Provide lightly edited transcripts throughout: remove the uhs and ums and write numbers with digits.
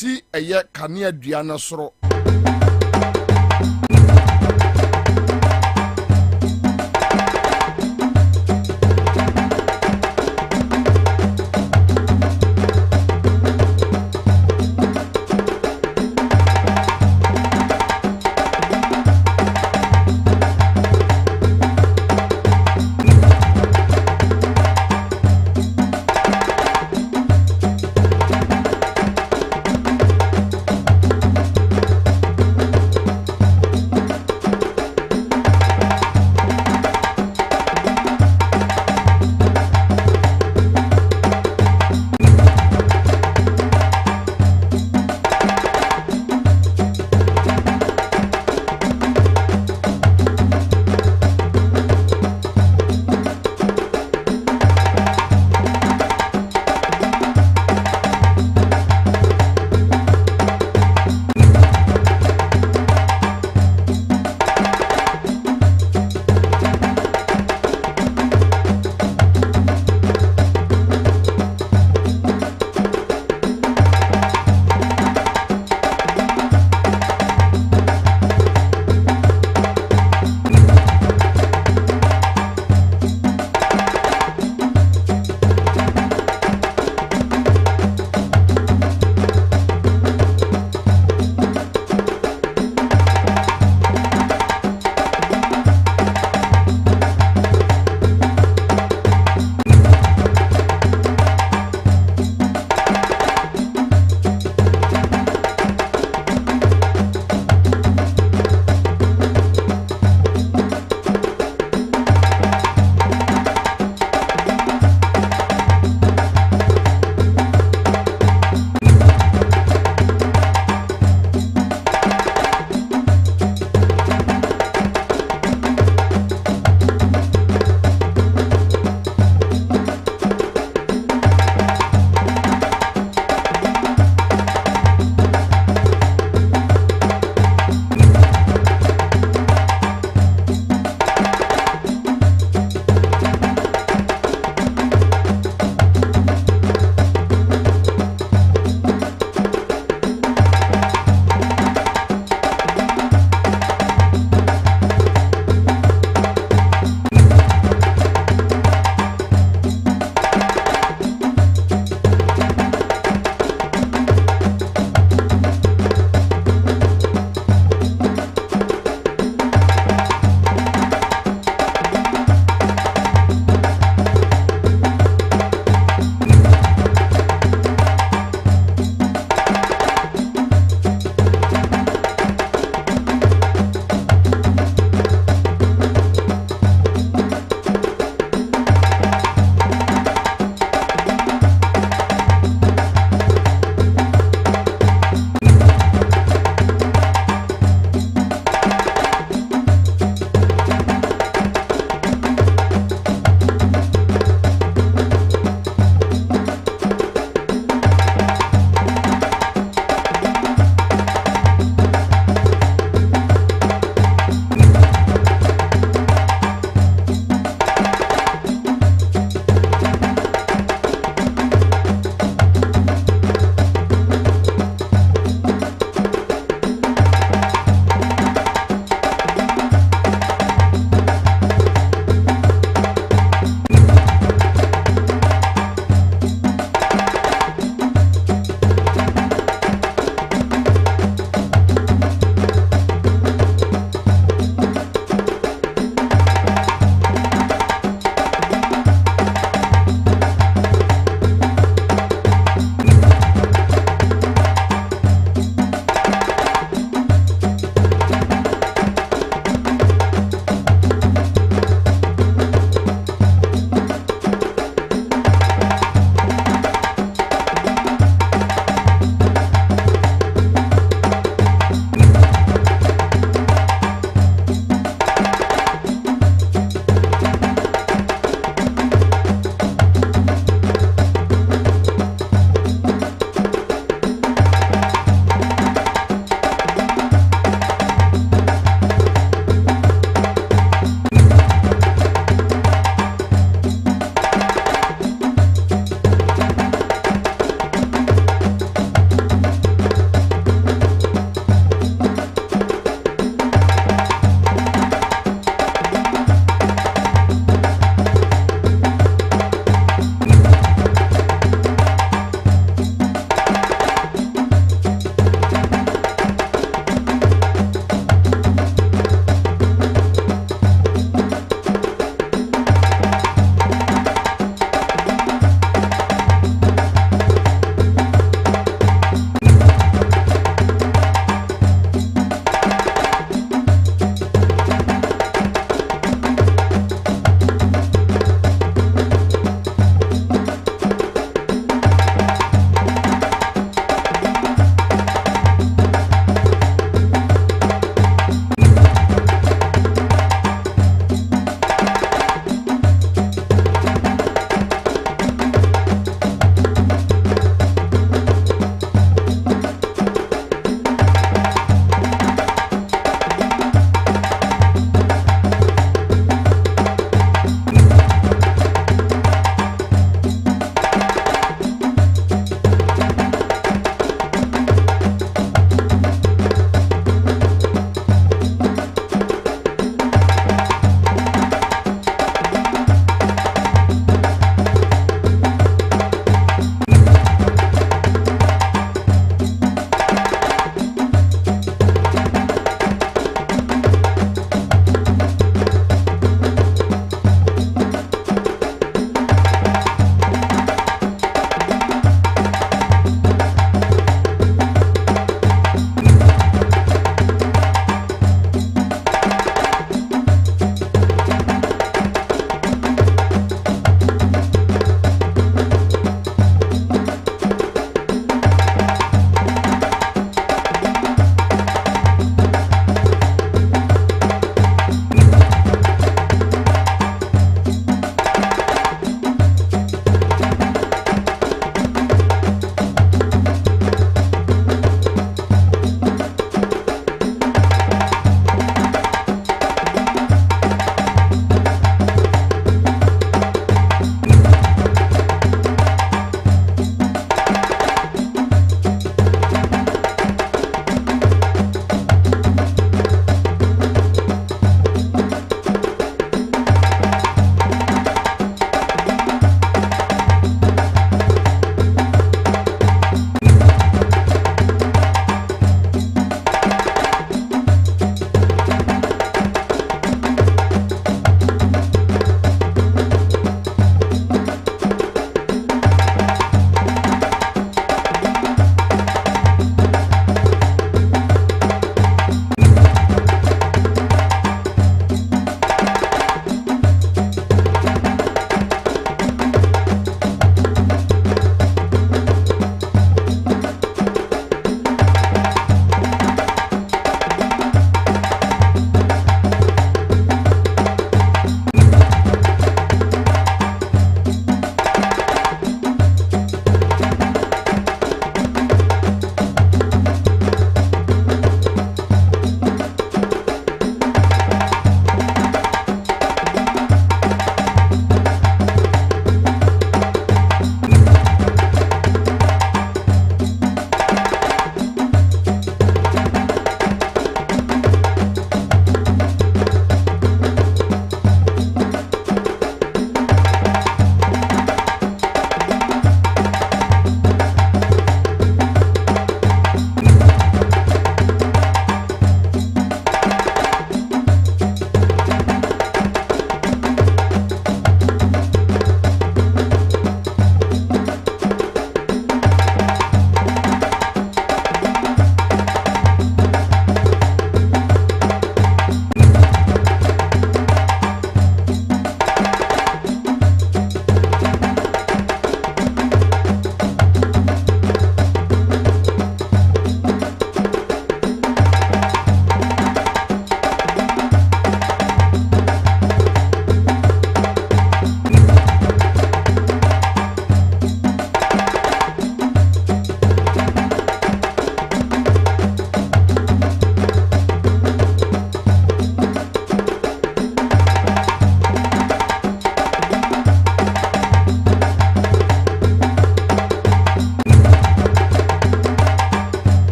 kosi eye kanea dua no soro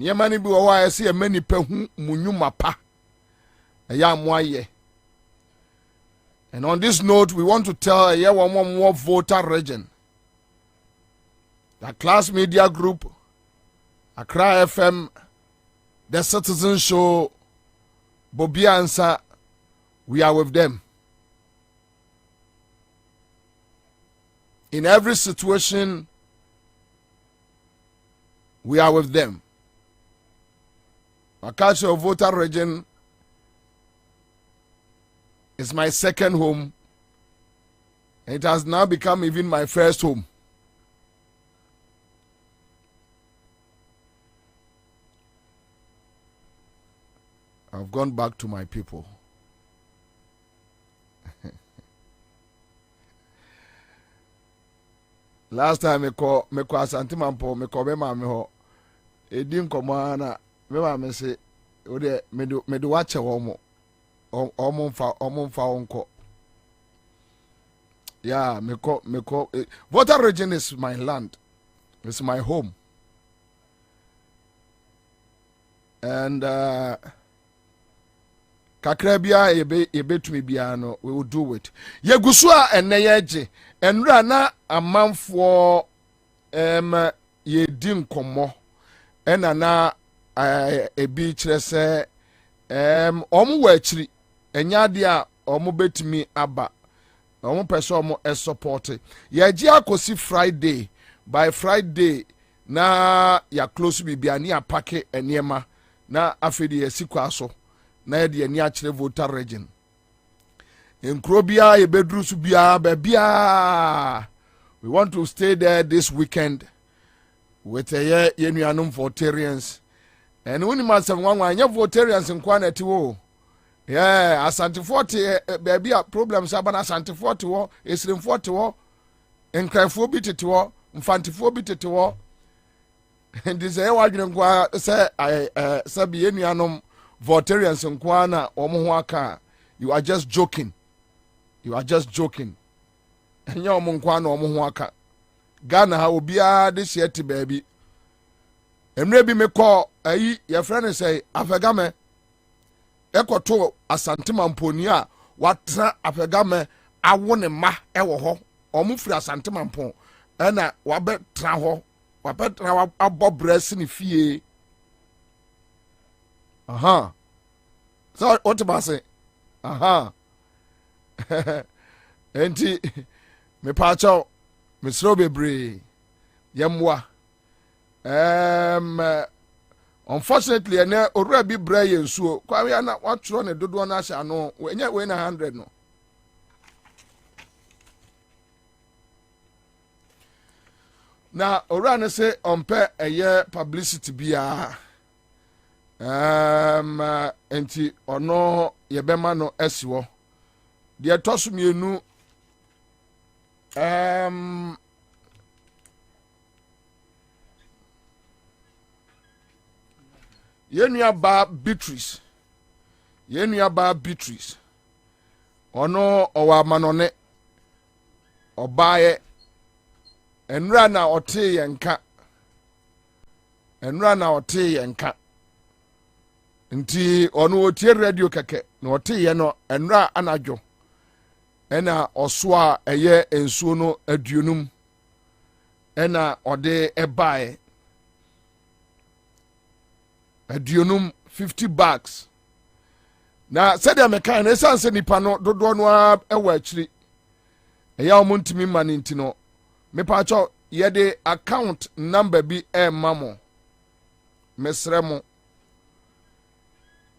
Niemani bi wo wa se mani pa hu munyuma pa. Eya moaye. And on this note, we want to tell a one more voter region. The Class Media Group, Accra FM, The Citizen Show, Bobie Ansah, we are with them. In every situation, we are with them. Akacho voter region is my second home. It has now become even my first home. I've gone back to my people. Last time me call Asante Mampo me call me mama ho. Edin komana me mama say o de me do watch wo mo fa onko. Yeah, me call Water region is my land. It's my home. And kakra bia yebetumi bia no we will do it. Yegusu a enne yeje enra na amanfo yedi nkomo ena na ebi kire se omu wa akiri enya de a omu betumi aba omu pese omu support yeje akosi Friday by Friday na ya close bibia ni apake enema na afedi yesikwa so na yede ni akire voter region Nkrobia yebedru su bia babia. We want to stay there this weekend with a yenuanum Votarians. And when you must have one Votarians in quantity wo. Yeah, Asante 40 baby problems abana Asante 40 wo, Isrim 40 wo, Enkrafo bitete wo, Mfantifo bitete wo. And this wadwen say sabi yenuanum Votarians in kwana omo ho aka. You are just joking. You are just joking. And your munkwana or muwaka. Ghana ha obia this year baby. And maybe me call your friend and say, Afegame Eko to Asante Mamponia, what Afegame I want a ma ewo ho, or mufri Asante Mampon, and a wabet traho, wabet abob breast in fee. Aha. So what about say? Aha. Enti me pacho me sro bebre yemwa unfortunately ene orura bi bra yensuo kwa we na watro ne dodo na sha no enye we na 100 no na orura ne se ompe eye publicity bia enti ono yebema no esiwo de tosumienu yenua ba Beatrice ono owa manone obaye enra na ote yenka nti ono otie radio keke na ote ye no enra anajo ena oswa eye ensuo no aduonum ena ode ebae aduonum 50 bags na said ya meka na esanse nipa no dodo no ewa akiri eya omuntimi mani ntino mepa cho ye de account number bi mamo mesremo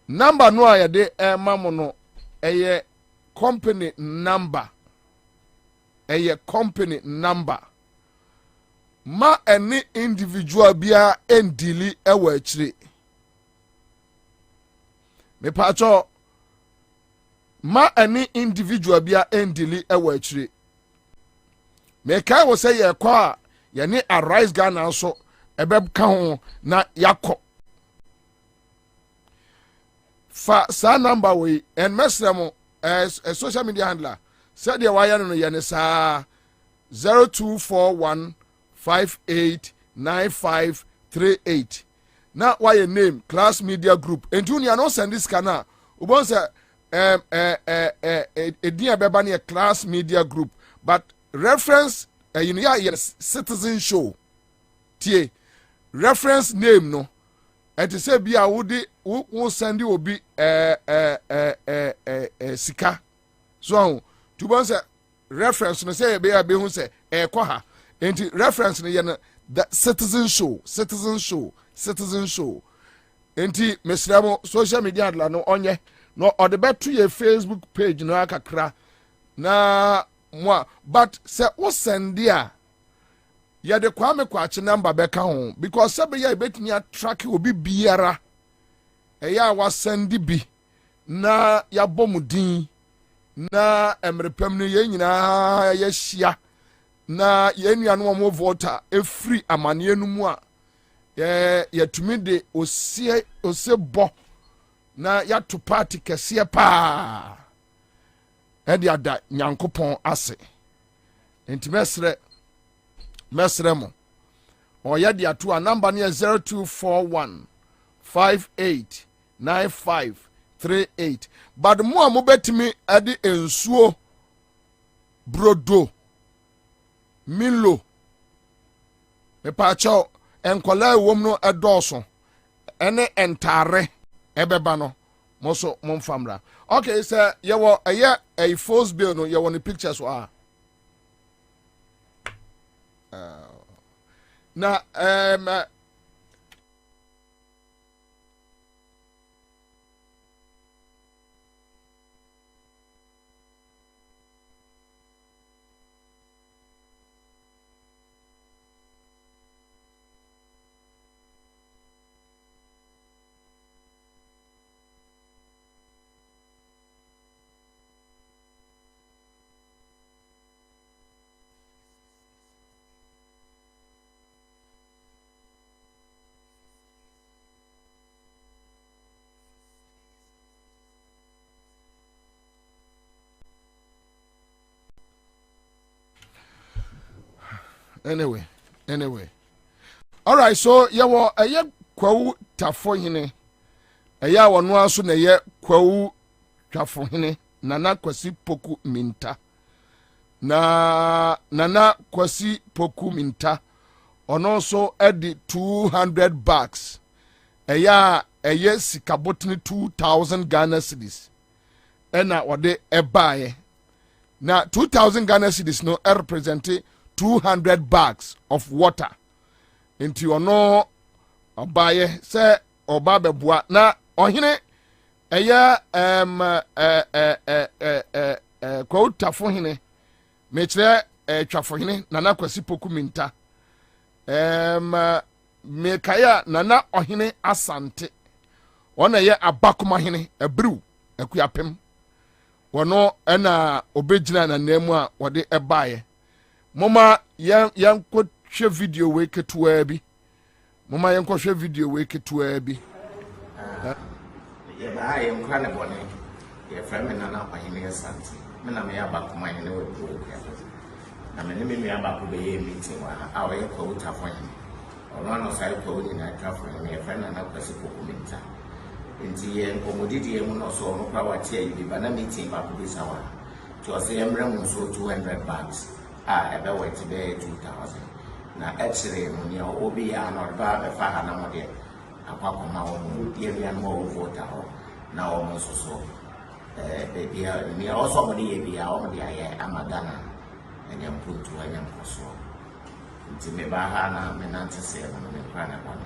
number no a ye de mamo no eye company number ma any individual bia endili ewa akiri me pacho ma any individual bia endili ewa akiri me kai wo say ye kwa ye ni arise Ghana so ebeka ho na yakọ fa sa number we and mesremo as a social media handler said the wire no ye ne sa 0241589538 na why name Class Media Group enti uni no send this kana ubon say edin beba na Class Media Group but reference you know yes Citizen Show tie reference name no et say bia wo send obi sika so to bon say reference no say be hu say ekọ ha enti reference no ye no the Citizen Show enti mesramo social media adla no onye no ode beto ye Facebook page no akakra na mo but say wo send dia ye de Kwame Kwachi number beka ho because sabe ye betumi track obi biara eya wa send bi na ya bomudin na emrepam no ye nyina ye hia na ye nuano mo voter efri amane anumu a ye tumi de ose bo na ya to party kese pa e de ada Nyankopon ase enti mesre mo o ye de ato a number ne 0241 589538 but mo a mo betimi ade ensuo brodo Milo me pacho enkola ewom no edoso ene entare ebeba no moso momfamra okay sir yewo a force bill no yewo ni pictures wa na anyway all right so yewo eye kwawu tafo hene eye wono aso na ye kwawu twafo hene nana kwasi poku minta na nana kwasi poku minta ono so edi 200 bucks eye sikabotni 2000 Ghana cedis ena wode ebaye na 2000 Ghana cedis no represent 200 bags of water into ono obaye se oba beboa na ohene eya kwa utafo hene mekire twafo hene nana kwasi poku minta mekaya nana ohene asante ona ye abakoma hene abru akuapem wono ena obegina na nemu a wode ebaye mama yanko hwe video we ketua bi mama yanko hwe video we ketua bi ye ba ye nkwa ne bone ye frame na na kwahene asante me na me ya ba kuma ne we ko na me ne me ya ba ko be ye meeting wa a we ko uta fon ono no sai ko ni na ka fon me frame na kwasi ko minta nti ye nkomodidi ye mu no so no kwa wa tie yi ba na meeting ba ko bi sawa to say emre mu so 200 bags ebe wet be 2000 na x-ray no ne obi ya no ba be fa ha na mo de akwakoma wo ye bia no voter ho na wo mo so be bia ni also mo de ye bia wo mo de aye amagana enya mpuntu enya mposo nti me ba ha na me na ntse no me kwa na bone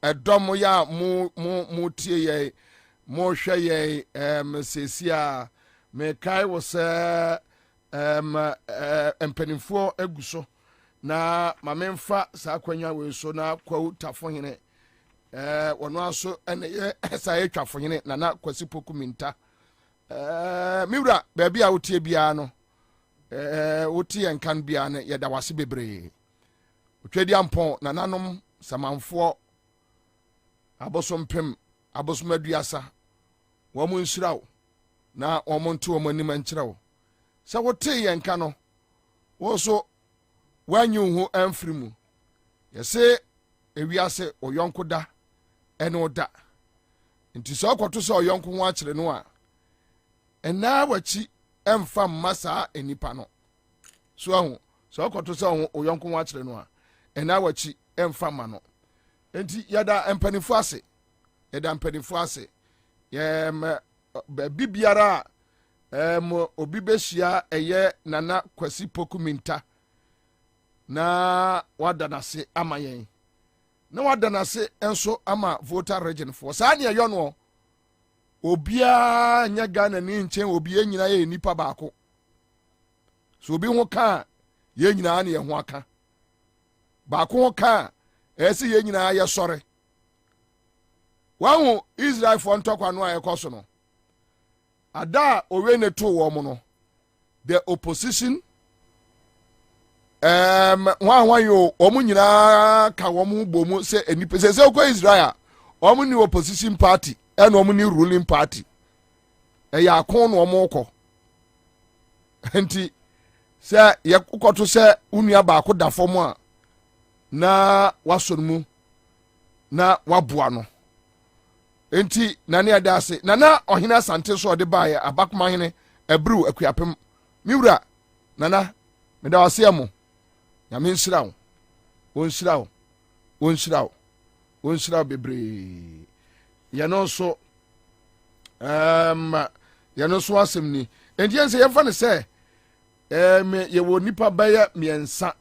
edom ya mu tie ye mo hwe ye sesia me kai wo se empanimfo eguso na mamemfa sa kwanya we so na kwawu tafo hene wono aso ene ye sa ye twafo hene na kwasi poku minta miwra ba bia wotie bia no wotie nkan bia ne ye da wase bebre otwedi ampon na nanom samanfo abosompem abosoma duasa wo mo nhyira wo na wo mo nto wo anim nkyerɛ wo sɛ wote yɛn ka no wo so wanyu ho amfiri mu yɛse ewiase oyɔnko da ɛne oda nti sɛ ɔkɔto sɛ ɔyɔnko ho akyere no a ɛna wachi ɛmfa mma saa enipa no so ahu sɛ ɔkɔto sɛ ɔyɔnko ho akyere no a ɛna wachi ɛmfa ma no enti yɛda mpanifo ase baabi biara obi bɛhyia ɛyɛ nana kwasi pokuminta na wada nase ama yɛn na wada nase enso ama voter region for saa ne ɛyɔ no obiara nya Ghana ni nkyɛn obiara nyina yɛ nipa baako so obi ho ka yɛ nyina ne yɛ ho aka baako ho ka ɛsɛ yɛ nyina yɛ sɔre wahu Israel for ntɔkwa no a yɛkɔ so no ada owe ne to wɔ mo no the opposition wan yo omu nyina ka womu bomu se enipa se ko Israel omu ni opposition party and omu ni ruling party ya akon no omu kɔ enti se ye kokoto se unua ba ko da fom a na wasoro mu na waboa no enti na ne ada ase na ohina sante so de baaye abakoma hene abru akuapem miwura nana meda wase amu nyame nhyira wo wonhyira wo wonhyira wo wonhyira wo bebre yɛno so yɛno so asɛm ni enti yɛn sɛ yɛmfa ne sɛ yɛwɔ nipa bɛyɛ miɛnsa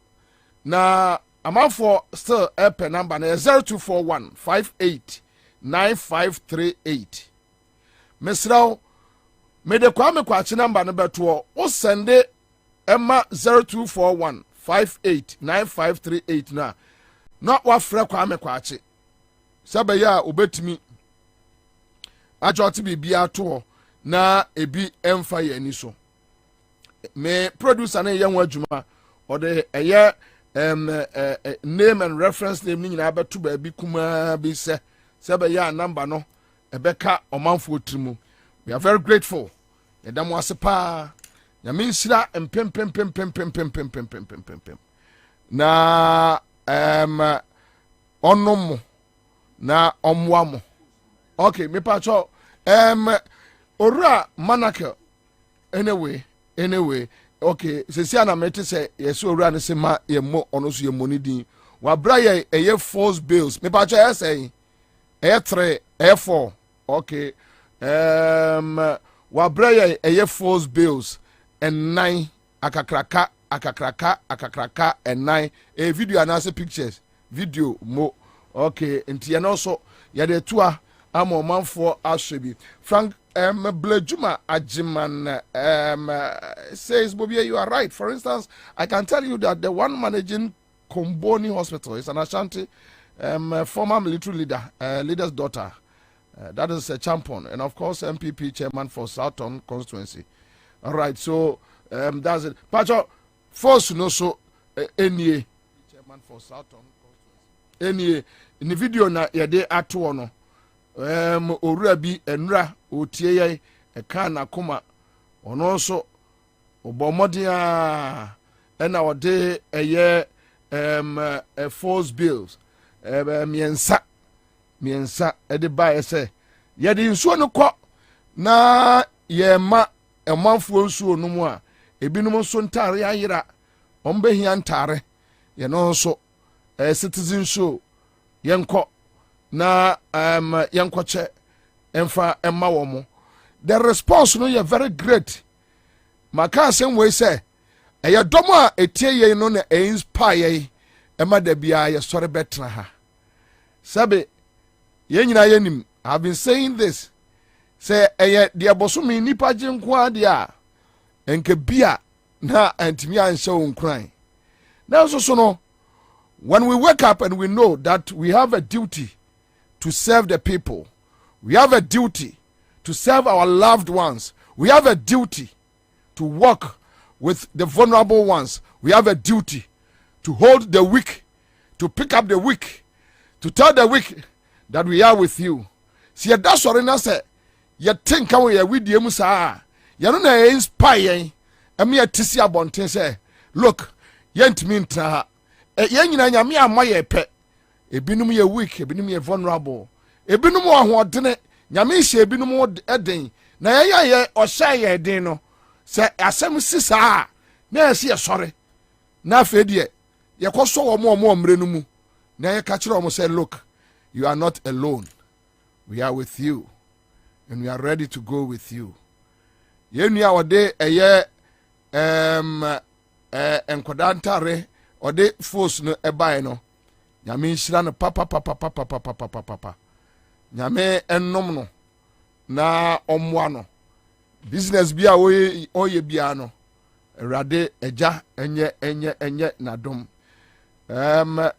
na amanfoɔ still ɛpɛ number na 0241 58 9538 mesrɛ wo mede kwa me kwakye number no bɛtoɔ wo sende ɛma 0241 589538 na wafrɛ kwa me kwakye sɛ bɛyɛ a obɛtumi akyɛ bibia to na ebi ɛmfa yɛ ani so me producer no yɛ ho adwuma ɔde ɛyɛ name and reference name ni nyinaa bɛto baabi kumaa bi sɛ bɛyɛ a number no ɛbɛka ɔmanfoɔ tirimu we are very grateful yɛda mo ase paa nyame nhyira mpempempempempempempempempempempem na ɔnom mo na ɔmmoa mo okay me pacho owura manakel anyway okay sesi ana mete se yeso owura ne se ma yemmo ono so yemmo ni din wa bra ye eye false bills me pacho say eye 3 eye 4 okay wa bra ye eye false bills and 9 akakraka and 9 a video anase pictures video mo okay enti ye no so ye de toa ama manfo ahwebi Frank Blejuma Ajiman says, Bobie, you are right. For instance, I can tell you that the one managing Komboni Hospital is an Ashanti former military leader's daughter. That is a champion, and of course, MPP chairman for Southern constituency. All right, so that's it. Pacho, first, no, so any chairman for Southern constituency. Any in the video na yade atuono. Owura bi enra otie ye eka na koma ono so obomoden a na ode eye false bills miensa ede ba ese ye de nsuo no kɔ na ye ma emanfo nsuo no mu a ebinom so ntare ayira ombehia ntare ye no so citizen show yenkɔ na yankoche emfa emma womo the response no ye very great maka sem we say eye domo a etie ye no na inspire emma da bia ye sore betra ha sabe ye nyina ye nim I've been saying this say eye de abosomi nipa jenko ade a enke bia na antimi anhye wo nkran na so no when we wake up and we know that we have a duty to serve the people. We have a duty to serve our loved ones. We have a duty to work with the vulnerable ones. We have a duty to hold the weak, to pick up the weak, to tell the weak that we are with you. si yɛda sɔre na sɛ yɛte nka wɔ yɛ widie mu saa yɛno na inspire yɛn ɛme yɛte si abɔnten sɛ look yɛntumi ntena ha yɛn nyina nyame amma yɛ pɛ ebinom yɛ weak ebinom yɛ vulnerable ebinom wɔ ahoɔdene nyame hyɛ ebinom ɛden na yɛ ɔhyɛ yɛ den no sɛ asɛm si saa na yɛsi yɛsɔre na afei deɛ yɛkɔsɔ wɔn mmerɛ no mu na yɛka kyerɛ wɔn sɛ look you are not alone we are with you and we are ready to go with you yɛn nua ɔde ɛyɛ nkɔda ntare ɔde force no ɛbae no nyame nhyira no papa nyame ɛnom no na ɔmmoa no business bi a ɔyɛ biara no awurade agya ɛnyɛ n'adom.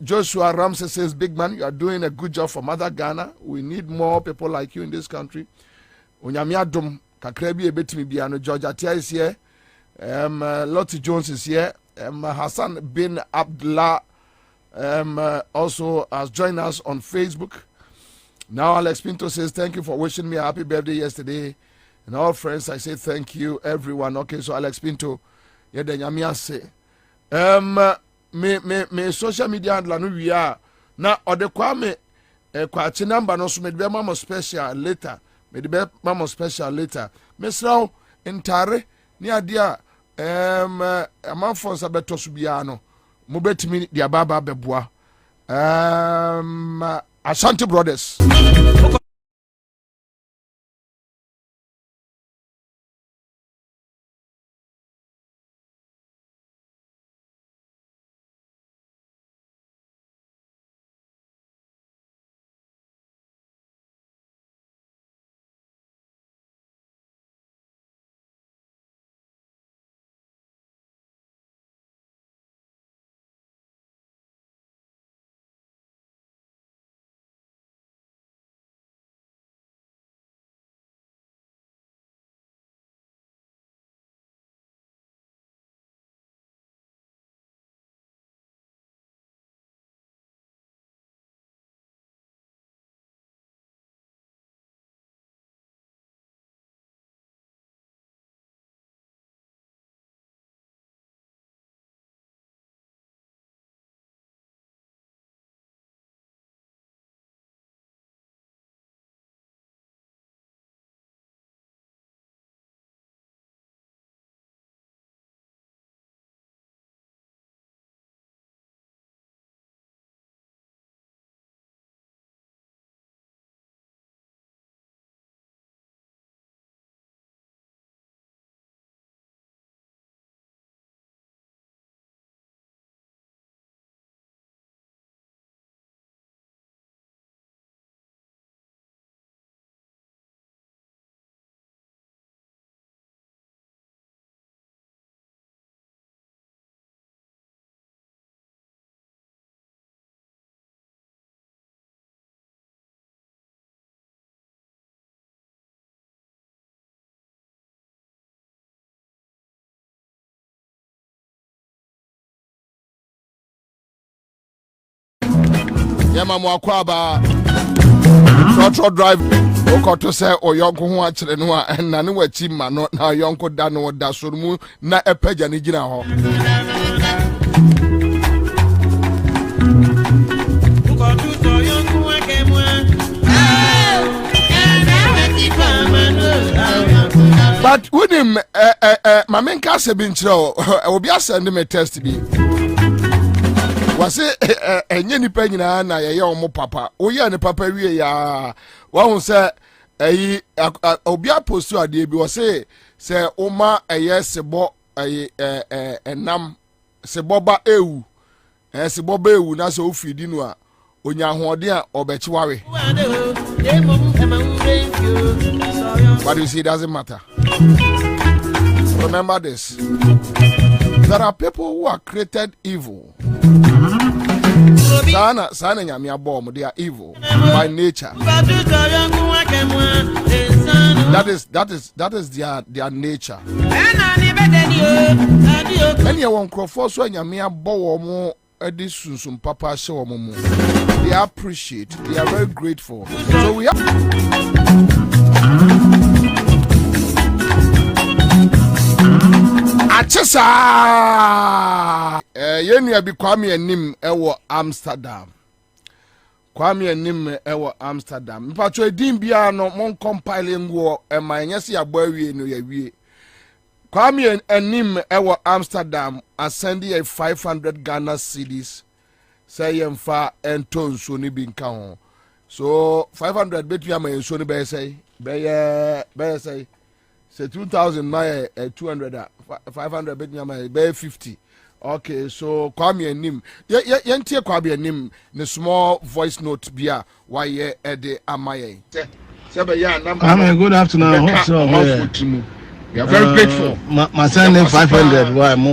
Joshua Ramsey says, big man, you are doing a good job for Mother Ghana. We need more people like you in this country. Onyame adom kakra bi ebetimi bia no. George Atia is here. Lottie Jones is here. Hassan bin Abdullah also has joined us on Facebook. Now Alex Pinto says, thank you for wishing me a happy birthday yesterday. And all friends, I say thank you, everyone. Okay, so Alex Pinto, yeah, the nyame ase. Me social media handler no we are na ode kwa me kwa chi number no so me be mama special later me be mama special later me sraw ntare ni ade a amanfo nsa beto so bia no mo betimi dia baba beboa Ashanti Brothers. Yama Kwaba Trotro drive Okoto say Oyonko ho akere no a na ne wachi ma no na Oyonko da no da sorumu na epaja ne gina ho but unim mamenka se bi nkyerɛ obi asend me test bi wase enye nipa nyina na ye omo papa oye ne papa wie ya wa hu se eyi obi apostu ade bi wase se oma eye sebo enam sebo ba ewu sebo ba ewu na se ofidi no a onya hoode a obechiwawe but you see it doesn't matter. Remember this, there are people who are created evil. Sana nyamia bomb, they are evil by nature. That is their nature. And you won't cross so nyamia bomb this sunsum papa show momo. They appreciate, they are very grateful. So we have Achesa yenu abi Kwame anim ewo Amsterdam. Kwame anim ewo Amsterdam. Mpacho edin bia no mon compile ngo ema nyese ya awie no ya wie. Kwame anim ewo Amsterdam ascendi a 500 Ghana cedis. Say yemfa ento nso ni bi nka ho. So 500 betu ama nso ni be say say 2000 my 200 500 betu ama be 50. Okay, so Kwame anim yentie Kwame anim ne small voice note bia why ye ede amaye. Sebe ya number. Good afternoon. We are very grateful. My son is 500. Why? Why?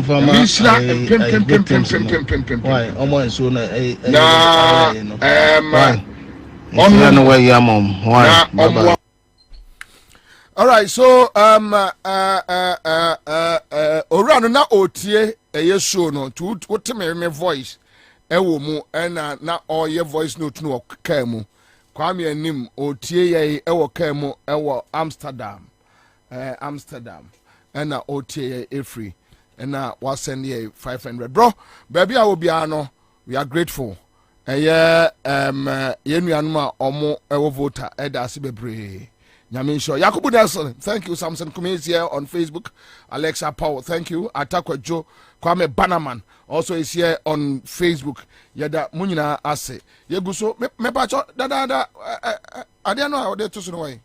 Almost soon. Why? All right, so orano na otie eye show no to what me voice ewo mu na all your voice note no ka mu Kwame anim otie ye ewo ka mu ewo Amsterdam and otie ye free and was send ye 500 bro baby I will be no we are grateful ye nuanum a omo ewo voter edase bebre Nyamin Show. Yakubu Nelson, thank you. Samson Kumis here on Facebook. Alexa Powell, thank you. Atakwa Joe. Kwame Bannerman also is here on Facebook. Yada Munina Ase. Yeguso, me pacho, I don't know how they to way.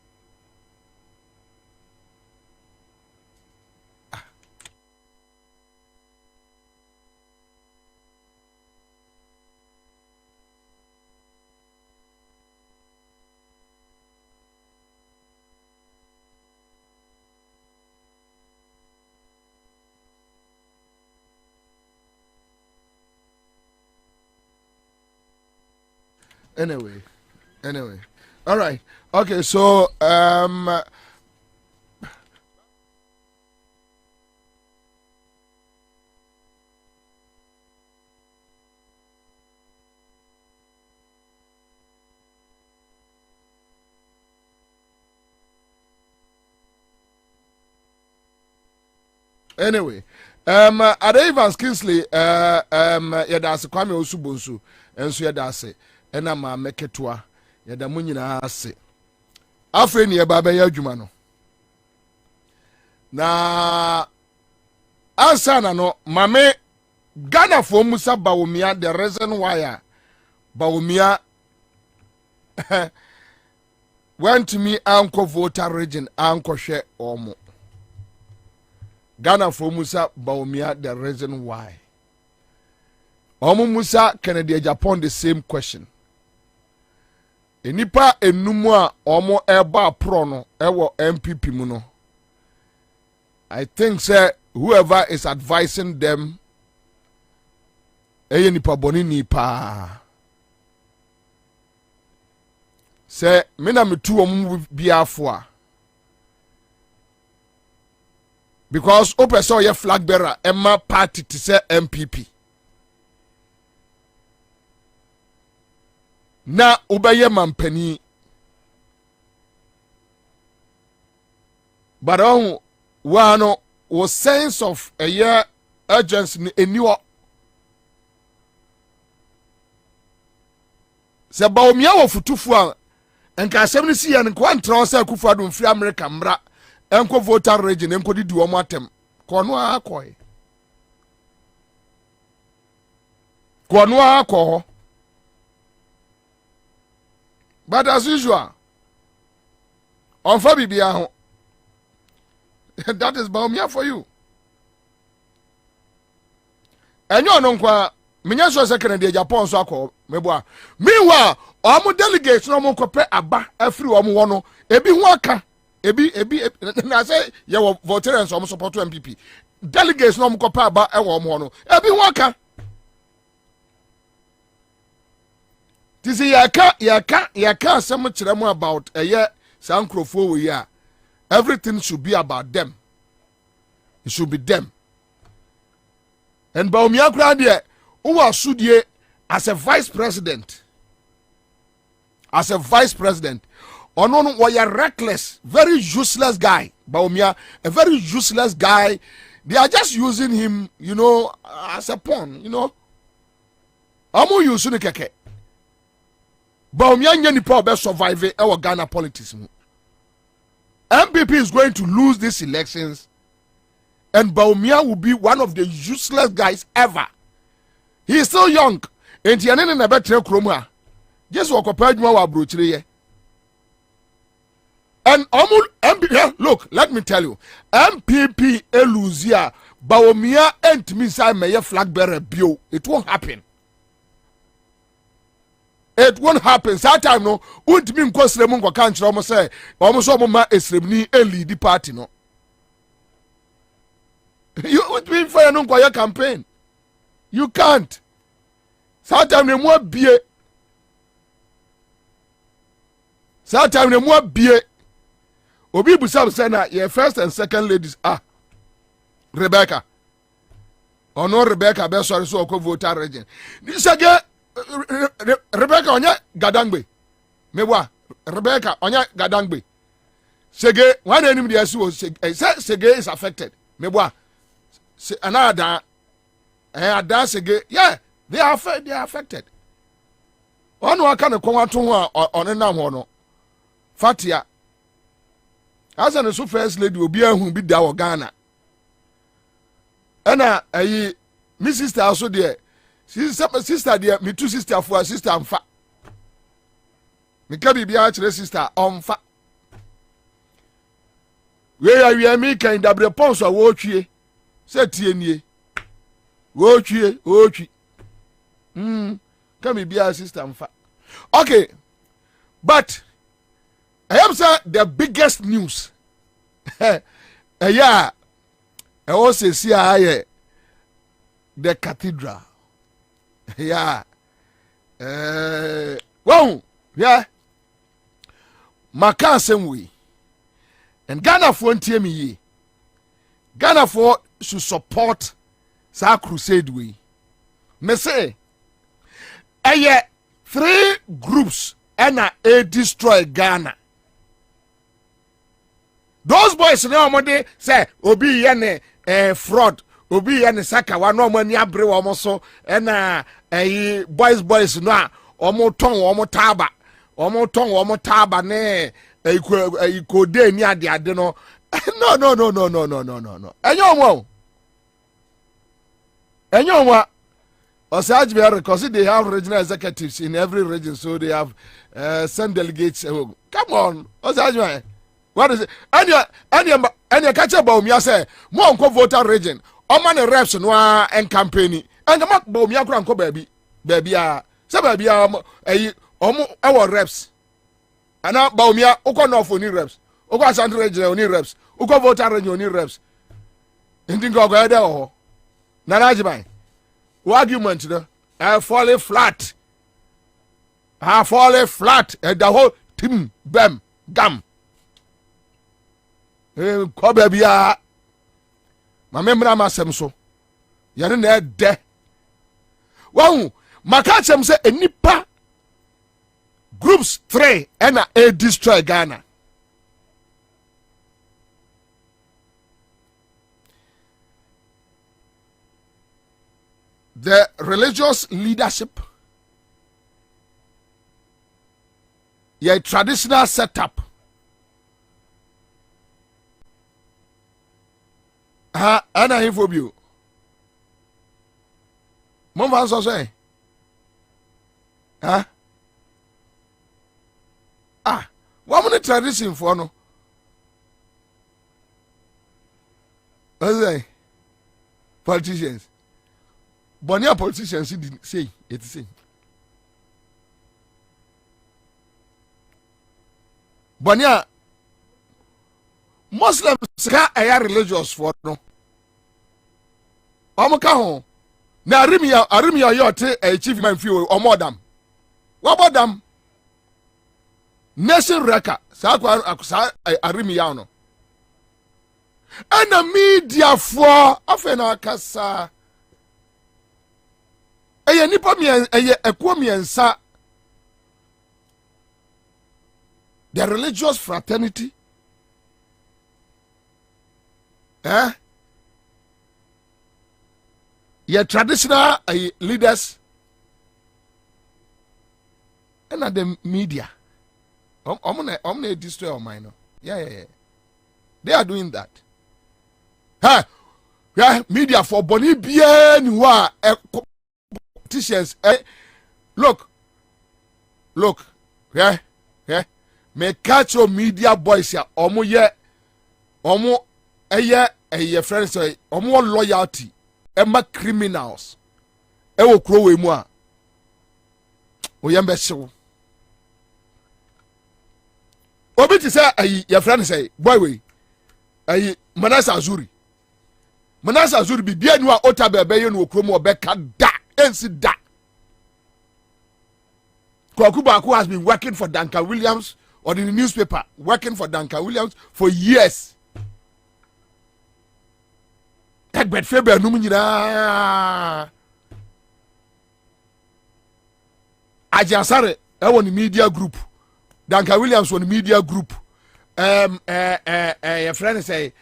Anyway. All right. Okay, so anyway, Ada Evans Kingsley yadase Kwame Osubonsu enso yadase ena ma meketwa yada munyina ase afre ne ba ya adwuma no na ansana no mame Ghana for Musa Bawumia the reason why Bawumia went to me anko voter region anko hwe omo Ghana for Musa Bawumia the reason why omo Musa Kennedy Japan the same question. Enipa enumu a omo eba pro no ewo MPP mu no I think say whoever is advising them eye nipa boni ni pa say me na metu omo biafo a because opeso ye flag bearer emma party to say MPP na ubeye mampani but on one was sense of a year urgency in new se Bawumia wo futufu a enka asem ni si en kwa ntra se akufu adum free America mra enko voter region enko di omo atem kono akoy but as usual on for bibia ho that is Bawumia for you enyo no nkwa menya so se Kennedy Japan so akọ meboa meanwhile omo delegates no mo kope aba afri omo wo no ebi hu aka ebi na say ye wo voters omo support MPP delegates no mo kope aba e wo omo no ebi hu aka this is yaka some chiremu about a year sankrofo we ya everything should be about them. It should be them. And Bawumia kra de who was sudie as a vice president. As a vice president. Ono was a reckless, very useless guy. Bawumia, a very useless guy. They are just using him, you know, as a pawn, you know. Amu yusuni keke. Bawumia nyeni pa obe survive our Ghana politics. MPP is going to lose these elections, and Bawumia will be one of the useless guys ever. He is still young. And he is na betre kromwa. Just walk up wa brochire. And MPP, look, let me tell you, MPP eluzia Bawumia ent me say meye flag bearer bio. It won't happen. It won't happen. That time no, won't mean cause Remon go can't almost say, almost ma esremni a lead the party no. You would mean for your campaign. You can't. That time no more beer. That time no more beer. Obi busam say na your first and second ladies are Rebecca. Or no Rebecca be sorry so ko voter region. This again Rebecca onya gadangbe. Mewa Rebecca onya gadangbe. Sege one enemy there so Sege is affected. Mewa another ada Sege yeah they are affected. One wa kan ko wato on na ho no. Fatia as an so first lady obi ahun bi da wo Ghana. Ena ayi mi sister also there. Sister there, me two sister for sister amfa. Me ka bibia kire sister omfa. We me kan dabre ponso wo twie. Se tie nie. Wo twie, wo twi. Ka bibia sister amfa. Okay. But I am saying the biggest news. Yeah. I also see the cathedral. Yeah. Wow. Yeah. Maka same way. And Ghana for me. Ghana for should support sa crusade way. Me say, 3 groups and a destroy Ghana. Those boys now money say obi yene fraud obi yene saka wa no mani abre wo mo so na boys no omo ton omo taba ne ikode ni ade no no enyo Osage because they have regional executives in every region, so they have send delegates. Come on, Osage. What is it? And you catch about me, I say, more voter region. Man reps no and campaigning. And the mark Baumia Cranko baby. Baby, our reps. And now Baumia, Oko no for new reps. Oko Central region only reps. Oko voter region only reps. And think go there or Nanajibai. Argument, falling flat. Falling flat. And the whole team, bam, gum. Kwabena ma memra masem so yare na de wow makachem say enipa groups 3 and a destroy Ghana. The religious leadership, your traditional setup. Ana infobio. Mom so say. What many tradition for no? What's that? Politicians. Bonia politicians didn't say it's saying. Bonia Muslims ka aya religious for no. Omoka ho. Na arimia yote achievement fi omodam. Wabodam. Nation record sa arimia no. And the media for afena kasa. eye nipa mi eye ekuo miensa. The religious fraternity, your traditional leaders, and the media. I'm gonna destroy our mind. Yeah. They are doing that. Media for Bonnie bien who are politicians. Look, yeah. Me catch your media boys ya omo friends say omo loyalty ema criminals wo kro we mu a oyembe hyew obi ti say your friend say boy we Manasa Azuri bi bia nu a otabebe ye no kro mu obeka da ensi da Kwaku has been working for Duncan Williams or in the newspaper, working for Duncan Williams for years. Egbert Faber numina Ajansare on the media group. Duncan Williams on the media group. Your friend say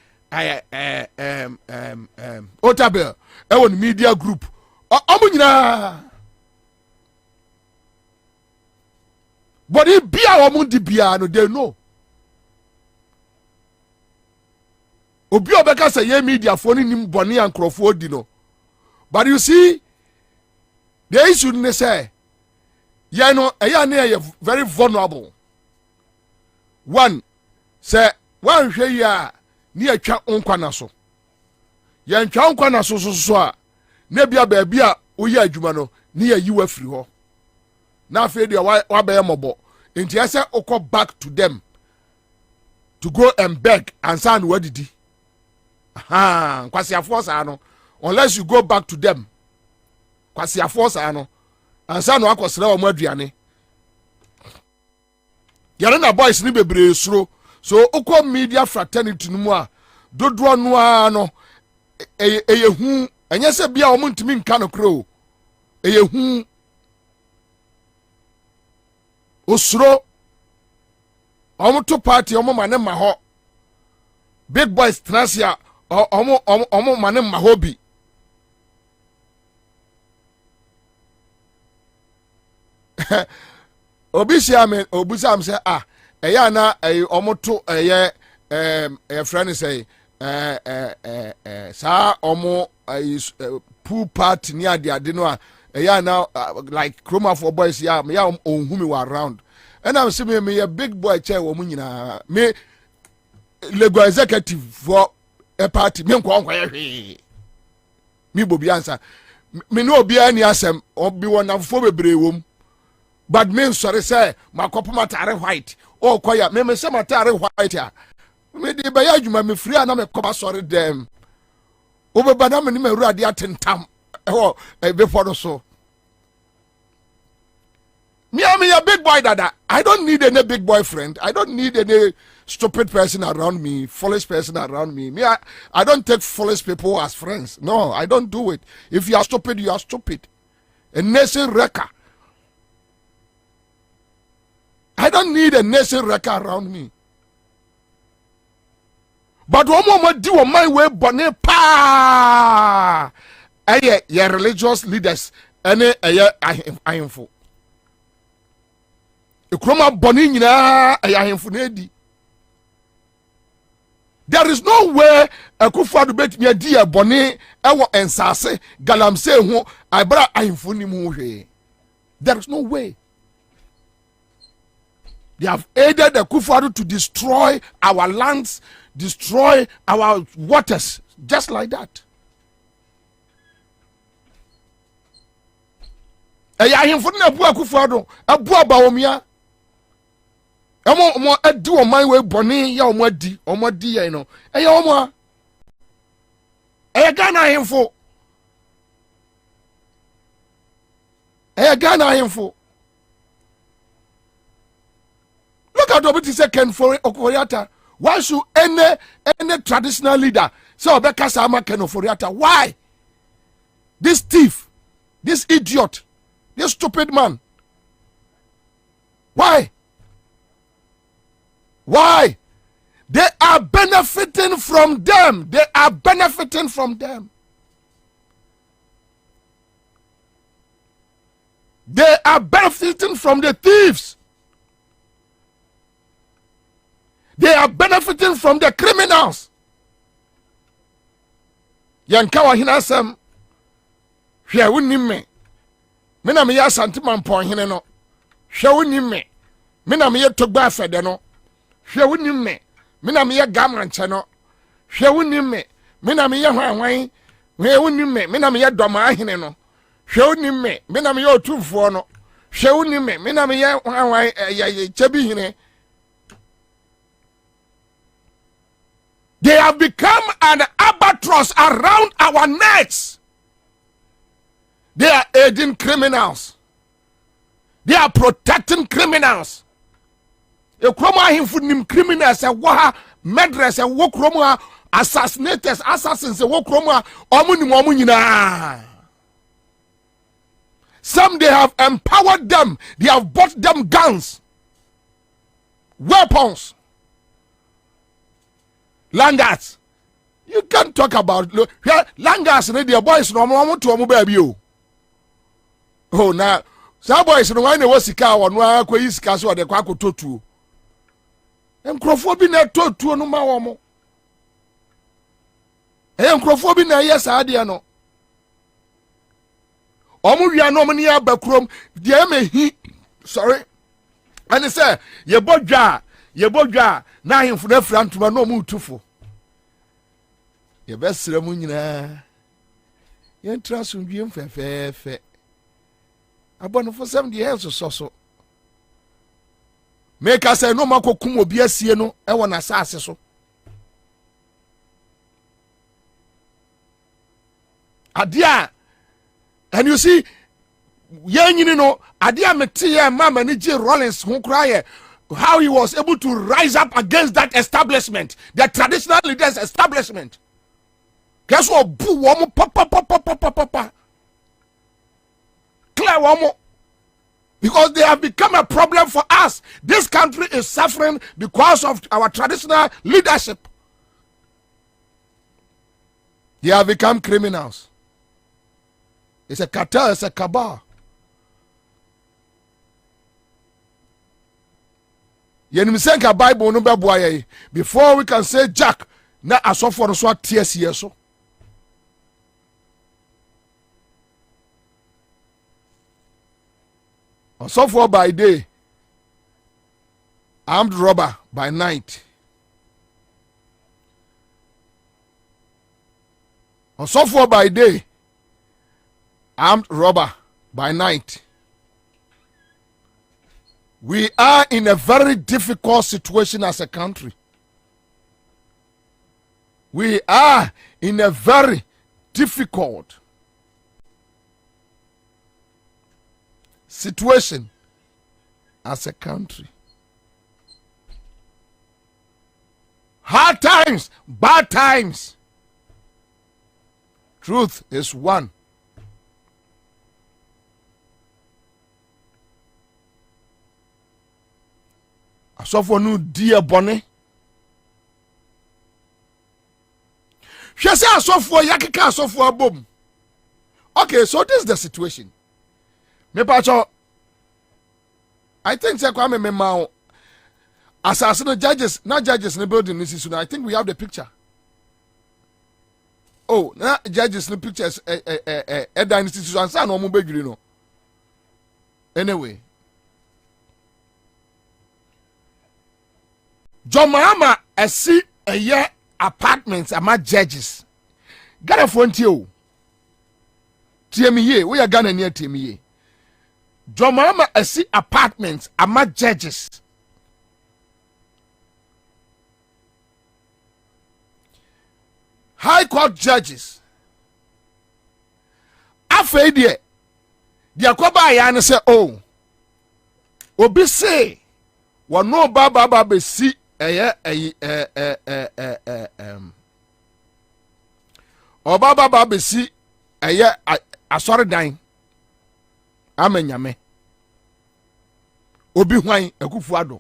Otabel on the media group. Omunyina but if be our mundi biano, they know. Obi obeka say ye media phone nim boni and crofo dino. But you see, the issue ne say, you know, very vulnerable. One say one hwe ya ni atwa onkwa na so. Ye ntwa onkwa na so a na bia ba bia oyi adwuma no ni ya yiwa firi ho. Na fe de wa be mobo enti ese okọ back to them to go and beg and sign what did he kwasi afọ sa no unless you go back to them kwasi afọ sa no and sign akosere o maduane yare na boys ni bebre suro so okọ media fraternity no mu a dodo no a no eyehu enye se bia o ntimi nka no kro eyehu osuro to party mane ma ho big boys trasia mane ma hobi obisia me obusam say eya na to friend say sa pool party ni ade no a now like chroma for boys ya on whom you are around and I'm saying me a big boy chair wo munyina me Lego executive for a party me nkwa hwe me Bobie Ansah me no obi ani asem obi wona fo bebre wom but me sorry say makopo matare white o koya me say matare white a me de be ya adwuma me free na me koba sorry dem obeba na me ni mawurade atentam before so. Me I'm a big boy dada. I don't need any big boyfriend. I don't need any stupid person around me, foolish person around me. I don't take foolish people as friends. No, I don't do it. If you are stupid, you are stupid. A nation wrecker. I don't need a nation wrecker around me. But one moment do on my way, bonnet pa. Your religious leaders, any I am for. Ekroma boni nyina ayahemfo na edi. There is no way Akufo-Addo betimi adi e boni ewo ensase galamse ho abra ahemfo ni mu hwe. There is no way. They have aided Akufo-Addo to destroy our lands, destroy our waters, just like that. Ayahemfo na bu Akufo-Addo, abu abawomia. Omo adi o man we boni ya omo adi ya no eya omo Gana ahemfo Gana ahemfo. Look at what he said Ken for Okoriata. Why should any traditional leader say Obeka Sama Ken Okoriata? Why? This thief This idiot, this stupid man. Why? Why? They are benefiting from them. They are benefiting from them. They are benefiting from the thieves. They are benefiting from the criminals. Yankawa hinasem. Hwɛ wonim me. Me na me ya santiman pon hene no. Hwɛ wonim me. Me na me ye togba afede no. Hwɛ wonim me. Me na me ye gamanche no. Hwɛ wonim me. Me na me ye hwanwan. Hwɛ wonim me. Me na me ye doma hene no. Hwɛ wonim me. Me na me ye otumfo no. Hwɛ wonim me. Me na me ye hwanwan chebi hene. They have become an albatross around our necks. They are aiding criminals. They are protecting criminals. A chroma him criminals, a waha, murderers, a wokroma, assassinators, assassins, a wokroma, omunina. Some they have empowered them, they have bought them guns, weapons. Langas, you can't talk about Langas. The boys no more to omu baby. Oh, now some boys no one was sika or no akwa isika so de kwa kototu. Enkrofo bi na totu no ma womo. Enkrofo bi na yes ade no. Omu wia no mo ne abakrom de me hi. Sorry. And say ye bodwa na himfo na frantuma no mu tufo. Ye besere mu nyina. Ye ntrasundwie mfefefe. Abono for 7 years so. Make us say no makokum obi asie no e wona asase so. Adia, and you see yenyini no adia mete mama ni J Rollins ho kra how he was able to rise up against that establishment, the traditional leaders establishment. Guess what? Papa. Clear one more. Because they have become a problem for us. This country is suffering because of our traditional leadership. They have become criminals. It's a cartel, it's a cabal. Yenimisenka Bible no be before we can say Jack na asofo no so tears here so. Asofo by day, armed robber by night. Asofo by day, armed robber by night. We are in a very difficult situation as a country. We are in a very difficult situation as a country. Hard times, bad times. Truth is one. Asofo no die bone. Hwe se asofo yakeka asofo abom. Okay, so this is the situation. Me pacho, I think say Kwame Memao assassin judges, not judges in the building this is. I think we have the picture. Oh, na judges in the pictures dynasty and say no mo bedwiri no. Anyway, John Mahama see a year apartments ama judges. Ghana frontier o. TME, we are Ghana near TME. John Mahama see apartments ama judges. High court judges. Afei de akoba ya ne say oh. Obi say wono baba be si Obaba baba be si asore dan amenyame obi hwan Akufo-Addo.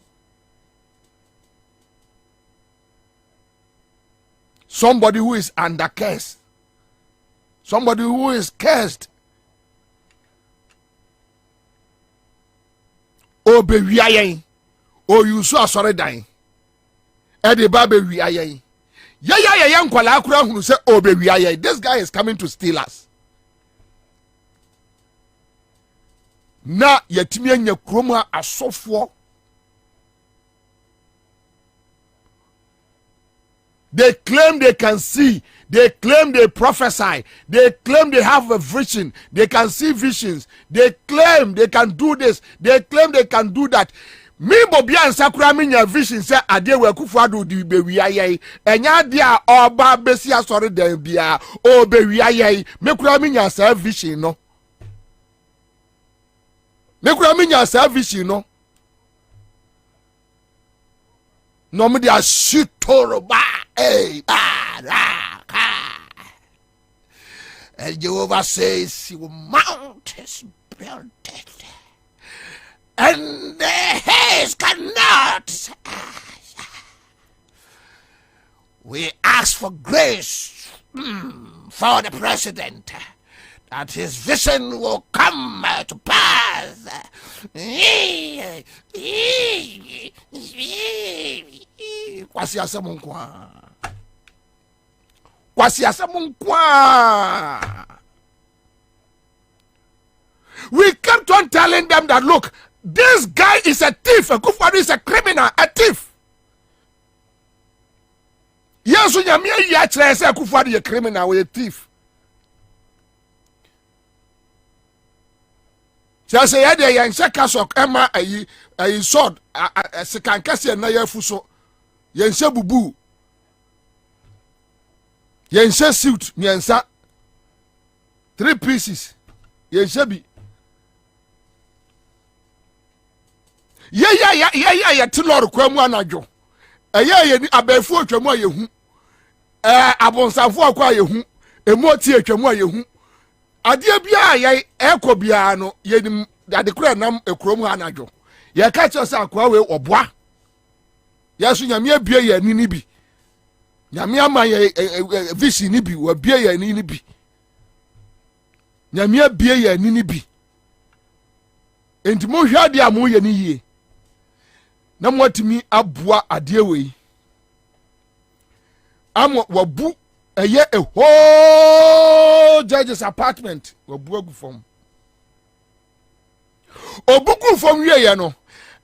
Somebody who is under curse, somebody who is cursed. O be wiayen o yusu asore dan e de ba be wiayen ya nkwala akura hunu se o be wiayen. This guy is coming to steal us. Na yatimi anya kroma asofo. They claim they can see. They claim they prophesy. They claim they have a vision. They can see visions. They claim they can do this. They claim they can do that. Me Bobie Ansah kura me nya vision say ade we Akufo-Addo di be wiaye. Enya de a oba besi asore dan bia o be wiaye. Me kura me nya sa vision no. Me kura me nya sa vision no. No me dia shitoroba. Hey, and Jehovah says he will mount his building, and the haze cannot. We ask for grace for the president, that his vision will come to pass. Kwasi asamunkwa. We kept on telling them that, look, this guy is a thief. Akufo-Addo is a criminal, a thief. Yes, when you hear Akufo-Addo is a criminal, a thief. Just say, "Hey, young Shekasok, Emma, a sword, a sekankasi na yefuso, yense bubu, yense suit, yensa 3 pieces, yense bi." Yeah, tilor kwamu anajo. Ni abefu atwamu ayehu. Abonsafo akwa ayehu. Emoti atwamu ayehu. Ade bia ye ekọ bia no yenim ade kura nam ekrom ha anajo. Ye ka che se akwa we oboa. Yesu nyame abie ye ni bi. Nyame ama ye vision ni bi, wa bie ye ni bi. Nyame abie ye ni bi. Enti mo hwa de amu ye ni yie. Na mwatimi aboa ade we. Amo wabu eye a whole judge's apartment wabu agu fom. Obugu fom wiye no.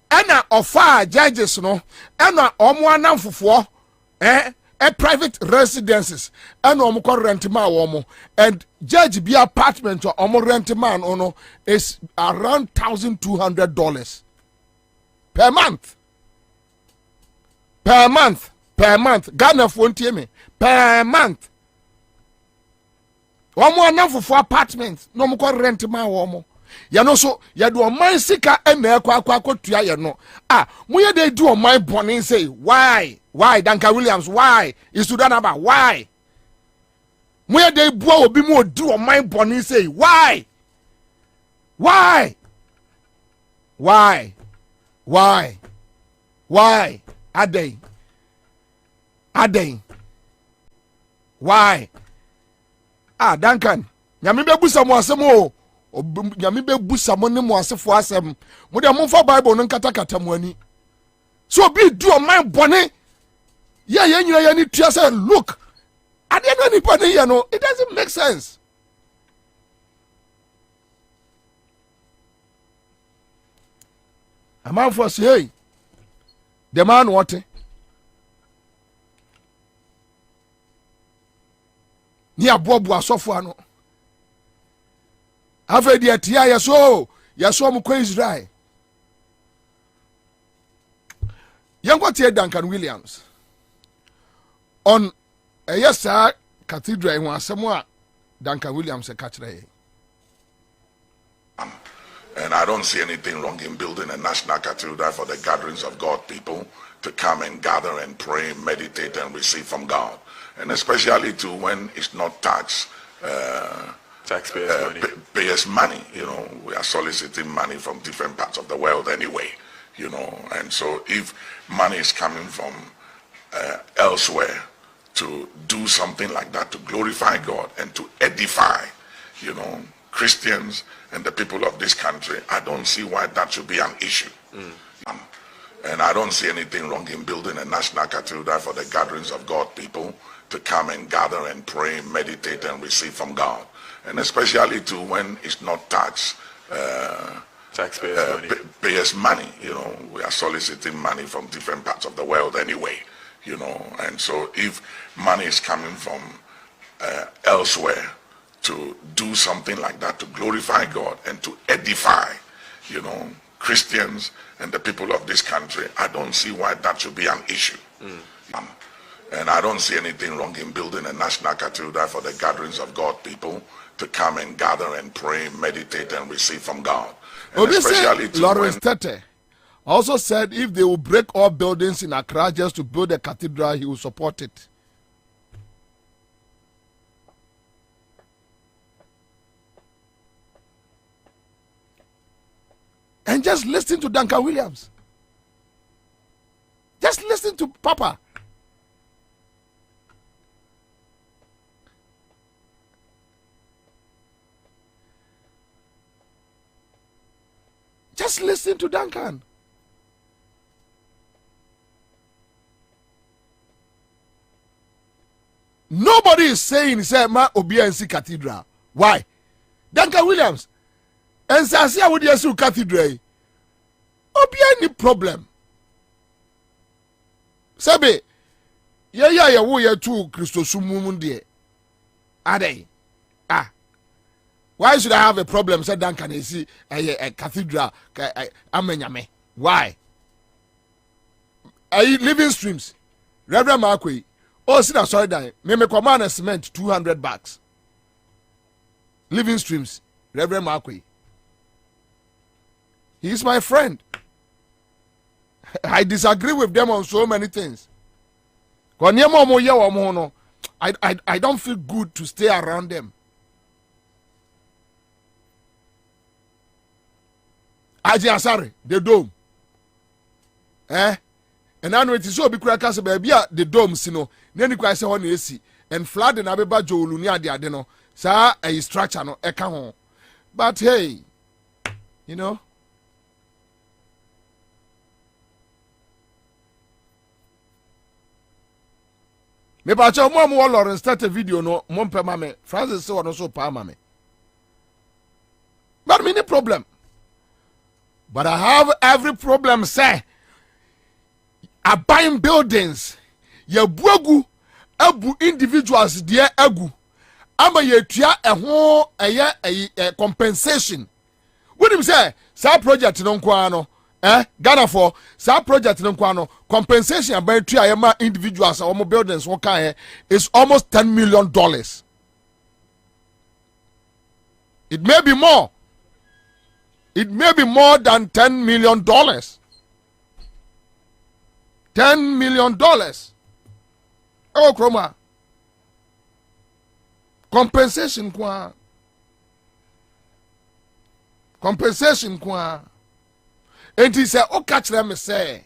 Ena ofa judges no. Ena omo anamfofo private residences. Ena omo ko rent ma womo. And judge be apartment or omo rent man ono is around $1,200 per month. Per month. Ghana for me. Per month. Omo anamfofo apartment. No mo ko rent ma womo. Ya no so ya do man sika ena akwa tua ye no. Mo ye dey do my born say why Duncan Williams why is Sudan aba why mo ye dey bua obi mo do my born say why adey why Duncan nyame be busa mo asem o nyame be busa mo ne mo asefo asem mo de mo fa Bible no nkata mo ani so be do my born yeah you need to say look at the end of the party, it doesn't make sense. A man for say, hey, the man what? Near Bob was so far no. I've heard the tia yaso mu quiz dry. Young what here Duncan Williams. On a yes, sir, cathedral in one somewhere, Duncan Williams a catcher. And I don't see anything wrong in building a national cathedral for the gatherings of God people to come and gather and pray, meditate, and receive from God. And especially too when it's not tax payers money. We are soliciting money from different parts of the world anyway. And so if money is coming from elsewhere to do something like that, to glorify God and to edify, Christians and the people of this country, I don't see why that should be an issue. And I don't see anything wrong in building a national cathedral for the gatherings of God people to come and gather and pray, meditate and receive from God. And especially too when it's not payers money. We are soliciting money from different parts of the world anyway. And so if money is coming from elsewhere to do something like that, to glorify God and to edify, Christians and the people of this country, I don't see why that should be an issue. And I don't see anything wrong in building a national cathedral for the gatherings of God people to come and gather and pray, meditate and receive from God. And especially Lawrence Tete also said if they will break all buildings in Accra just to build a cathedral, he will support it. And just listen to Duncan Williams. Just listen to Papa. Just listen to Duncan. Nobody is saying, say, ma Obie Ansah Cathedral. Why? Duncan Williams. And Sasia would yes cathedral. Obie any problem. Sabe, ya wo ya tu Christosumu die. Ade. Why should I have a problem? Said Duncan is a cathedral amenyame. Why? Living streams. Reverend Marquis. Oh, see that sorry die. Me command a cement $200. Living streams. Reverend Marquis. He is my friend. I disagree with them on so many things. I don't feel good to stay around them. Aji Asare, the dome. And I know it is so because I say baby the dome sino. Then you say one AC and flood and abeba jolu ni ade ade no. Sa a structure no eka ho. But hey, me ba cha mo Lawrence start a video no mo mpe mame. Francis say one so pa mame. But me no problem. But I have every problem, say. I buying buildings. Ye buagu, abu individuals dear agu. Ama ye tia a compensation. What do you say? Sa project no kwano. Ghana for sa project no kwano. Compensation about tia ma individuals or buildings is almost $10 million. It may be more. It may be more than $10 million. $10 million. Oh, Chroma. Compensation kwa. Compensation kwa. And he said, oh, catch them say.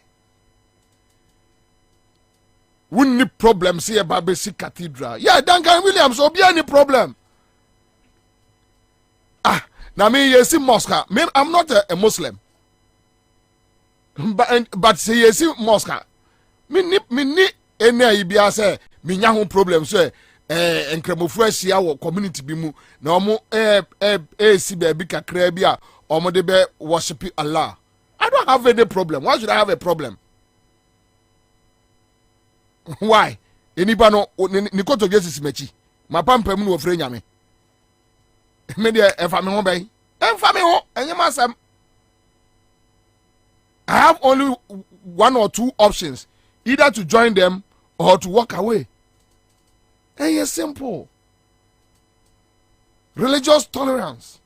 We need problems here about basic cathedral. Yeah, Duncan Williams, so be any problem. Now me yesi mosque. Me I'm not a Muslim. But say yesi mosque. Me ni ene ibia say me nya ho problem so enkremofu ahia wo community bi mu na omo si ba bi kakra bi a omo de be worship Allah. I don't have any problem. Why should I have a problem? Why? Anybody ni koto Jesus mechi. Ma pampa mu no ofre nyame. Me de efa me ho bay. Efa me ho enye masam. I have only one or two options, either to join them or to walk away. And it's simple. Religious tolerance.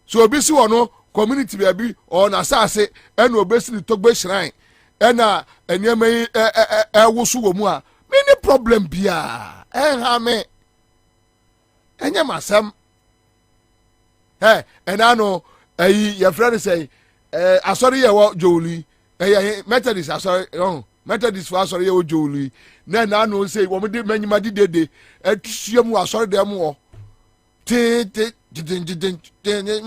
So obisi wono community baby or na sase and obesi ni togbe shrine and enyema wosu wo mu a many problem bia ha me enye masem and I know your friend say asori ye wo joli Methodist asori Methodist for asori ye wo joli na no say wo de manyima di dede atuam asori dem wo te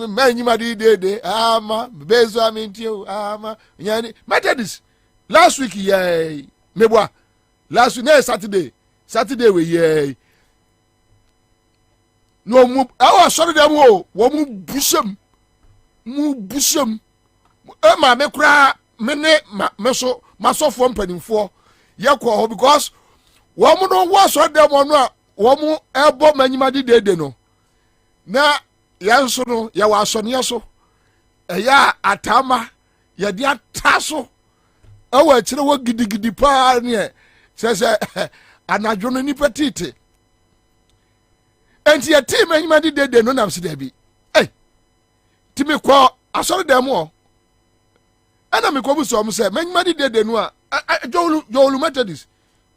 manyima di dede ama bezo amintio ama nyani Methodist last week ye mebwa last week na Saturday we ye no mu awa sorry dem wo mu busam e ma me kura me ne me so masofo mpanimfo ye ko ho because wo mu no wo sorry dem no a wo mu ebo manyima di dede no na yanso no ye wa asone so ya atama ye di ataso awa kire wo gidigidi pa ne se anadwo no ni petite enti ya team anyima di dede no nam se da bi timi kwa asori dem o ana me ko bu so mo se manyima di dede no a jolu Methodist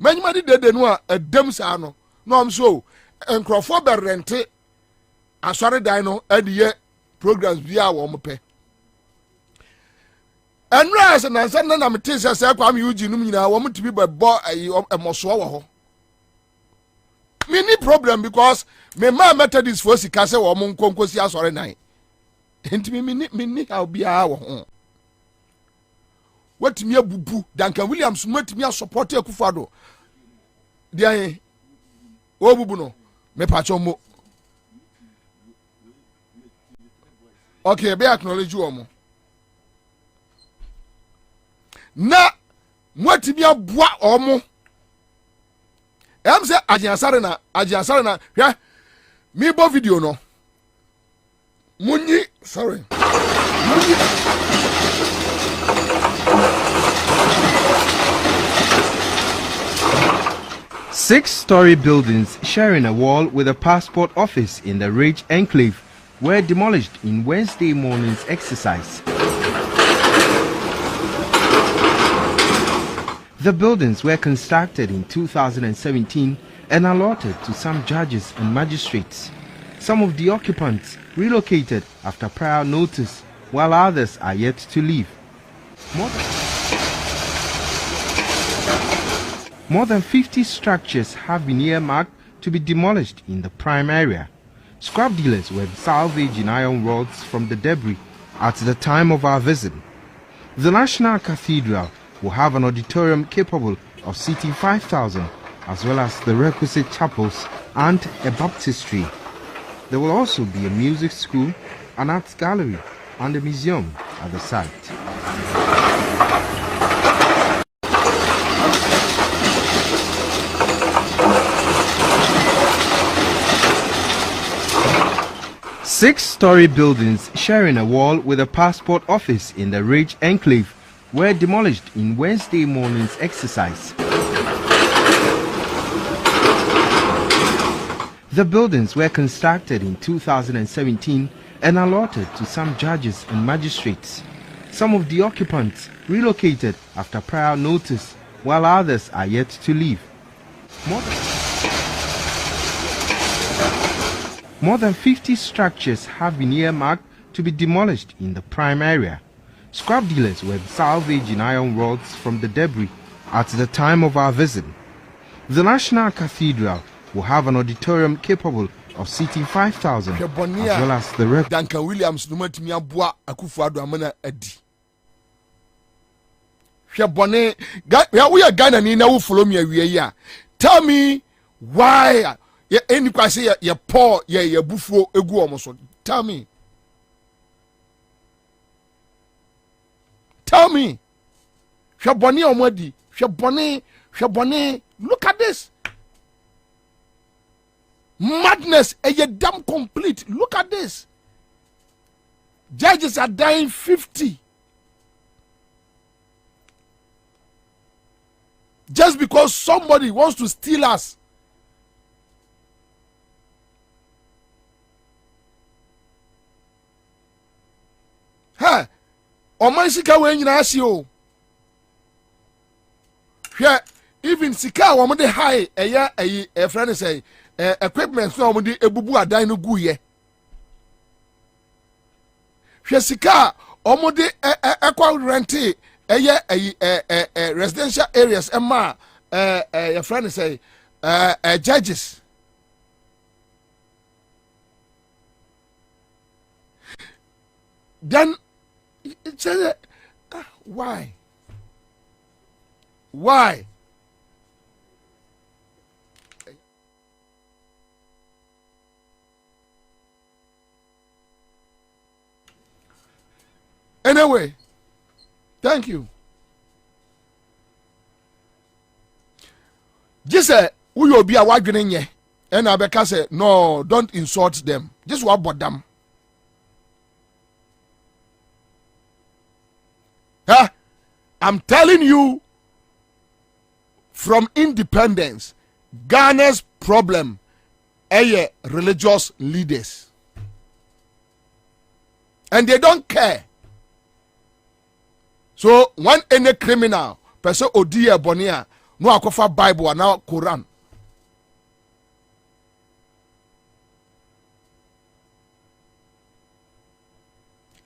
manyima di dede no a edem sa no no am so enkrofo berente asori dan no adiye programs bia wo mo pe enra na san na me tin se kwa me uji num nyina wo mo tibi bebo emoso wo ho mini problem because me ma Methodist for sika se wo mo nkonkosi asori nan enti mini how bia wo ho watimi abubu Duncan Williams watimi support Akufo-Addo dia wo bubu no me pacho mo okay be acknowledge wo mo na watimi aboa omo em se ajiasare na hwe mi bo video no munyi sorry munyi 6-story buildings sharing a wall with a passport office in the Ridge Enclave were demolished in Wednesday morning's exercise. The buildings were constructed in 2017 and allotted to some judges and magistrates. Some of the occupants relocated after prior notice, while others are yet to leave. More than 50 structures have been earmarked to be demolished in the prime area. Scrap dealers were salvaging iron rods from the debris at the time of our visit. The National Cathedral will have an auditorium capable of seating 5,000, as well as the requisite chapels and a baptistry. There will also be a music school, an arts gallery, and a museum at the site. Six-story buildings sharing a wall with a passport office in the Ridge Enclave were demolished in Wednesday morning's exercise. The buildings were constructed in 2017 and allotted to some judges and magistrates. Some of the occupants relocated after prior notice, while others are yet to leave. More than 50 structures have been earmarked to be demolished in the prime area. Scrap dealers were salvaging iron rods from the debris at the time of our visit. The National Cathedral will have an auditorium capable of seating 5,000, as well as the Duncan Williams no matimi aboa Akufo-Addo amana adi. Hwebone we are Ghana ni na wo follow me awie ya. Tell me why any kwase ye Paul ye bufuo egu omo so. Tell me. Hwebone omadi. Hwebone. Look at this. Madness, a damn complete. Look at this. Judges are dying 50. Just because somebody wants to steal us. Hey, Oman sika we nyina asio. Hwe even sika wo mo de high a friend say equipment no mo de ebubu adan no guye hwe sika o mo de ekwa rent residential areas emma your friend say judges. Then it says why anyway, thank you. Just say who you be a wagwene nye and Abeka say no, don't insult them. Just what about them? Huh? I'm telling you, from independence, Ghana's problem are religious leaders. And they don't care. So when any criminal person odia bonia no akofa Bible and now Quran.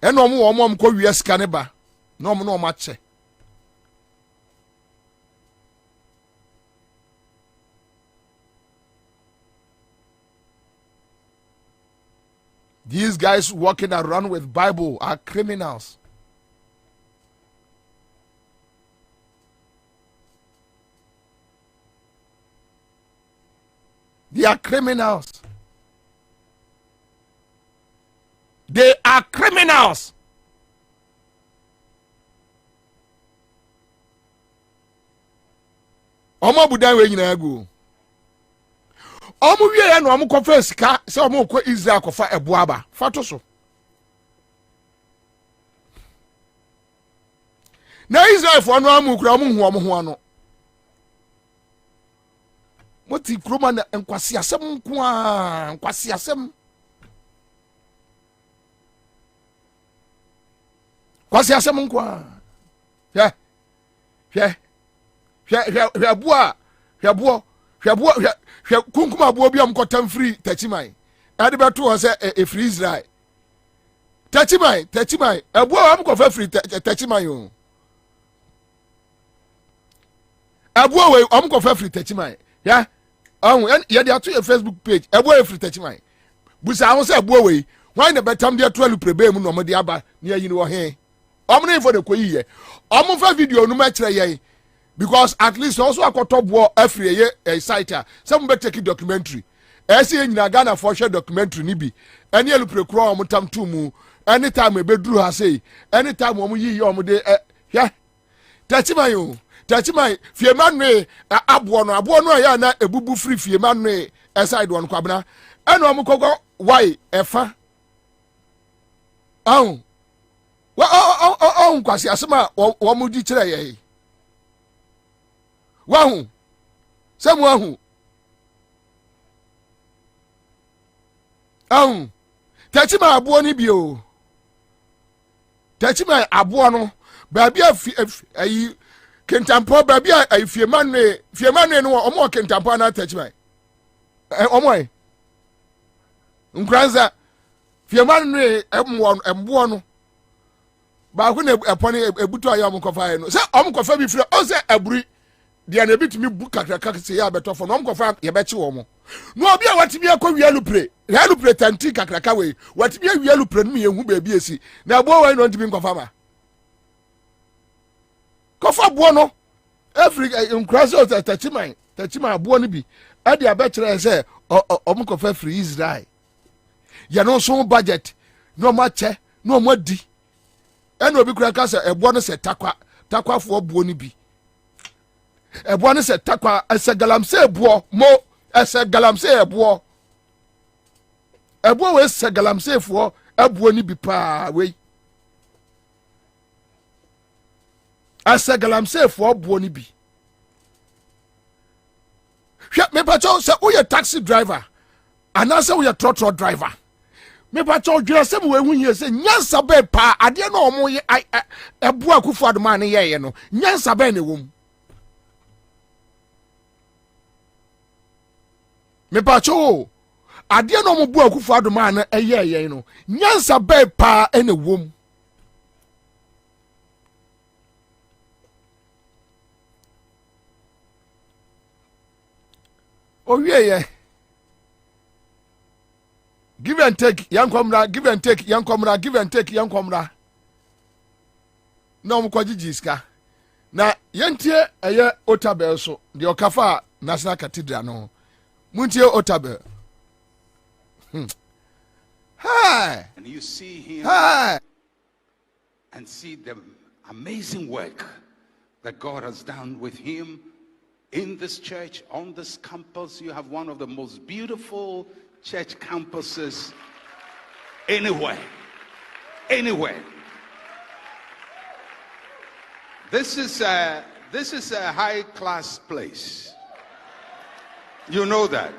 And no ko wies kaneba. No match. These guys walking around with Bible are criminals. They are criminals. They are criminals. Omo budan we nyina agu. Omo wie ya no omo kofa sika se omo ko Israel kofa eboaba. Fato so. Na Israel fo no amu kura omo hu omo ho ano. Moti kroma na enkwasi asem nko a, enkwasi asem. Kwasi asem nko a. Hwe kunkuma abo bi am kotam free tachiman ade beto ho se e free Israel tachiman abo am ko fa free tachiman yo abo we am ko fa free tachiman ya ahun ye dey ato your Facebook page abo e free tachiman busa ho se abo we why na betam dey to aluprebe mu no mo dey aba na yi ni wo he am na info de koyi ye am fa video no ma kire ye. Because at least also a top war every a site. Some better take documentary. Esi in Ghana for share documentary nibi. Any elu prekro omutam tumu. Anytime a bedru ha say. Anytime omu yi omude yeah. Tachima fiemanwe abuono ya na ebubu free fiemanwe aside one kwabena. Eno omu kogo why efa. Kwasi asema omu di kire ye. Wahu semu wahu tachima abo ni bio tachima abo no baabi ayi kentampo baabi ayi fiemanwe no omo kentampo na tachima omo nkranza fiemanwe embo no ba ko na epone ebuto ayi omo kofa no se omo kofa bi fire o se aburi dia na bitimi bu kakraka se ya beto fo no mkofa ye bechi wo mo no obi a watimi akọ wialupre tanti kakraka we watimi wialupre no ye hu ba bi esi na bo we no ntimi mkofa ma kofa bo no every increase tachima abo no bi ade abekere se omkofa free Israel ya no so budget no ma che no ma di ena obi kura ka se ebo no se takwa fo bo no bi ebo ne se takwa ese galamse ebo mo ese galamse ebo we se galamse fo ebo ni bi pa we ese galamse fo ebo ni bi hwe me pa cho se wo ye taxi driver ana se wo ye trotro driver me pa cho dwira se mo we hunye se nyansa be pa ade na omo ye ebo akufo adoma ne ye no nyansa be ne wom me pacho ade no mo bu akufo adoma na eye no nyansa bai pa ene wom owieye give and take yankomra give and take yankomra give and take yankomra na omkwaji iska na yentie eye Otabel so de okafa National Cathedral no muntie Otabel hi and you see him hi and see the amazing work that God has done with him in this church, on this campus. You have one of the most beautiful church campuses anywhere. This is a high class place. You know that.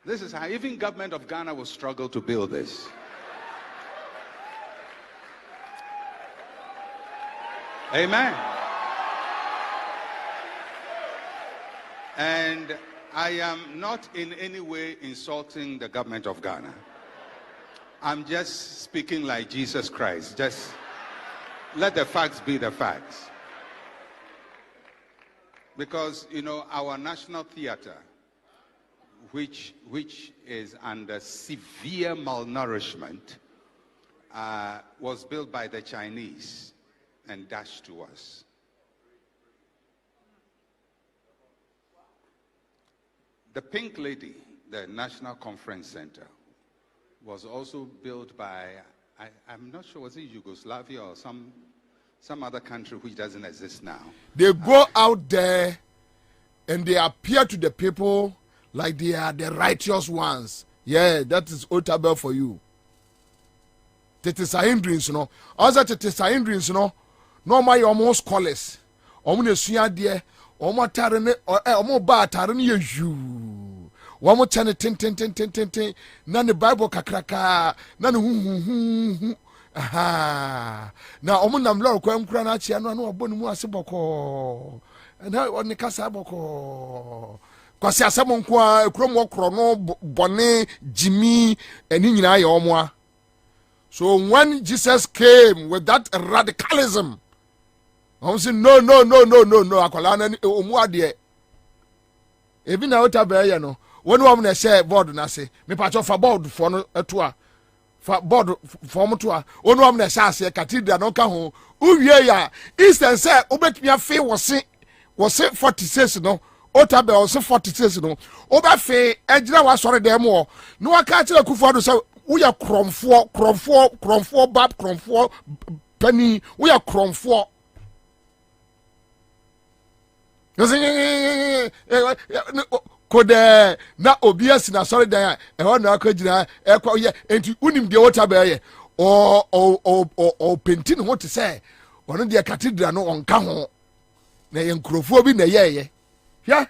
This is how even government of Ghana will struggle to build this. Amen. And I am not in any way insulting the government of Ghana. I'm just speaking like Jesus Christ. Just let the facts be the facts. Because, you know, our national theater, which is under severe malnourishment, was built by the Chinese and dashed to us. The Pink Lady, the National Conference Center, was also built by, I'm not sure, was it Yugoslavia or some other country which doesn't exist now. They go out there and they appear to the people like they are the righteous ones. Yeah, that is Otabel for you. Tete sa hindrance no. Also tete sa hindrance no. No my almost scholars. Omo ne sua de, omo tare ne omo ba tare ne yeju. Omo tane ten na ne Bible kakraka na ne hu. Aha. Na omo nam lord kwa nkura na chia no na obo ne mu ase boko. Na oni kasa boko. Kwasi asemo nko a ekrom wokro no bone jimi eni nyina ye omo a. So when Jesus came with that radicalism, I say no, akwala na omu ade. Ebi na Otabel ya no. Wonu am na share board na say, me pa cho fa board for no eto a. Fa board for mo to a. Wonu am na share ase cathedral no ka ho. Uwie ya, Eastern say obetumi afi wose 46 no. Otabel wose 46 no. Obafe ejira wa sori dem o. No aka kire Kufuor say we are kromfoɔ bab kromfoɔ penny we are kromfoɔ kode na obias na sorry dan e na akagina e kwa ye enti unim de Otabel ye o penti ne ho te say ono de cathedral no onka ho na ye nkrofo bi na ye hia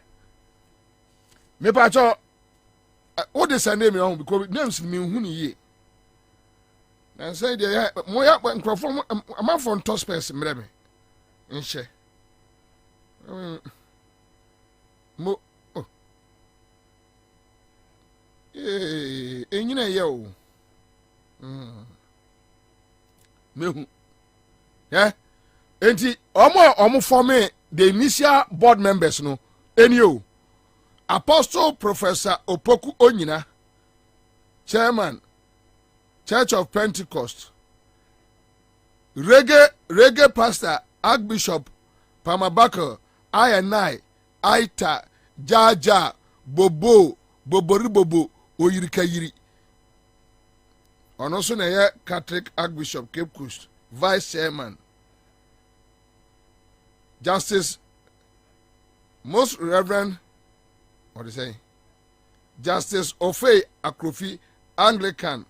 me pa cho what is her name on because names me hu ni ye na say de mo ya nkrofo am for tospers mre me nche mo enyina ye o mehu enti omo form the initial board members no enio Apostle Professor Opoku Onyina, Chairman, Church of Pentecost, Reggae Pastor, Archbishop Pamabaka, I, Aita, Jaja, Bobo, Boboribobo, Oyirikayiri. And also na Catholic Archbishop Cape Coast, Vice Chairman, Justice, Most Reverend, what do you say? Justice Ofe Akrofi, Anglican.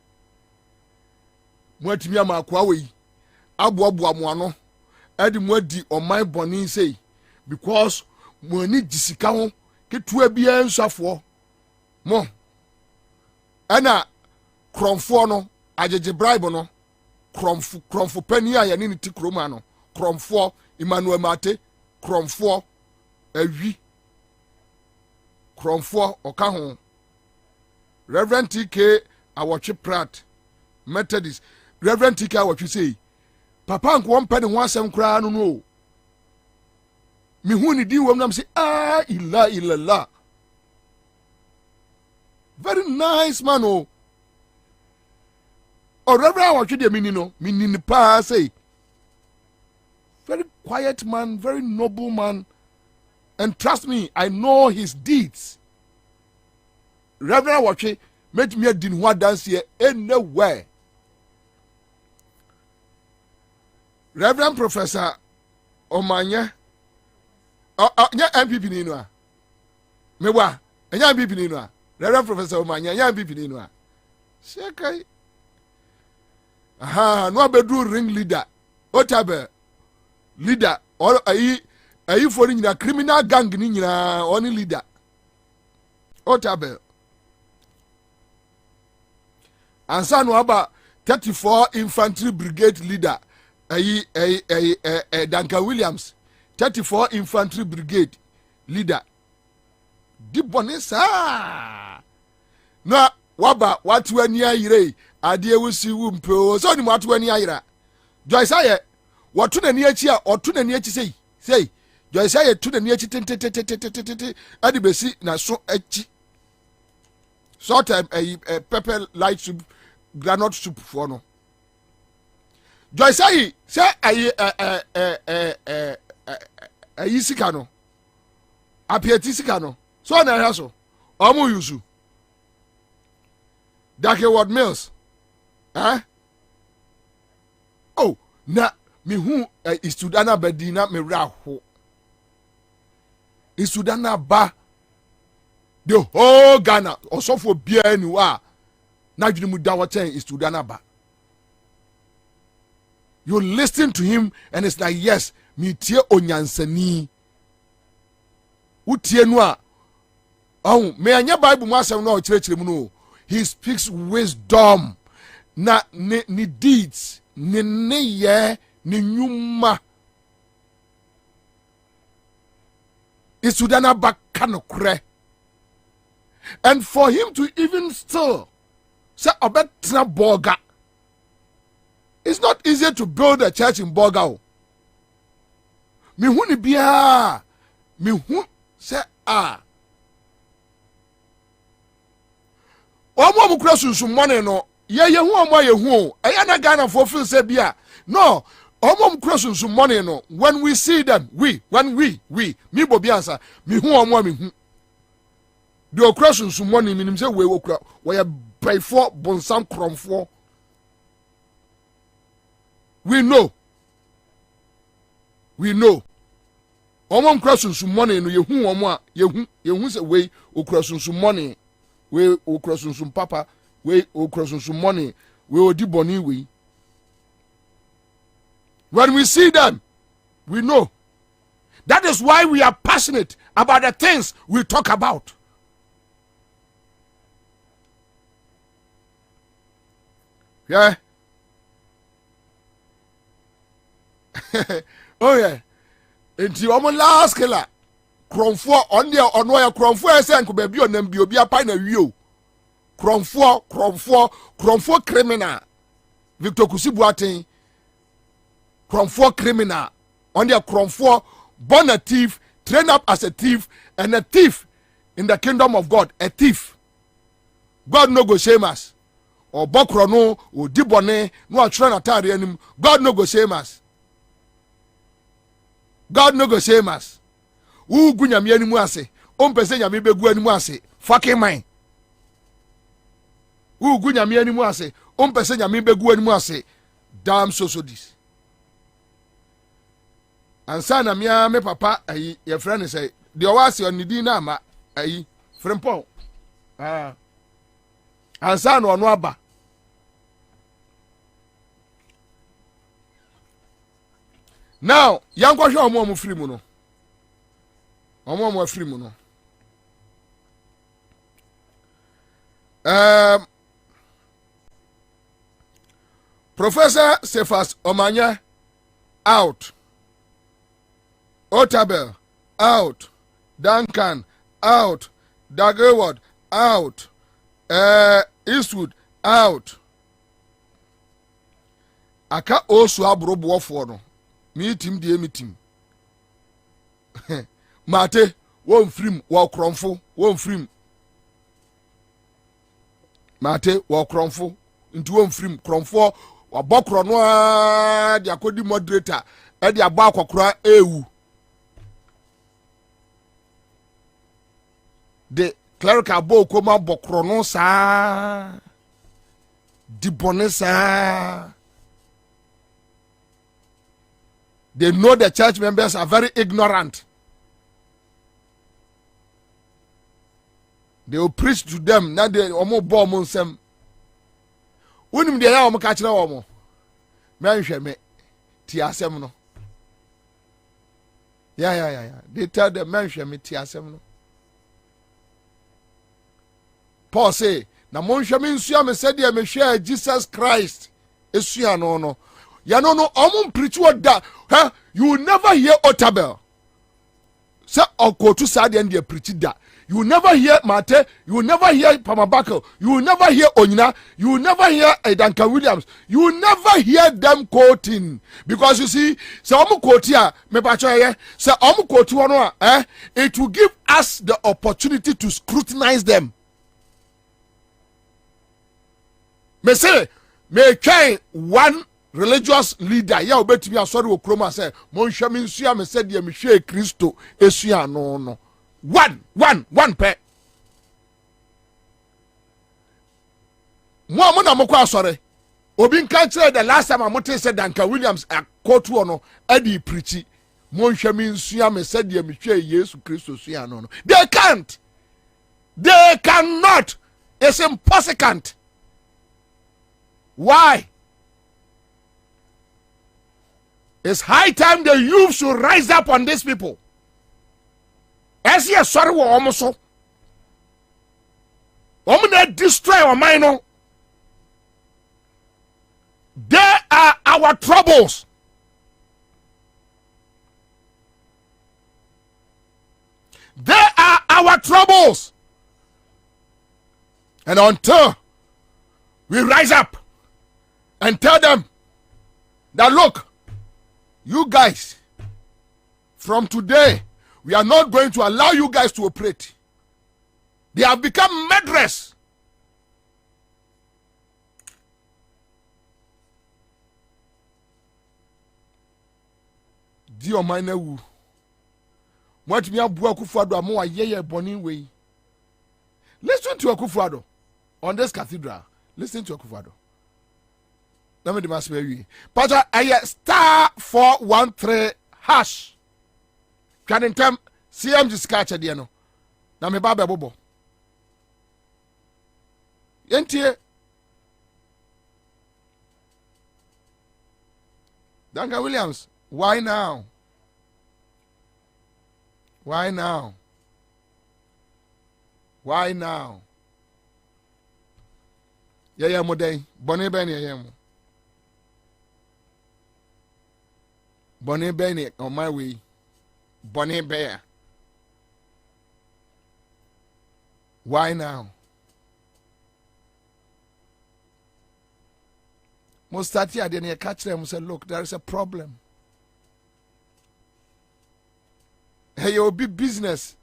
Mwetimi amakwa we abu amuano edi mwedi on my boni say because mwani jisika ho ketua bia nsafo mo ana kromfo no ajeje bribe no kromfo pani a yane ni ti kroma no kromfo Emmanuel Mate kromfo awi Kromfo Okaho, Reverend TK Awatwe Pratt, Methodist, Reverend TK Awatwe say, Papa nko one penny one sem kra no. Me hu ni di wom nam say illa. Very nice man oh. Oh Reverend Awatwe de minini pa say. Very quiet man, very noble man. And trust me, I know his deeds. Reverend Awatwe made me a dinwa dance here anywhere. Reverend Professor Omanya, nya MPP ni no a. Mewa, nya MPP ni no a. Reverend Professor Omanya, nya MPP ni no a. Shekai. Aha, no abedu ring leader. Otabe leader or ayi for nyina criminal gang ni nyina only leader. Otabe. Ansah no aba 34 infantry brigade leader. Duncan Williams, 34 infantry brigade leader. Dibonesa. Na waba watu ania yire adie wusi wumpo. So ni watu ania yira. Joyce aye watu na ni echi a otu na ni echi sei. Joyce aye tu na ni echi tete adi besi na so echi. Sort pepper light soup, granite soup for no. Joyce say ayi sika no apieti sika no so na ya so omo yusu Dake Ward Mills oh na me hu istudana badina me raho istudana ba the whole Ghana osofo bia ni wa na dwene mu da woten istudana ba. You listen to him and it's like, yes, me tie onyansani. Utie no a. Oh, me anya Bible mu asem no chire mu no. He speaks wisdom. Na ni deeds, ni ye, ni nyuma. Isudana baka no kure. And for him to even still say obetra boga. It's not easy to build a church in Bogao. Me hu ni bia. Me hu say Omo mu kura sunsun money no. Ye hu omo ye hu. Eya na Ghana for feel say bia. No. Omo mu kura sunsun money no. When we see them, we me Bobie Ansah, me hu omo me hu. The okura sunsun money minim say we okura. We by for bonsam kromfo. We know. Omo nkra sunsun money no yehu omo a yehu se we okra sunsun money, we okra sunsun papa, we okra sunsun money, we odi boni we. When we see them, we know. That is why we are passionate about the things we talk about. Yeah. Oh yeah. Enti omo last killer. Kromfo on there on where kromfo ese nko ba bi onam bi obi apa na wi o. Kromfo criminal. Victor Kusibuaten. Kromfo criminal. On there kromfo born a thief, trained up as a thief, and a thief in the kingdom of God, a thief. God no go shame us. Or bokro no o dibone no atran atare anim. God no go shame us. God no go shame us. Who gu nyame animu ase. Ompese nyame begu animu ase. Fucking mine. Who gu nyame animu ase. Ompese nyame begu animu ase. Damn so this. Ansah na me papa ayi your friend say the owasi on di na ama ayi frimpon. Ansah no ono aba. Now, yanko hwe omo mo free mu no. Omo mo free mu no. Professor Cephas Omanya out. Otabel out. Duncan out. Dagwood, out. Eastwood, out. Aka osu abrobo for no. Meeting the meeting. Mate, one film, walk cromfo, one film. Mate, walk cromfo, into one film, cromfo, or bokronoa, the akodi moderator, and the abako cry, ewu. The clerical bo koma bokrono sa, dibonesa. They know the church members are very ignorant. They will preach to them. Now they omo bo mo nsem. Unim de ya omo ka kire omo. Me nhwe me ti asem no. Yeah. They tell them me nhwe me ti asem no. Paul say, na mo nhwe me nsua me said me hwe Jesus Christ. Esua no. Ya no omo preach what that. Huh? You will never hear Otabel. Say Okotu Sadi and they preach that. You will never hear Mate. You will never hear Pamabako. You will never hear Onyina. You will never hear Duncan Williams. You will never hear them quoting. Because you see, say omo quote here, me pacho ye. Say omo quote one it will give us the opportunity to scrutinize them. Me say, me try one religious leader ya obetimi asori okroma say mo nhwe me nsua me said ye me hwe Kristo esua no one pe mo na mo kwa asori obi nka kire the last time amote said Duncan Williams akotu no adi preach mo nhwe me nsua me said ye me hwe Yesu Kristo esua no they cannot. It's impossible. Why? It's high time the youth should rise up on these people. As ye sorry we almost so. Destroy our mind. They are our troubles. They are our troubles. And until we rise up and tell them that look, you guys, from today, we are not going to allow you guys to operate. They have become murderers. Dear minor, what me abu Akufo-Addo amo ayeye boni we. Listen to Akufo-Addo on this cathedral. Listen to Akufo-Addo. Let me demonstrate you. Pacha star 413 hash. Can in time CM discard the no. Na me baba bobo. Yentie. Duncan Williams, why now? Why now? Why now? Yeah, modern. Bonnie Benny, yeah. Bonnie Benny on my way. Bonnie Bear. Why now? Most start here, then you catch them and say, look, there is a problem. Hey, you'll be business.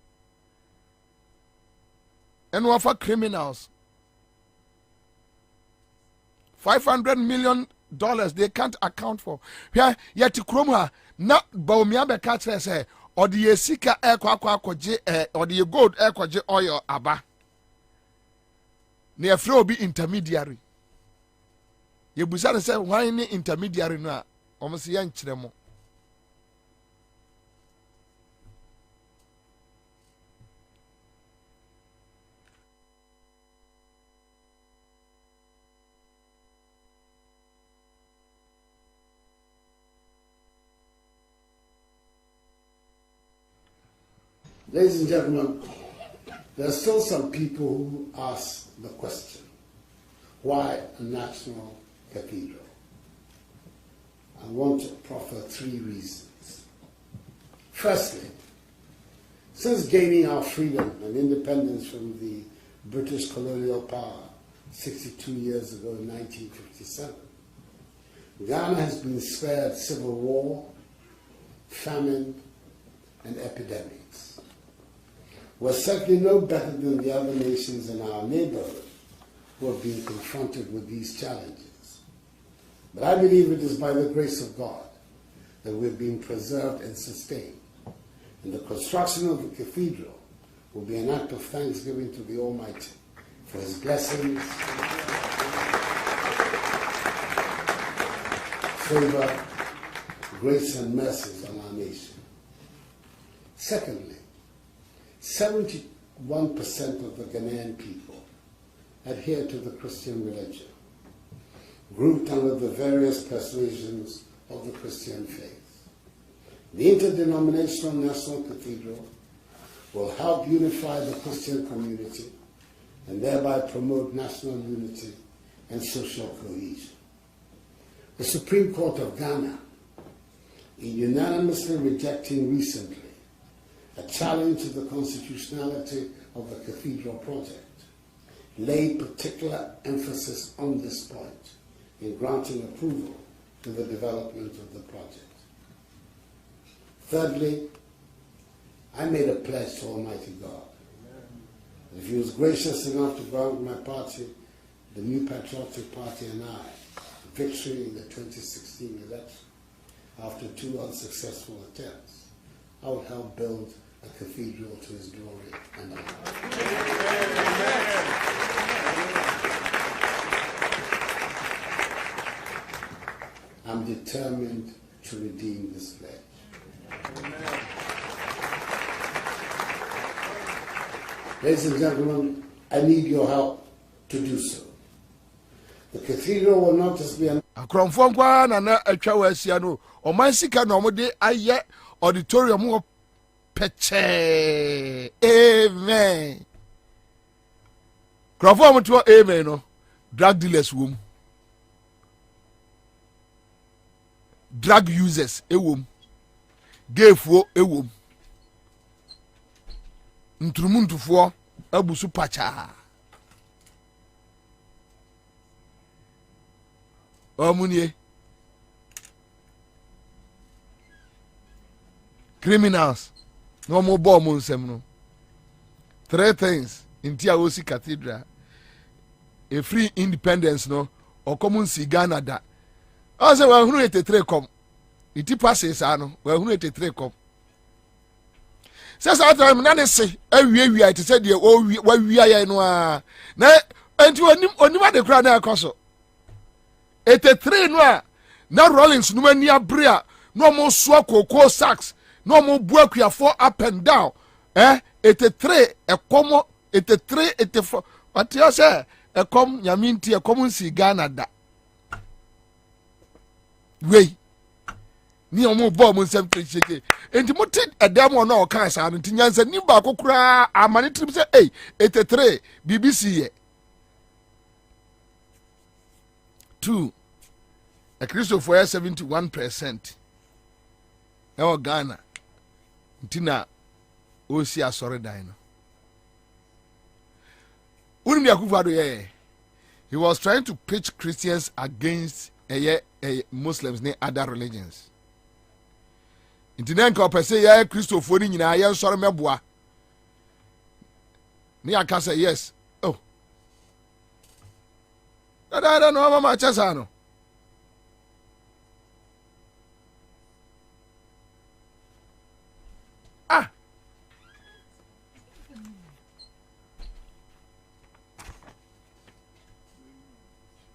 And one for criminals. $500 million they can't account for. Here, yet Kroma, not Baumia Becatre say, or the Yesika air kwaje, or the gold air kwaje oil aba. Near Fro be intermediary. You Busana say, why any intermediary na? Almost young Chiremo. Ladies and gentlemen, there are still some people who ask the question, why a national cathedral? I want to proffer 3 reasons. Firstly, Since gaining our freedom and independence from the British colonial power 62 years ago in 1957, Ghana has been spared civil war, famine, and epidemics. We're certainly no better than the other nations in our neighborhood who have been confronted with these challenges. But I believe it is by the grace of God that we've been preserved and sustained. And the construction of the cathedral will be an act of thanksgiving to the Almighty for his blessings, favor, grace, and mercies on our nation. Secondly, 71% of the Ghanaian people adhere to the Christian religion, grouped under the various persuasions of the Christian faith. The Interdenominational National Cathedral will help unify the Christian community and thereby promote national unity and social cohesion. The Supreme Court of Ghana, in unanimously rejecting recently a challenge to the constitutionality of the cathedral project, laid particular emphasis on this point in granting approval to the development of the project. Thirdly, I made a pledge to Almighty God. If he was gracious enough to grant my party, the New Patriotic Party, and I, victory in the 2016 election, after 2 unsuccessful attempts, I would help build a cathedral to his glory and honor. I'm determined to redeem this pledge. Ladies and gentlemen, I need your help to do so. The cathedral will not just be an akromfo kwa na atwa wasia no o man sika na omode aye auditorium wo peche. Amen. Krofo mo to amen no drug dealers wom, drug users ewom, gayfo ewom, ntrumuntufo abusu pacha. Omunie criminals no more bomb on sem no. 3 things in Tiaosi Cathedral: a free independence no, or common si Ghana da. I say well, who 83 come? It passes ano. Well, who 83 come? Says I time na say we I said the oh we are no na enti onima de kra na akoso 83 no a na Rollins no mani abrea no mo so koko sax no mo buakuafo up and down 83 ekomo 83 84 what you say ekom nyaminti ekom si Ghana da we ni omo bo mo nsem trecheke enti mo ti edam no o kan sa no tinyansa ni ba kokura amane trim say 83 BBC ye 2 a Christopher 71% e Ghana ntina o si asore dan no unim yakufado ye he was trying to pitch Christians against Muslims ne other religions. Ntina nka opese ye Christopher ni nyina ye nsore meboa ni aka say yes oh I don't know mama chesa no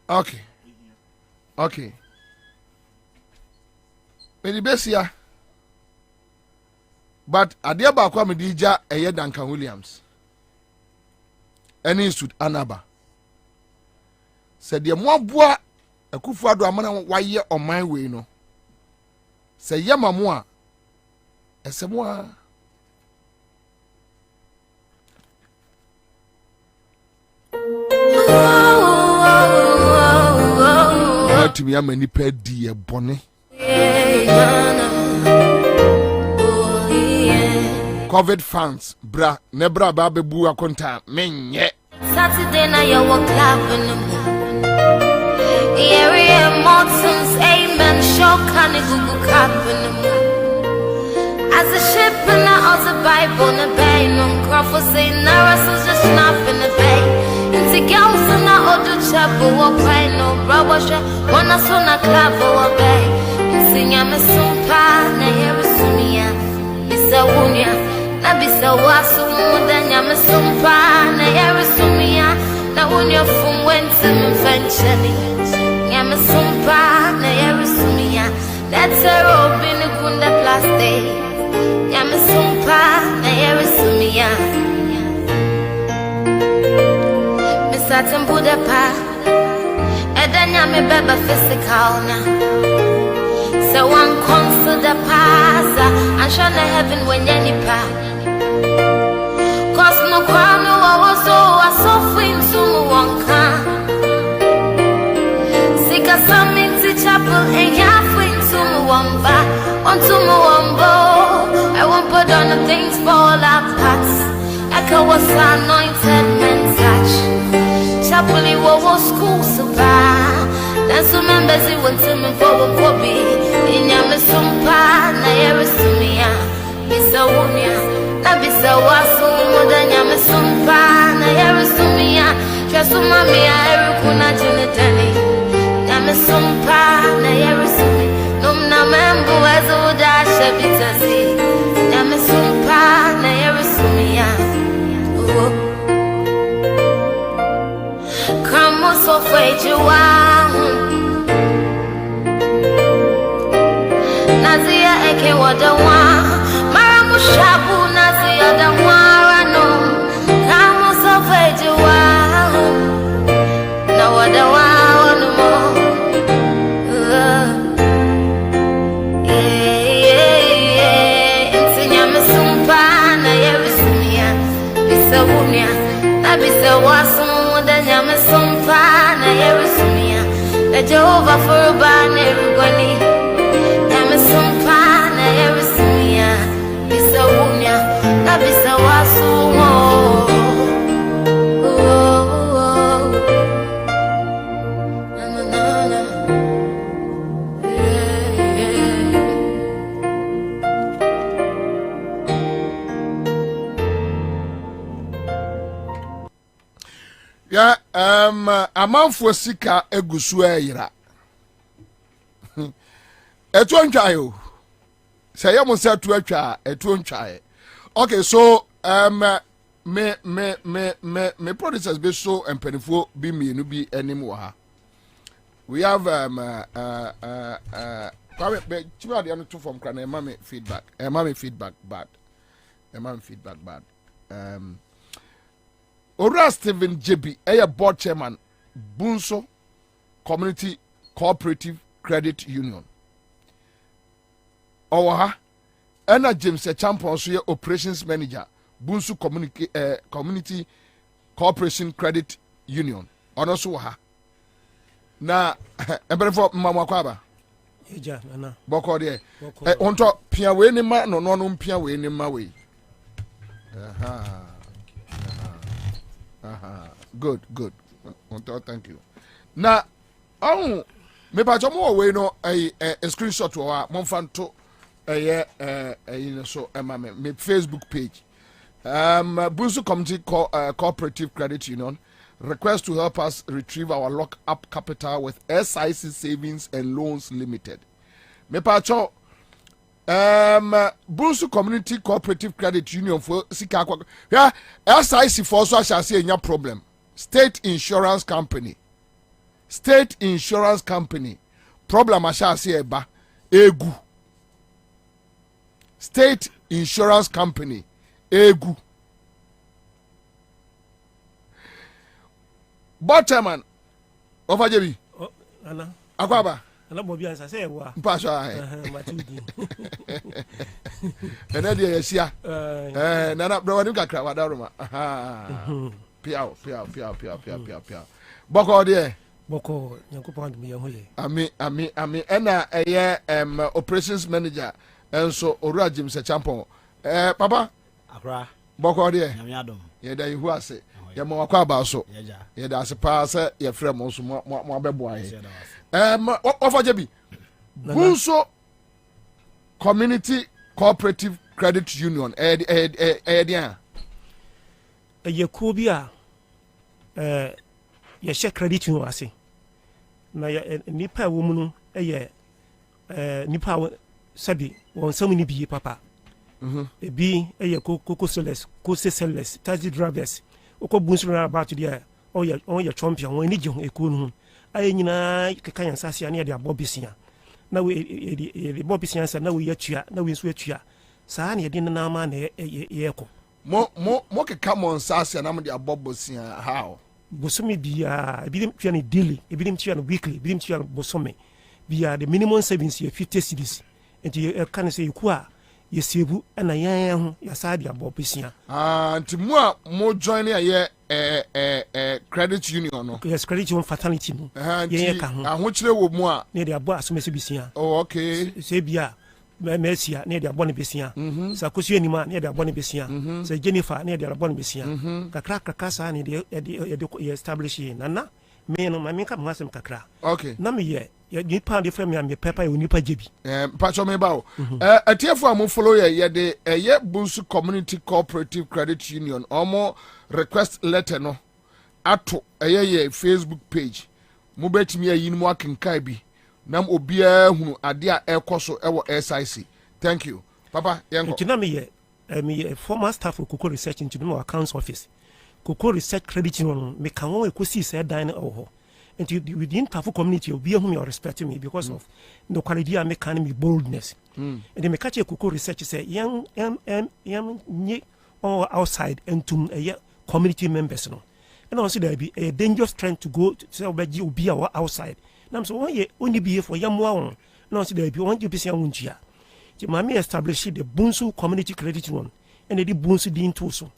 Okay. Many besia. But adia ba kwa medija eye Duncan Williams. Any stud anaba. Said the moabua Akufo-Addo amana waye on my way no. Say yamamoa. Esemoa. To me, I'm any pet dear bonnet. COVID funds bra nebra ba bebu akonta menye Saturday na you walk club in the moon. Area mountains, amen. Show can Google cap in the moon. As a ship in the other Bible in the bay, no Crawford say Nara just snap in the bay. Into girls in the other chapel, walk by no browser. One as on a club or bay. Sing I'm a sumpa, na here is Sumia. Bisa Wunia, na bisa wasu, then I'm a sumpa, na here is Sumia. Na Wunia from Wenton eventually. I'm a sumpa, na here is Sumia. That's a robe in the Kunda plastic. I'm a sumpa, na here is Sumia. Miss Atem Budapa, and then I'm a beba physical now. So one consider pass, and shall heaven when any pa. Cause no crown, no, I was so I saw fin to one can. Sick as some into chapel and half into one back, onto one bow. I won't put on the things fall apart. Echo was anointed men touch. Chapel, was school supply. That's some members who want to me for a copy. In Yamasumpa, Nayarisumia, Bisa Wunia, Nabisa Wasu, Modan Yamasumpa, Nayarisumia, Trasumamia, Ericuna Genitani, Yamasumpa, Nayarisumi, Numna Mambo as old as Shabitazi, Yamasumpa, Nayarisumia. Come on, so afraid you are. Nazia eke wadawa Maramu shabu nazia dawa no Kamu sofeji wahu Na wadawa wanumo Inti nyame sumpa na yerisumia Bisa wunia Na bisa wasu Muda nyame sumpa na yerisumia Na Jehova furuba na erugwani Sumpa na yerisumia bisa wunya na bisa wasu ya amanfo sika egusu ayira etu ntwayo say you say to atwa etu ntwaye. Okay, so me producers be so empenifo be me no be anymore ha. We have chiba de no to from kra na mama feedback bad. Ora Stephen JB board chairman Bunso Community Cooperative Credit Union. Owaha Ena James Champion so operations manager Bunsu Community Corporation Credit Union. Ono so ha. Na emberefo mama kwaba. Eja nana. Boko de. Onto pia we ni ma no pia we ni ma we. Good. Onto thank you. Na me ba jomo we no a screenshot wa monfanto so my Facebook page. Bunsu Community Cooperative Credit Union request to help us retrieve our lock-up capital with SIC Savings and Loans Limited. Me pacho Bunsu Community Cooperative Credit Union for sika yeah SIC for so shall say any problem. State Insurance Company problem I shall say ba egu. State Insurance Company egu. Bottom over JB. Ana. Akwaba. Ana Bobie Ansah say wa. Mpasho ahe. Matudi. Ena dia yesia. Nana bro wani kakra wadaruma. Aha. Piao. Boko de. Boko Nyankopon me yehole. Ami ena eye operations manager enso Ora James Champon. Papa akra bɔkɔ deɛ nyamiadom yɛda yehu ase yɛma wakɔ aba so yeja yɛda ase paa sɛ yɛfrɛ mo nso mo abɛboa yɛ wɔfa gye bi bunso community cooperative credit union ɛyɛ deɛ a ɛyɛ kuo bi a yɛhyɛ credit union ase na nipa a wɔ mu no ɛyɛ nipa a sɛbi wɔn nsɛm ni bi papa ebi ɛyɛ cocoa sellers kose sellers taxi drivers okɔ bunso na about deɛ ɔyɛ champion wɔn ani gye ho ekuo no ho ayɛ nyinaa keka yɛn nsa ase a ne yɛde abɔ besia na yɛde bɔ besia nsa na wɔyɛ atua na wɔn nso atua saa na yɛde nenama na yɛkɔ mo keka mo nsa ase na mo de abɔ besia how bosome biara ebi tua no daily ebi tua no weekly ebi tua no bosome biara the minimum savings yɛ 50 cedis nti ɛka no sɛ yɛku a yɛsiebu ɛna yɛn ho yɛsaa de abɔ besia nti mo join yɛ credit union no yes credit union fraternity no yɛn ka ho ahokyere wɔ mu a ne de abɔ asomese besia okay sɛ bia Messia near the abɔne besia sɛ akosua anim a ne de abɔ ne besia sɛ Jennifer ne de abɔ ne besia kakra saa ne de establish nana me no ma me ka mo asɛm kakra okay na me yɛ nipa de frɛ me am pɛpa yɛ nipa gyebi pacho me ba o atiefo a mo follow yɛ de ɛyɛ Bunsu community cooperative credit union omo request letter no ato ɛyɛ Facebook page mo betimi ayi no mo akenkai bi nam obiara hunu ade a ɛkɔ so ɛwɔ SIC. Thank you papa yenko ntina me yɛ former staff of Cocoa Research into my accounts office Cocoa Research credit union me kan won ekosi sɛ dan ɛwɔ hɔ within Tafu community obiara hu me respect me because of the quality I make me boldness and me catch Cocoa Research say young nye or outside and to community members no and also there be a dangerous trend to go to say obi outside nam so one ye only be for yamwa on no so there be one you be say wunjia ti mama establish the Bunsu community credit union and the Bunsu din to so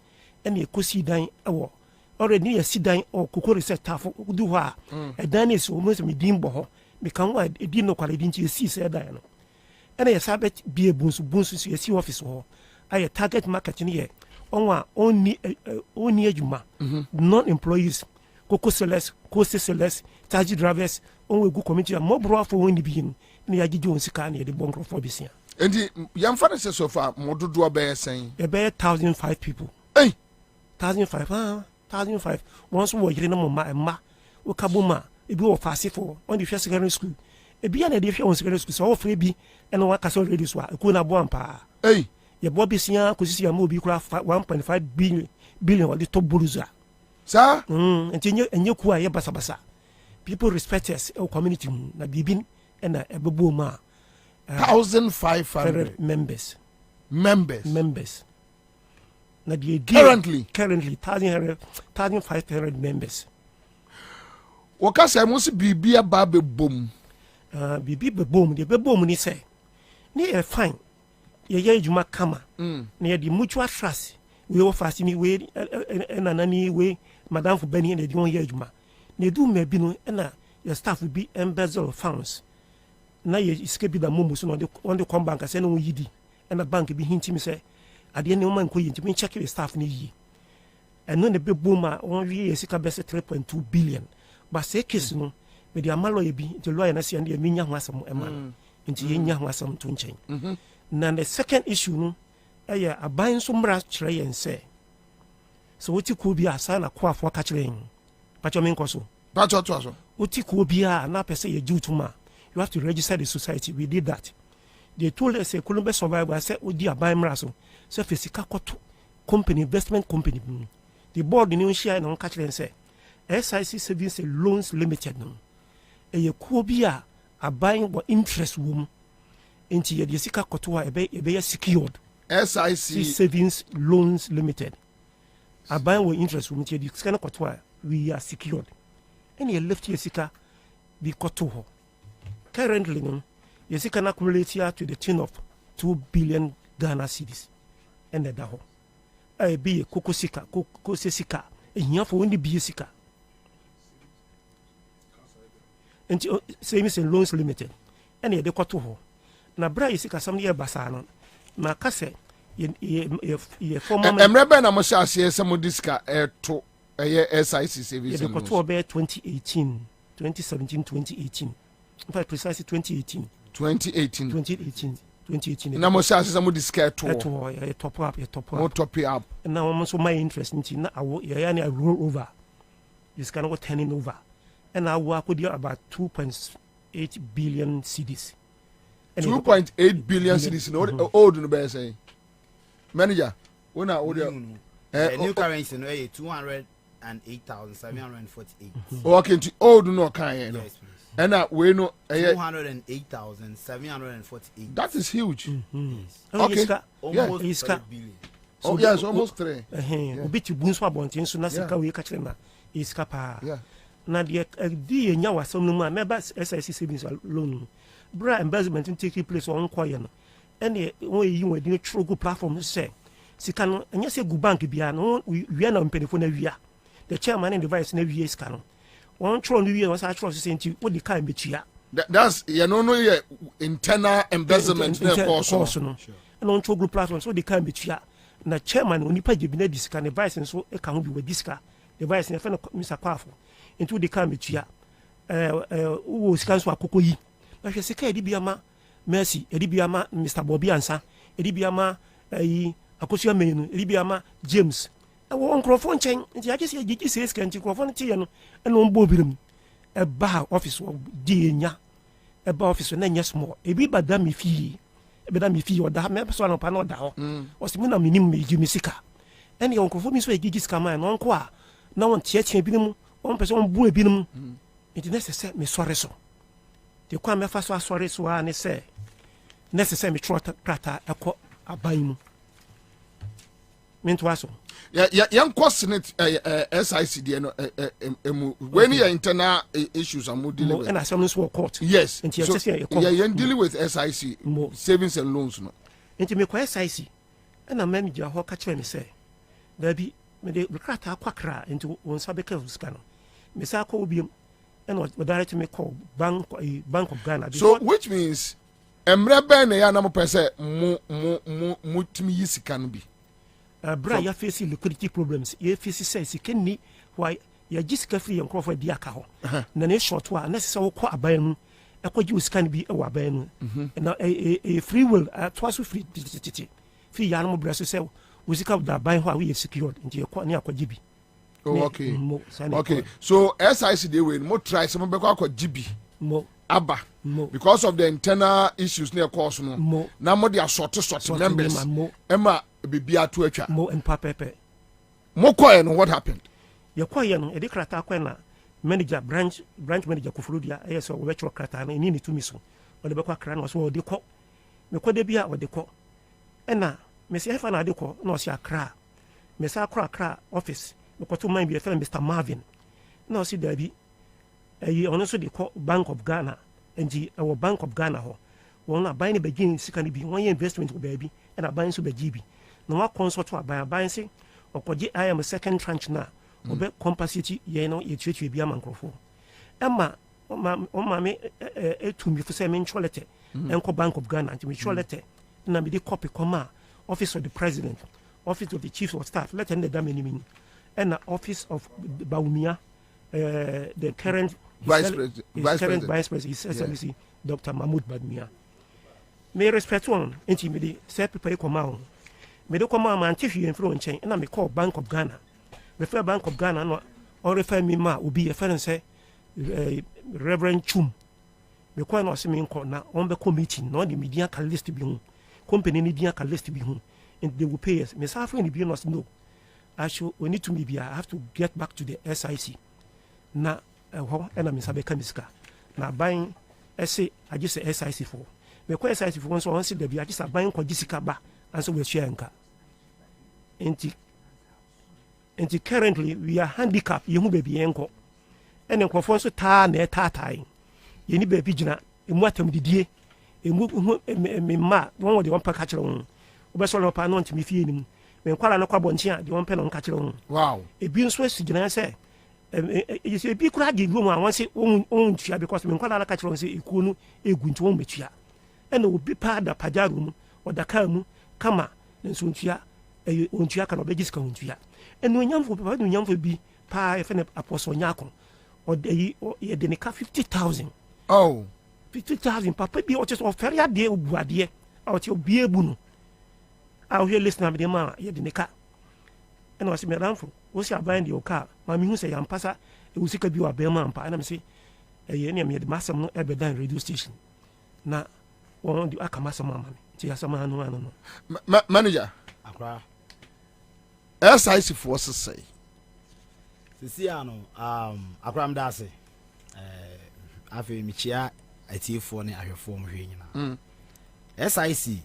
and ye kosi dan ewo already ye si dan or Cocoa Research tafo do ha e dan is almost me din bo ho me kan wa e din no kwale din ti si say dan no and ye sabet be Bunsu so ye si office ho aye target market ni ye onwa only adwuma non employees Cocoa sellers coast sellers taxi drivers onwe gu community mo bro afo woni bi no ne yagije on sika ne de bonkro for bisia enti yamfa ne se so fa mododo be sen e be 1005 people 1005 once wo yire no ma wo kabuma e bi wo fase for on the first secondary school e bi na de hwe on secondary school so wo free bi e no waka so ready so a ku na bo ampa ye bo bisia kosisi ya mo obi kura 1.5 billion of the top buruza sa enti enye ku a ye basa people respect us our community na bibin na ebebo ma 1500 members na the currently 1500 members waka say mo se bibia ba bebom bibi bebom de bebom ni say ni e fine ye adwuma kama na ye di mutual trust we wo fast ni we nani we madam for beni na di won ye adwuma na do me bi no na your staff will be embezzle funds na ye escape da momo so on the come bank say no yidi na bank bi hinti me say ade ne man ko yinti me check your staff ni yi eno ne bebo ma on wi esika bese 3.2 billion ba say case no me di amalo ye bi the lawyer na say ande me nya ho asem e ma nti ye nya ho asem to nchen na the second issue no eya aban so mra kire yen say so woti ko bi asa na ko afo ka kire yen pacho me nkoso pacho to aso woti ko bi a na pese ye jutuma you have to register the society. We did that. They told us a Columbus survivor, I said, Odi Abai Mraso, so Fisika Koto company, investment company. The board in share and catch and say, SIC Savings Loans Limited. A Yakobia are buying what interest room into the Sika Kotoa, a bay secured. SIC Savings Loans Limited. Are buying what interest room into the Sika Kotoa, we are secured. And you left your Sika be Kotoho. Currently, you see can accumulate here to the tune of 2 billion Ghana cedis. And the daho. I be a Cocoa Sika, Cocoa Sika, and you have only be a Sika. And Savings and Loans Limited. And the Kotoho. Na bra Sika some year basano. Na kase ye former emrebe na mo sha ase se mo diska to SIC service and to be 2018 2017 2018 in fact precisely 2018 na mo sha ase se mo diska to top up top up and now also my interest in na awo ya na roll over this kind of turning over and I work with you about 2.8 billion cedis. 2.8 billion cedis no old no be say manager when I order new currency no 208,748. Okay, to old no kind Yes, please. And we know 208,748. that is huge. Okay. Almost Yes. 3 billion. Oh yes, almost 3. Obi ti bunso abonten so na sika we ka kire na iska pa. Na de di enya wasam no ma meba SIC savings loan. Bra investment take place on koye no. Ene won yi won di true platform say sika no enya se gu bank bia no we na mpenifo na wia. The chairman and the vice na wia sika no. One tron wia was actually say nti wo di kan betua. That's internal embezzlement na course no. And on true platform so di kan betua. Na chairman onipa jebi na disika ne vice nso e ka ho bi wa disika. The vice na fe no Mr. Kwafo into the kan betua. Wo sika nso akoko yi. Na hwe sika edi bia ma Mercy, edi bia ma Mr. Bobie Ansah, edi bia ma Akosua Menu, edi bia ma James. Wo nkrofo nchen, nti age se gigi se sika nti nkrofo nti ye no, e no mbo birim. E ba office wo di enya. E ba office na nya small. E bi bada mi fi. E bada mi fi oda me so no pa na oda ho. O se mi na minim me gi mi sika. E ne nkrofo mi so e gigi sika man no nko a na won tie binim, won pese won bu ebinim. Nti na se me sore so. De kwa me fa so asore so a ne se necessary me trot krata ekọ aban mu mento aso yan coordinate SIC de no when you internal issues are dealing with and assemblies for court yes and so you dealing with SIC savings and loans no enti me kwa SIC and a manager ho ka kire me say da bi me de krata akwakra enti won sabe ka fuska no me sa ko obiem and we direct me call bank of Ghana so which means emrebe na ya na mo pese mo timi yisika no bi bra ya face liquidity problems ya face say sikeni why ya gisika free en crofo di aka ho na ne short wa na se wo kọ aban mu ekwaji usika bi e wa aban mu na free will twaso free free ya no mo bra so say usika da aban ho a we secured nti ekọ ne akwaji bi okay so SIC dey we mo try some be kwa GB mo aba because of the internal issues near course no na mo dey sort members ema bibia to atwa mo and papepe mo koye no what happened ye koye no e de krata kwa na manager branch manager Kofurudia yes we chro krata na ni tumi so o de be kwa kra na so o de ko me ko de bia o de ko ena me se fa na de ko na o se akra me sa akra office me ko to man bi e fa Mr. Marvin na o se da bi ono so de ko Bank of Ghana enji our Bank of Ghana ho won na buy ni begin sika ni bi won ye investment ko ba bi e na buy so ba GB na wa consult wa buy say okoje I am second tranche na obe compensate ye no ye twetwe bi amankofo ema o ma me etumi fo say me ncholete enko Bank of Ghana anti me cholete na me de copy koma office of the president, office of the chief of staff let them da many and the office of Baumia the current vice president his excellency Dr. Mahmoud Badmia me respect one enti me de say people come out me de come man chief you influence chain and me call Bank of Ghana refer Bank of Ghana no or refer me ma obi e friend say Reverend Chum me call no say me call na on be committee no the media can list bi hu company ni dia can list bi hu and they will pay us me say friend bi no no actually we need to maybe I have to get back to the SIC na ho na me sabe kamiska na ban ese agi se SIC for me ko SIC for so on se da bi agi sa ban ko gisika ba anso we share nka enti currently we are handicapped yehu ba bi enko ene nkofo so taa na etaatai ye ni ba bi gina emu atam didie emu me ma won wo de won pa ka kire won wo be so lo pa no ntimi fie nim me nkwala no kwa bonche a de won pe no nka kire won wow ebi nso asigina se ebi kura gi room a won se on tua because me nkwala na ka kire won se ekuo no egu nti won metua ene obi pa da pajaru mu o da ka mu kama nso ntua ontua kan obeji sika ontua enu nyamfo papa nu nyamfo bi pa efe ne apostle nyako odeyi ye de ne ka 50,000 oh 50,000 papa bi o che so fere ade obuade o che obi ebu no a o he listener be ma ye de ne ka ena wasi me ramfo wo si aban de o ka ma mi hu se yampasa e wo sika bi wa be ma ampa na me se ye ne me de masam no e be dan radio station na won di aka masam ama me ti asama anu no manager akra SIC force say sisi ano akra mdase afi michia atiefo ne ahwefo mo hwe nyina SIC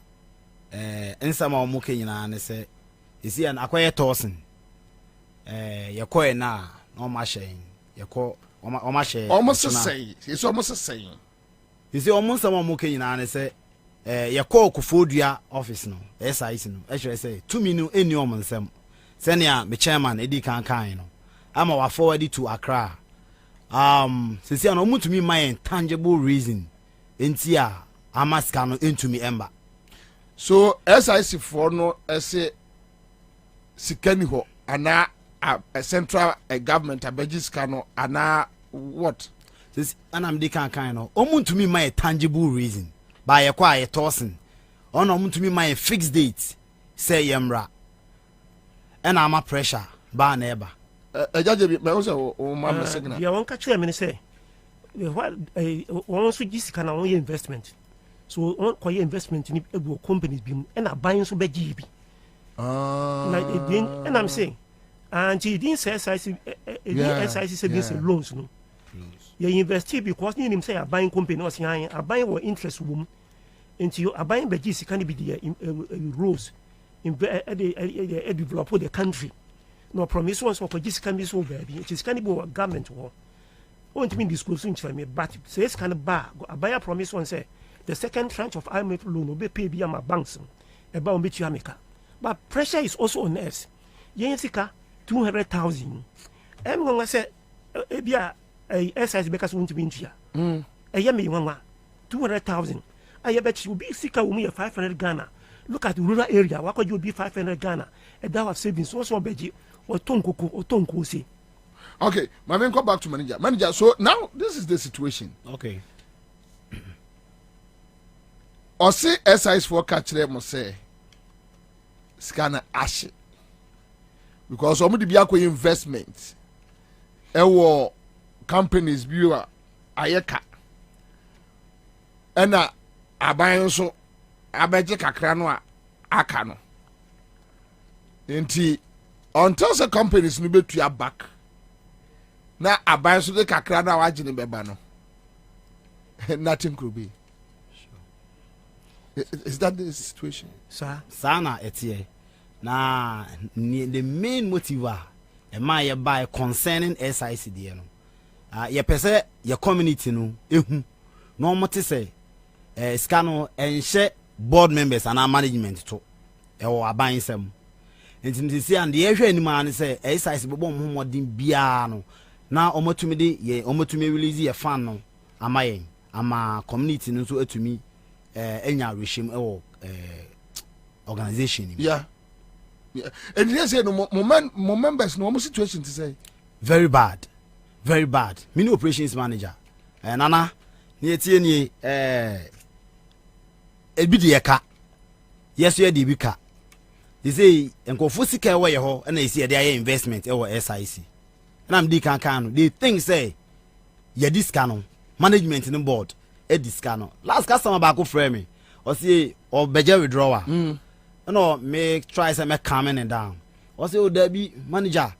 ensama o mo kenyina ne se sisi an akoye tosin yekoe na no ma hyen yeko o ma hye almost say it's almost saying sisi o mo nsama o mo kenyina ne se yeko okufodua office no SIC no ehwe se tumi no eni o mo nsam senia me chairman edi kan no ama wa forward to Accra sisi an o mutumi my tangible reason enti a amaska no entumi emba so SIC for no ese sikani ho ana a central government abejiska no ana what sisi anam di kan no o mutumi my tangible reason by ye kwa ye tosin ono mutumi my fixed date say yemra and ama pressure ba na eba ejaje bi me wo o ma me signal ya won ka kire me say what won so gisika na won ye investment so on koye investment ni egu companies bi mu and aban so beji bi like again and I'm saying and he didn't say SIC savings loans no you invest because you him say aban company was yan aban wo interest wo into you aban beji sika ni bi the rules in develop the country no promise once for gisika bi so baby it is can be government wo won't mean disclosing to me but says kind of bar aban promise one say the second tranche of IMF loan will be paid via my banks about which America. But pressure is also on us. Yensika 200,000. I'm going to say, a SIS because want to be in here. A yummy 200,000. I bet you will be sick of me 500 Ghana. Look at the rural area. What could you be 500 Ghana? A dollar of savings also beji or tonko or tonko say. Okay, my man, come back to manager. Manager, so now this is the situation. Okay. Or say SIS for catch them say scanner ash because some of the biako investment ewo companies viewer ayeka ena aban so abeje kakra no aka no enti until the companies no betua back na aban so de kakra na waje ne beba no nothing could be. Is that the situation? Sir, sana etie. Na the main motive am I by concerning SIC there no. Ye pese your community no ehu. No mote say scano enhye board members and our management to. E wo aban sem. Enti see and the ehwe anim an say SIC bobo mmodin bia no. Na omotumi de ye omotumi release ye fan no. Amayen ama community no so etumi enya regime organization. Yeah. And you say no more members no more situation to say. Very bad. Very bad. Mini operations manager. Nana ni etie ni ebi de yeka. Yes you dey bika. They say enkofu sika we ye ho na esi dey aye investment SIC. Na am di kan no. They think say ye dis no management in board ediscano last customer back go frame me or say or beje withdrawal no make try say make calming it down or say o there be manager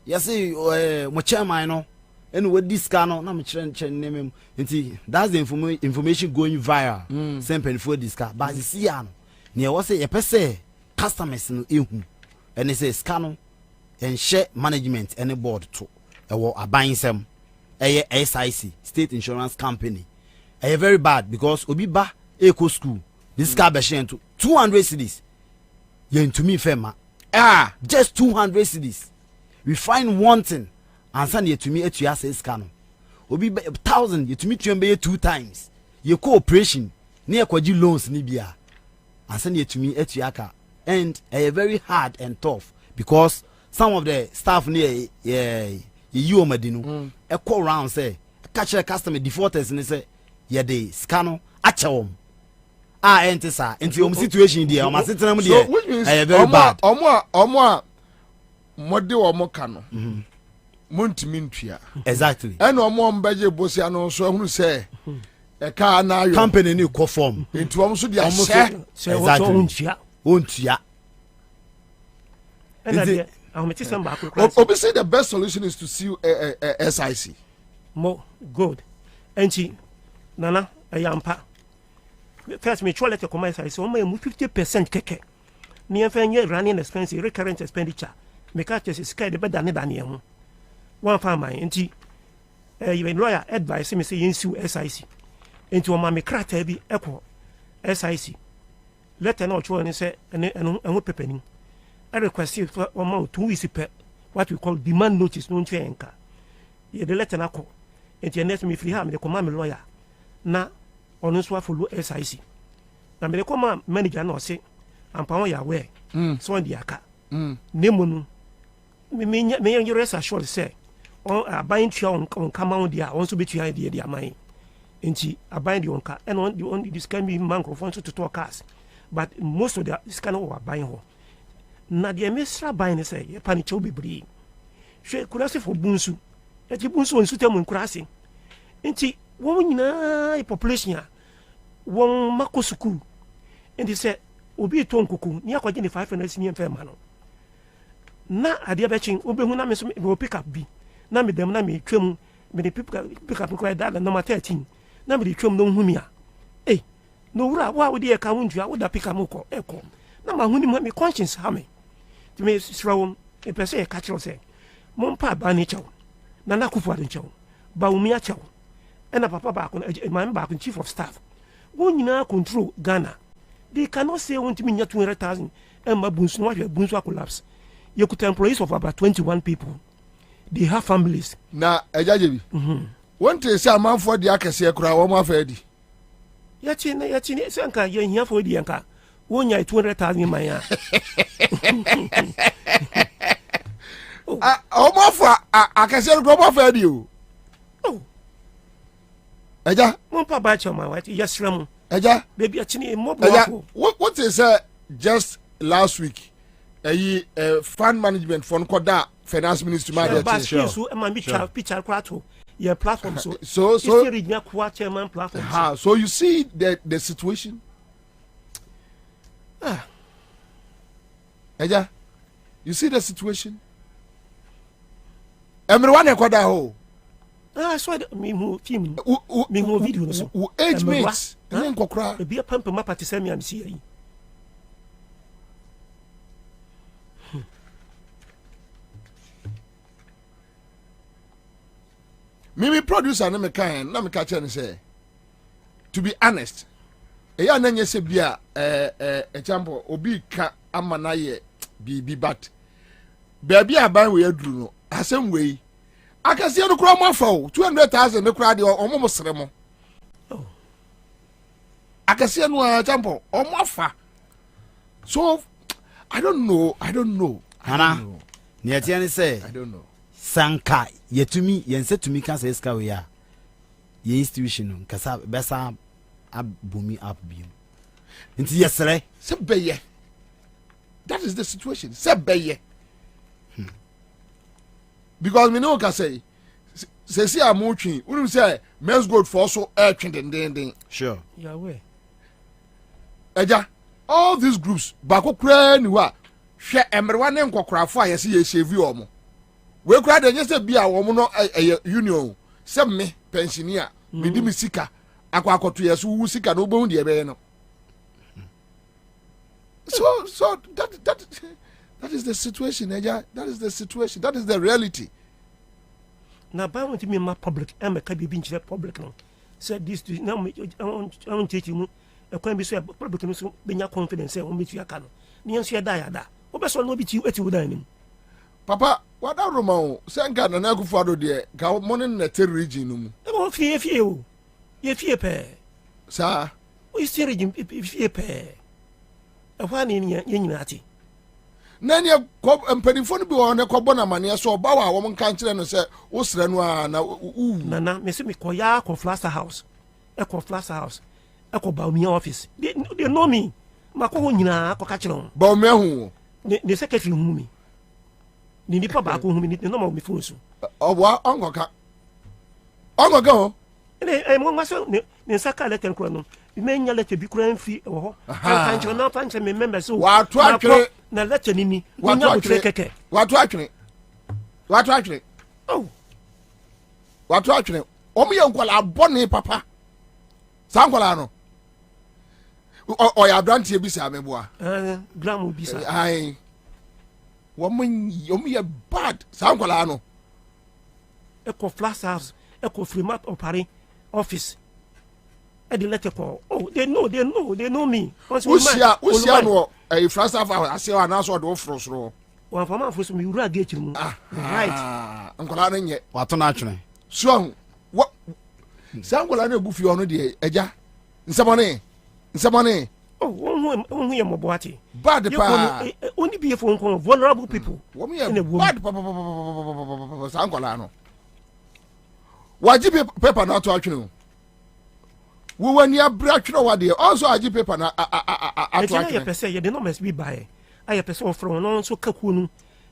you say mo chairman no and with discano na me chere name nti that's the information going viral same for disca but see no near was say ye pese customers no ehu and say scano and share management any board to e aban sem SIC State Insurance Company. Very bad because obi ba eco school this car be to 200 cedis yen to me fema just 200 cedis we find one thing and send you to me at your says canon obi 1,000 you to me 2 times your cooperation near kwaji loans ni bia and send you to me at your car and very hard and tough because some of the staff near you Medinu a call round say catch a customer defaulters and say yeah they scan achawom enter sir into situation there my system there which means very bad omo mode omo kano montimi ntua exactly and omo mbeje bosia no so hunu say e ka na yo company ni ko form into omo so dia exactly ontua and Obi say the best solution is to sue SIC. More good. And Nana, a yampa. First, me try to come SIC. So, my 50% keke. Near fan running expensive recurrent expenditure. Me catch is scared better than you. One farmer, and even lawyer advice me say sue SIC. Into a mammy crater be echo SIC. Let an old one say, and what pepening. I request you for 1 month, 2 weeks per what we call demand notice, no anchor. Ye the letter na call. And you net me free ham the command lawyer. Na on us follow SIC. Na me the command manager no say, and power ya way. So on the aka. Nemunu. Me you rest assured say, on buying chair on come on there, also be to idea their mind. And she bind the car and on this can be microphone to talk cars. But most of the scanner are buying her. Na de mesra ban ne say ye panicho bebre hwe kurase for bunsu eti bunsu onsu temu kurase enti wo nyina population a won makosuku enti say obi to nkuku ni akwaje ni 500 senior fema no na ade be chin obehu na me so me pick up bi na me dem na me twam me de pick up ko da number 13 na me de twam no humi a no wura wa de ka wontua wo da pick up ko eko na ma huni me conscience ha me to me srawum e pese e catch say mon pa ba ni chaw na na kufu adin chaw ba umi a chaw e na papa ba ko man ba ko chief of staff wo nyina control Ghana they cannot say want me nya 200,000 e ma bunsu no hwe bunsu collapse you could employees of about 21 people they have families na ejaje bi won te say amanfo de akese kura wo ma fa di ya chi ne se anka ye hia fo di anka wonya 200,000 manya omo fa akase omo fa di o eja mo pa ba choma wa yesram eja baby achini mo eja what is just last week fund management for Nkoda finance ministry ma sure so ma bi picture kwato your platform so platform so you see the situation. Eja, you see the situation? Everyone Nkoda ho. So me who film me who video so. Age mates. Nkokra. E bia pampa ma party say me am see yi. Me producer na me kan na me ka che say to be honest eya na nye se bia example obi ka amana ye bibi bat baby aban we aduru no asem we akase no kro mo fa 200,000 me kra de omo sere mo akase no example omo fa so I don't know Hana niatiane say I don't know sanka yetumi yense tumi ka say ska we ya ye institution kasa besa abumi up biom nti yesere se beye that is the situation se beye because me no ka say see amotwi unum say men's gold for so twendenden sure yeah we eja all these groups bako kra ni wa hwe emrewa ne nkokorafo a yesi ye shave omo we kra de nyese bia omo no union se me pensioner me di misika akwakoto yeso wu sika no obo hu de ebe no so that is the situation eja that is the situation that is the reality na ba won ti me ma public e me ka bi nchire public no said this to now on teach you e kwa bi so public no so benya confidence e won metu aka no ni enso e da ya da wo be so no bi ti eti wo dan nim papa wada roma o senga na kufu ado de ga money na region no mu e wo fie o ye fie pe sa o isi region fie pe e Why in ati? Nani a mpanimfo bi wɔ ne kɔbɔ na maneɛ so ɔba wa wɔn nka nkyerɛ no sɛ wosrɛ no a na nana me se me kɔya kɔ Flaster House ɛkɔ Flaster House ɛkɔ Baumia office they know me makɔ hɔ nyinaa kɔka kyerɛ wɔn Baumia hu ne secretary hu me ne nipa baako hu me ne nɔma me phone so ɔboa ɔnkɔka ho mo ngaso ne nsa letter kura no me nya letter bi kura mfi wɔ hɔ kan kyerɛ na pan kyerɛ me member so wato atwere na letter ni nya botre keke wato atwere oh wato atwere yɛ nkwala abɔne papa saa nkwala no ɔyɛ abranteɛ bi sa meboa gram bi sa ai yɛ bad saa nkwala no ɛkɔ Flash House ɛkɔ Freemat Opare office at the letter call. Oh, they know me. Usia no a Flash House I say an answer do fro. One for my first me get you. Right. Uncle Alan yet. What on actually? So what Sangola no buffy on the eja. Somebody. Oh, one here Mobati. Bad only be a phone call vulnerable people. What me bad Sangolano. Why paper not to actually? We were near Brachro what dear. Also, I paper na I per se, you did not must be by. I a person from non so kakunu,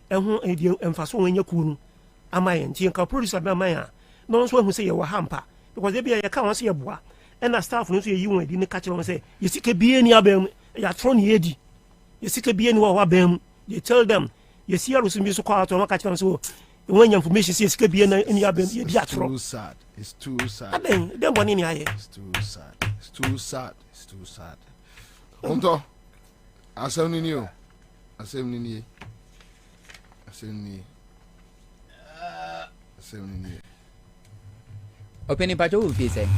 and who and fason in your kunu. Am I and Tia producer by Maya? No one who say you were hamper, because they be a can't see a bois. And a staff knows you and didn't catch on and say, you see, could be any abem, you are thrown yedi. You see, could be any wabem. You tell them, you see, I was in music car to catch on so. When your information says could be any abem, you are too sad. It's too sad. Then one in here. It's too sad. It's too sad. It's too sad. Onto. Asem ni. Opening patch will be say.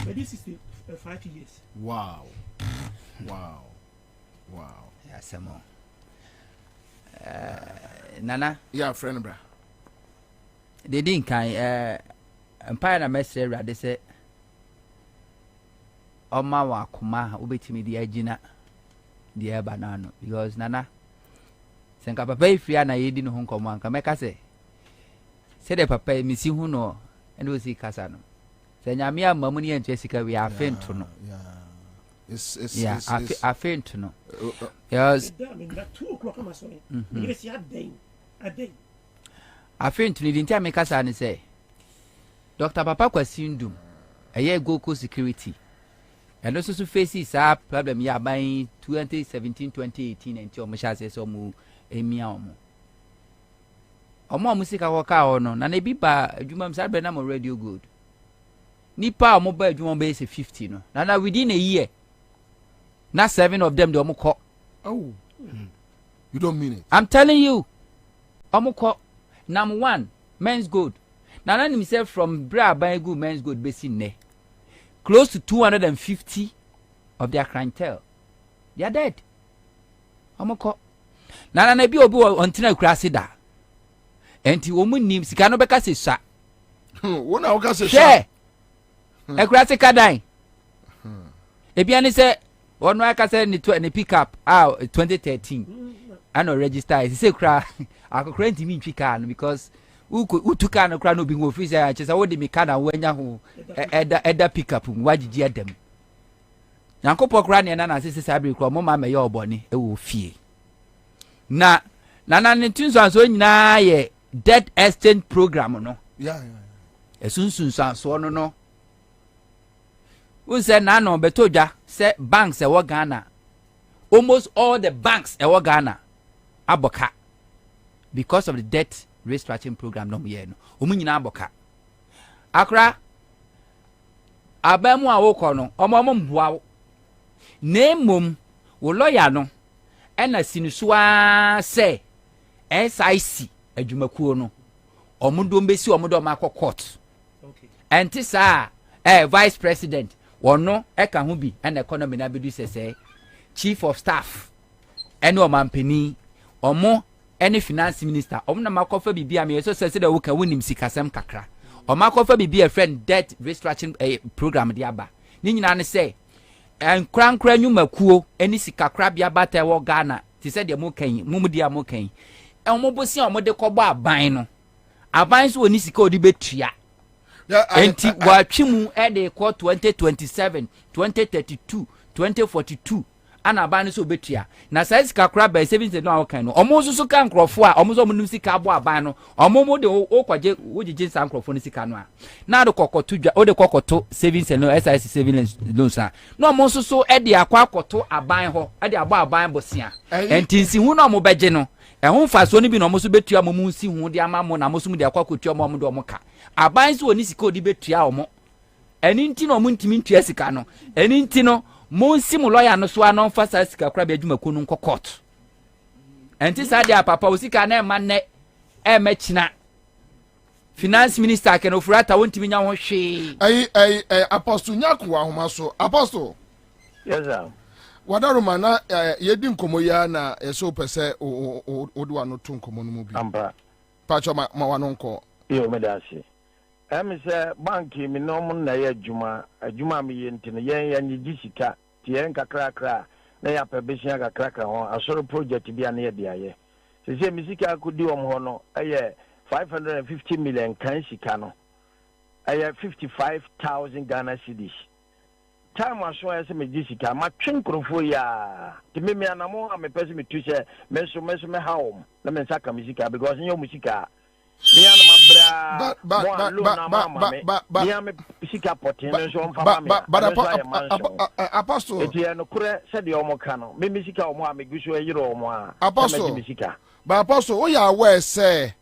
But this is 5 years. Wow. Yeah, some more. Nana. Yeah, friend, bra. They didn't kind empire na mesre rade se oma wa kuma obetimi di agina di eba na no because nana senka papa ifia na yedi no honkomo anka meka se de papa misi hu no ene osi kasa no se nyame amamu ne enche sika we afento no It's afento no yes 2 o'clock am so yes ya day afento ni dintia meka sa ne se Dr. Papa Kwasindum, a year go security, and also faces our problem ya by 2017-2018 until Misha says omu emiaomo. Omo musika waka ono na ne biba adwuma msabe na mo radio good. Nipa omo ba adwuma base 50 no. Na within a year. Na 7 of them the omo ko. Oh. You don't mean it. I'm telling you. Omo ko number 1 men's good. Now, himself from Bra buying good men's good basin ne. Close to 250 of their clientele. They are dead. Amoko. Now, na bi obi ontina krasi da. Enti omu nim sika no beka se sha. Wona o ka se sha. E krasi kadan. Ebia ni se ono aka se ni pick up 2013. Ano register. He say kra akokra ntimi ntwika no because utuka no kra no bi ngo office ya chesa wo de meka na wanya ho eda pick up wagigi adam yankopɔ kra ne na sese sabre kra mo ma me ye obone e wo fie na ne tinso so nyina ye debt exchange program no esunsun so no unse na no betodwa se banks e wo Ghana almost all the banks e wo Ghana aboka because of the debt restructuring program no ye no omunyina aboka akra abamu a wokɔ no ɔmo mboa nemom wo lawyer no ɛna sinusuwa sɛ SIC adwumakuo no ɔmo dom besi ɔmo dom akɔ court enti saa vice president wɔno ɛka ho bi ɛna economy na bedu sɛsɛ chief of staff ɛne ɔmampani ɔmo any finance minister na makofa bibia me so say the woka wonim sikasem kakra o makofa bibia friend debt restructuring program dia ba ni nyina ne say enkrankra nyumakuo eni sikakra bia bata wo Ghana ti se de mo kan mum dia mo kan mo bosi o mo de kɔbɔ aban no aban so oni sika odi betua enti wa twimu e de kɔ 2027 2032 2042 ana aban so betua na sai sikakra ba 70 no awokan no omo so ka nkrofo a omo so mo nim sika abo aban no omo mo de o kwaje wo jije san nkrofo no sika no a na de kokoto dwa o de kokoto savings no SIC savings loans a no omo so e de akwa akoto aban ho e de abo aban bosia enti nsi hu no omo beje no ehun faso ni bi no omo so betua mo mu nsi hu de ama mo na mo so mu de akwa kotua mo de omo ka aban so oni sika odi betua omo eni nti no omo ntimi ntua sika no eni nti no monsi mu lawyer no so anon fa sa sika kra be adwuma ko no nko court enti sa dia papa osika na ema ne e machina finance minister ke no furata wontimi nya ho hwe apostle nyako ahoma so apostle yes sir wadaruma na yedi nkomo ya na yeso pese odwa no to nkomo no mu bi amba pacho ma wano nko yo medasi say banki mi no mun na ya adwuma mi yenti no yen nyi sika ti yen kakra na ya pebisia kakra ho asoro project bia na ya dia ye se mi sika akudi ho no 550 million kan sika no 55,000 Ghana cedis time aso ya se me sika ma twenkrofo ya ti me anamo am pese me tu se me hawo na me saka mi sika because nyo mu sika Miana Apostle. Apostle, we are aware say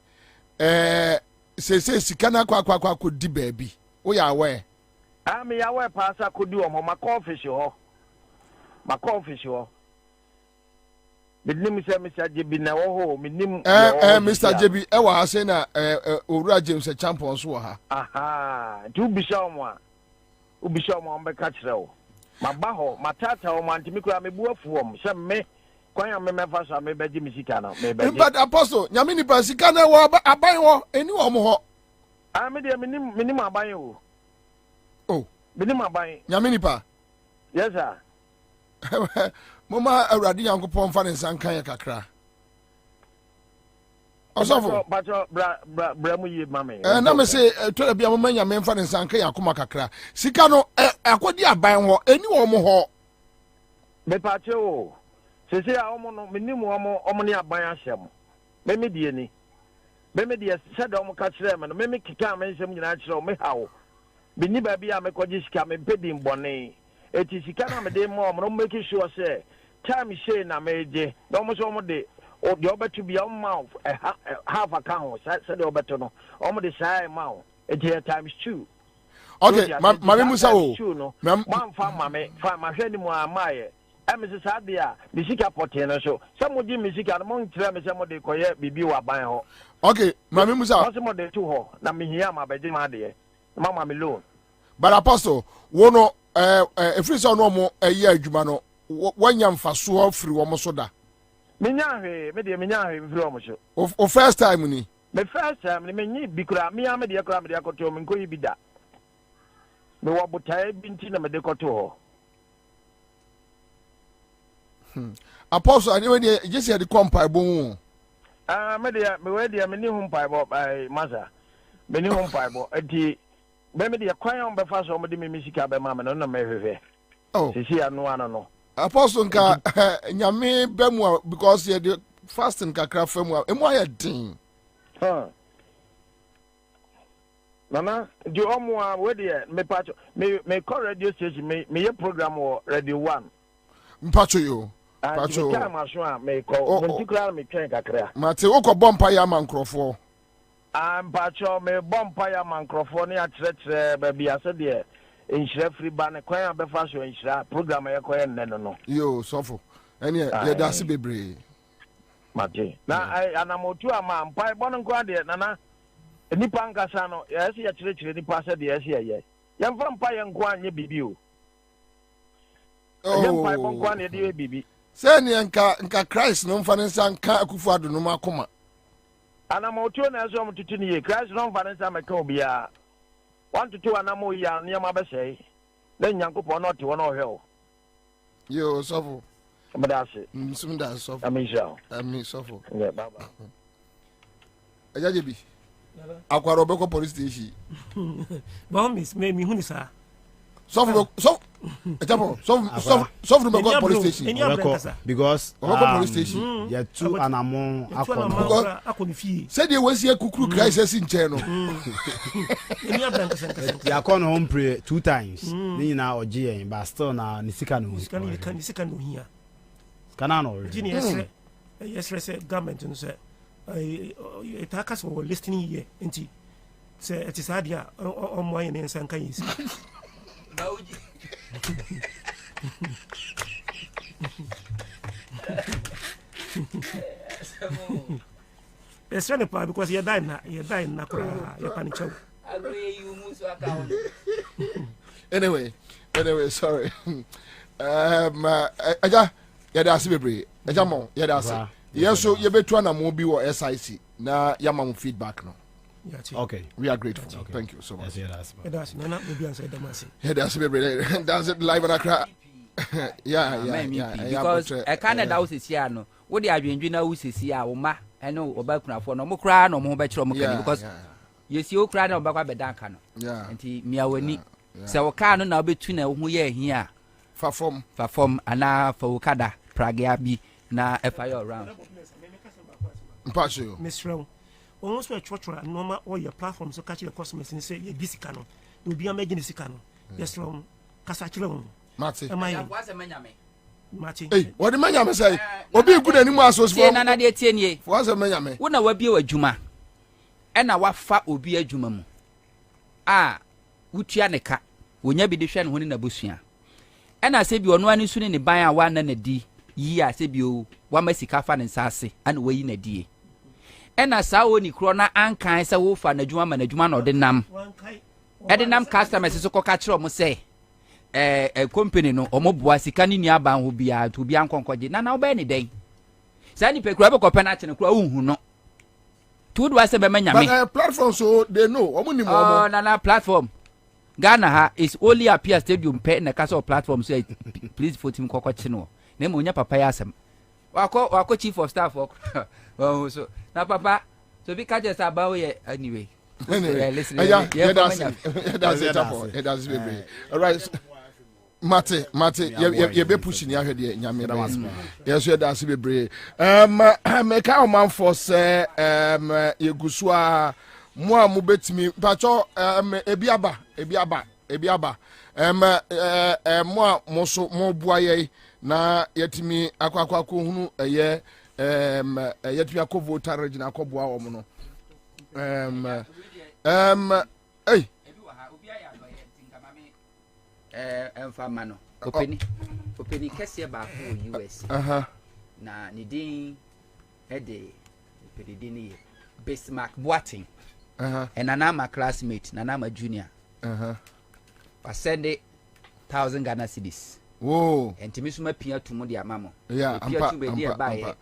sikana kwa could di baby. We are aware. I'm aware pastor could do my coffee show. My coffee show. Mr. JB na wo minim Mr. JB e wa ase na Owura James champion so ha aha tu bisha mo mbeka kire wo maba ho matata wo mantimi kura mebu afuom se me kwanya me mefa so me beji misika na me beji but apostle nyame ni pasika na wo aban wo eni wo mo ho me de minim aban wo oh minim aban nyame ni pa yes sir Mama Awurade Yankopon fa ne nsankan kakra. Osofo. Bacho bra mu yi mame. Na me say to bia mama nya me fa ne nsankan yakoma kakra. Sika no akodi aban ho eni wo mo ho. Me pache o. Se a omo no menimu omo ne aban ahyem. Me die ni. Me die se da omo ka kire me no me kika me nsem nyina kire o me hawo. Bini ba bia me kwaji sika me pedi mbone. Eti sika na me de mo no make sure say time share na meje no mo so mo de o de obetu bia o ma half account say de obetu no o mo de sai ma o eti times 2 okay mama musa o man fa mama fa ma hwe ni mo amaye e me sa de a mi sika pote no so se mo di mi sika no mo ntire me se mo de koye bibi wa ban ho okay mama musa o se mo de tu ho na mi hia ma beje ma de mama me loan but apostle wo no efiri so no mo eyi adwuma no wanya mfaso afiri wo mo so da menya hwe me de menya hwe mfiri wo mo so o first time ni me first time ni menyi bikura me ya me de akura me de akoto me nko yi bi da me wo botae bi nti na me de koto ho apostle ani we de jesi de kompa bon me de me we de me ni hu mpa bo masa me ni hu mpa bo enti me de kwan on be fa so mo de me misika be ma me no na me hwehwe oh sisi anu ano no apostle nka nyame bemu because ye the fasting kakra famu emu aye din nana di omo a we de me pacho me call radio station me ye program wo radio 1 mpacho yo pacho ka ma so a me call mo tikra me twen kakra mate wo ko bompa ya mankrofo mpacho me bompa ya mankrofo ne akyerɛkyerɛ ba bia se de inshira free ban kwan abefa so inshira program ye koye nne no yo sofo ene ye da se bebre mate na anamotu ama mpai bono nko ade nana nipa nkasa no ye se ye kyerɛkyerɛ nipa se de ye se ye mfa mpai nko anye bibi o ye mpai bonko anye de bibi se ne nka Christ no mfa ne nsanka akufu ado no makoma anamotu na so mtutu ni ye Christ no mfa ne nsanka meka obia want to do anamo ya niam abese na nyankopon no te wono hwe o Yo, suffer. Madasi. Some that suffer. I mean, suffer. Yeah, baba. Ajabi. Akwaro beko police station. Bombis me mi hunisa. Suffer no police station. Because police station. Yeah, two anamon akon. Said they was here kukuru crisis in channel. They are gone home pray 2 times. Ni na oje but still na nisika no here. Kanano. Yes, government and say it hackers were listening here and say it is idea on my and Sanka is. It's funny because you're dying now. You're panic. Anyway, sorry. Aja, that's baby. Aja mo, that's it. Yes, so you better na mo bi wo SIC na yama mo feedback no. Okay, we are grateful. Okay. Thank you so much. That's Nana Bobie Ansah Damasi. That's baby. That's it live on Accra. Yeah. Because I can't doubt this year no. What the adwendwe na wo sisi a wo ma eno obakunafo no mo kra no mo be kire mo kan because you see o kra na obakwa bedanka no. Yeah. Enti miawani se wo ka no na obetu na wo ye hi a fa form ana fa wo kada pragia bi na fire around. Mpacho. Miss Row. Almost a church normal all your platforms so catch the customers and say you busy cano. You'll be making this cano. Yes, from Casachilon. Mati. Martin. Hey, what the man say? Obi good anymore so for na de tie nie. What's a man? Wo na wabi adwuma. E na wafa obi adwuma mu. Ah, wutua ne ka. Wonya bi de hwe ne ho ne na bosua. E na se bi ono ani su ne ban a wa na na di. Yi a se bi o wa masika fa ne nsase ana wayi na die. E na sa woni kro na ankan se wo fa na adwuma na ode nam. E de nam customers so koka kire mo se company no omoboa sika ni aban ho bia to bia nkonkoje na oba ni den sa ni pe kura be kope na kene kura unhu no to do ase be manyame but platform so they know omo ni mo oh na platform Ghana ha is only appear stadium pe na castle platform so please vote him kokoche no na mo nya papa ya asem wako chief of staff oh so na papa so be catch us about here anyway listen that's it all right Mate, you be pushing your head, Yammy. Yes, you're that's be brave. Make our man for say, you guswa, moi, mubet me, pacho, ebiaba, moi, moso, mo boye, na yetimi, aqua kuhunu, a year, yet me a covo tarage na coboa woman. Hey. Mfamano openi kese ba ko US na ni din ede openi din ni Bismarck Boating and anama classmate na nama junior pasende 1000 Ghana cedis whoa entimi suma pia tumu dia mamo yeah ampa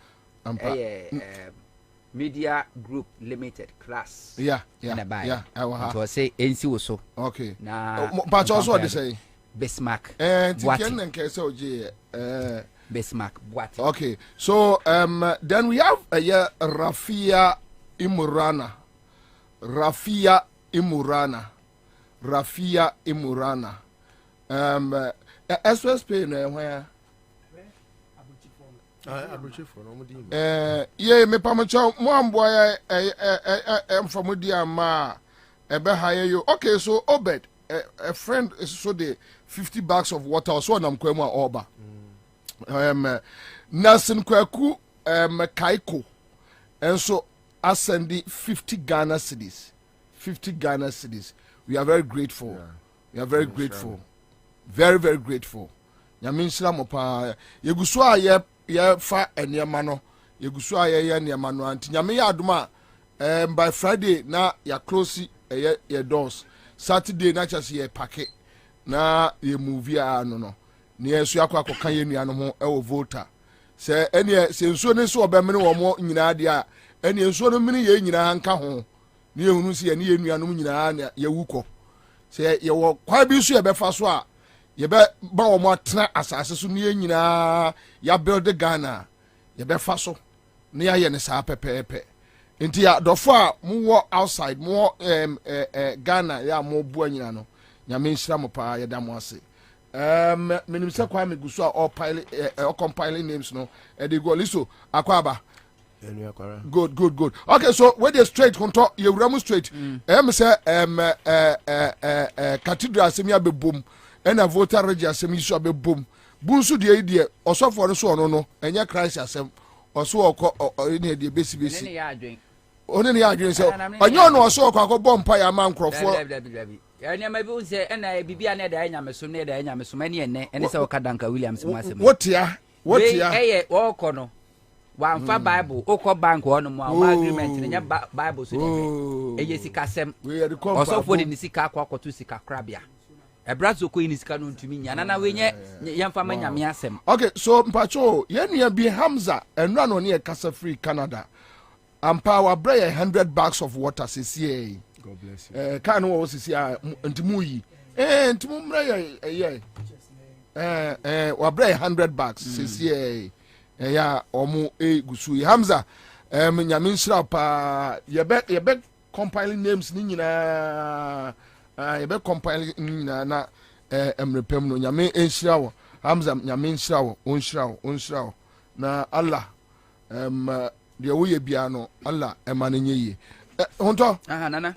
Media Group Limited class yeah to say NC also okay na but also they say Bismarck Bismarck Boating. Okay, so then we have Rafia Imurana. SOS pay where yeah, me pamacho mo boy from Mudia ma ebe hire you. Okay, so Obed a friend is so the 50 bags of water so nam kwemu oba Nelson Kwaku Kaiko and so ascendi 50 Ghana cedis. We are very grateful. We are very grateful. Very grateful. Nyaminsira mo pa yeguso a ye fa eniema no yeguso a ye eniema no anti nyame ya aduma by Friday na ya close ye doors. Saturday na chase ye packet na ye movie no ne yesu akwa kan ye nua no ho e wo voter se ene se nsuo ne so obemene wo mo nyina de a ene nsuo no mini ye nyina nka ho ne ehunu se ye ne ye nua no nyina na ye wuko se ye wo kwa bi so ye befa so a yɛbɛ ba wɔn atena asase so ne nyinaa yɛ build Ghana yɛbɛ fa so ne yɛ ne saa pɛpɛɛpɛ nti ya dɔfo a mo outside mo Ghana yɛ mo bua nyina no nyame nhyira mo pa yɛda mo ase menim sɛ kwa me guso a all compiling names no they go liso akwaba good okay so where they straight konto yewura straight say cathedral asemi abebom na voter regi asemi so abebom bunsu de osofo no so no enye Christ asem oso okọ ne de besi ne ya adwen one ne ya adwen se onye no oso okọ akọ mpa ya ma nkrofo anya ma bi unse na bibia na da anya meso na da anya meso ma ne ene se okadanka Williams mu asem wotia eye okọ no wamfa Bible okọ bank ono mu agreement ne Bible so de eye sika sem osofo de sika akwakoto sika krabia ebrazo ko ni sika no ntumi nya na wenye yamfa manyame asem. Okay, so mpacho yenua bi Hamza enra no ne kasa free Canada ampa wa bray $100 of water sisi. God bless you. Kan wo sisi ntimu yi ntimu mra wa bray $100 sisi ya omo gusu Hamza nyame nshira pa yebe compiling names ni nyina yebe compiling na emrepem no nyame enshira wo Hamza nyame nshira wo onshira wo na Allah de wo ye bia no Allah emane nyeye honto nana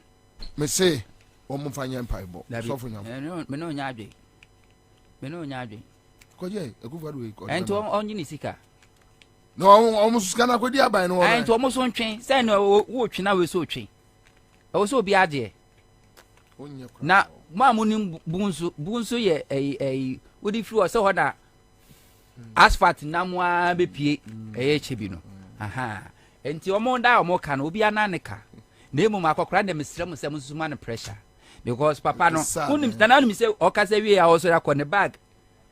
me say omo fanya empaibo so for nyam me no nya adwe ko je ekufadu we ko ento onyi ni sika no omo suska na kodi aban no ento omo so ntwen say no wo twe na we so twe o so bi ade na mamu ni bunsu ye wodi fi o se ho na asphalt na mo a bepie chebi no aha enti omo da omo ka no obi ananeka na emu makokra na mesrem sem susuma no pressure because papa no unim na no mi se o ka se wi ya o so yakọ ne bag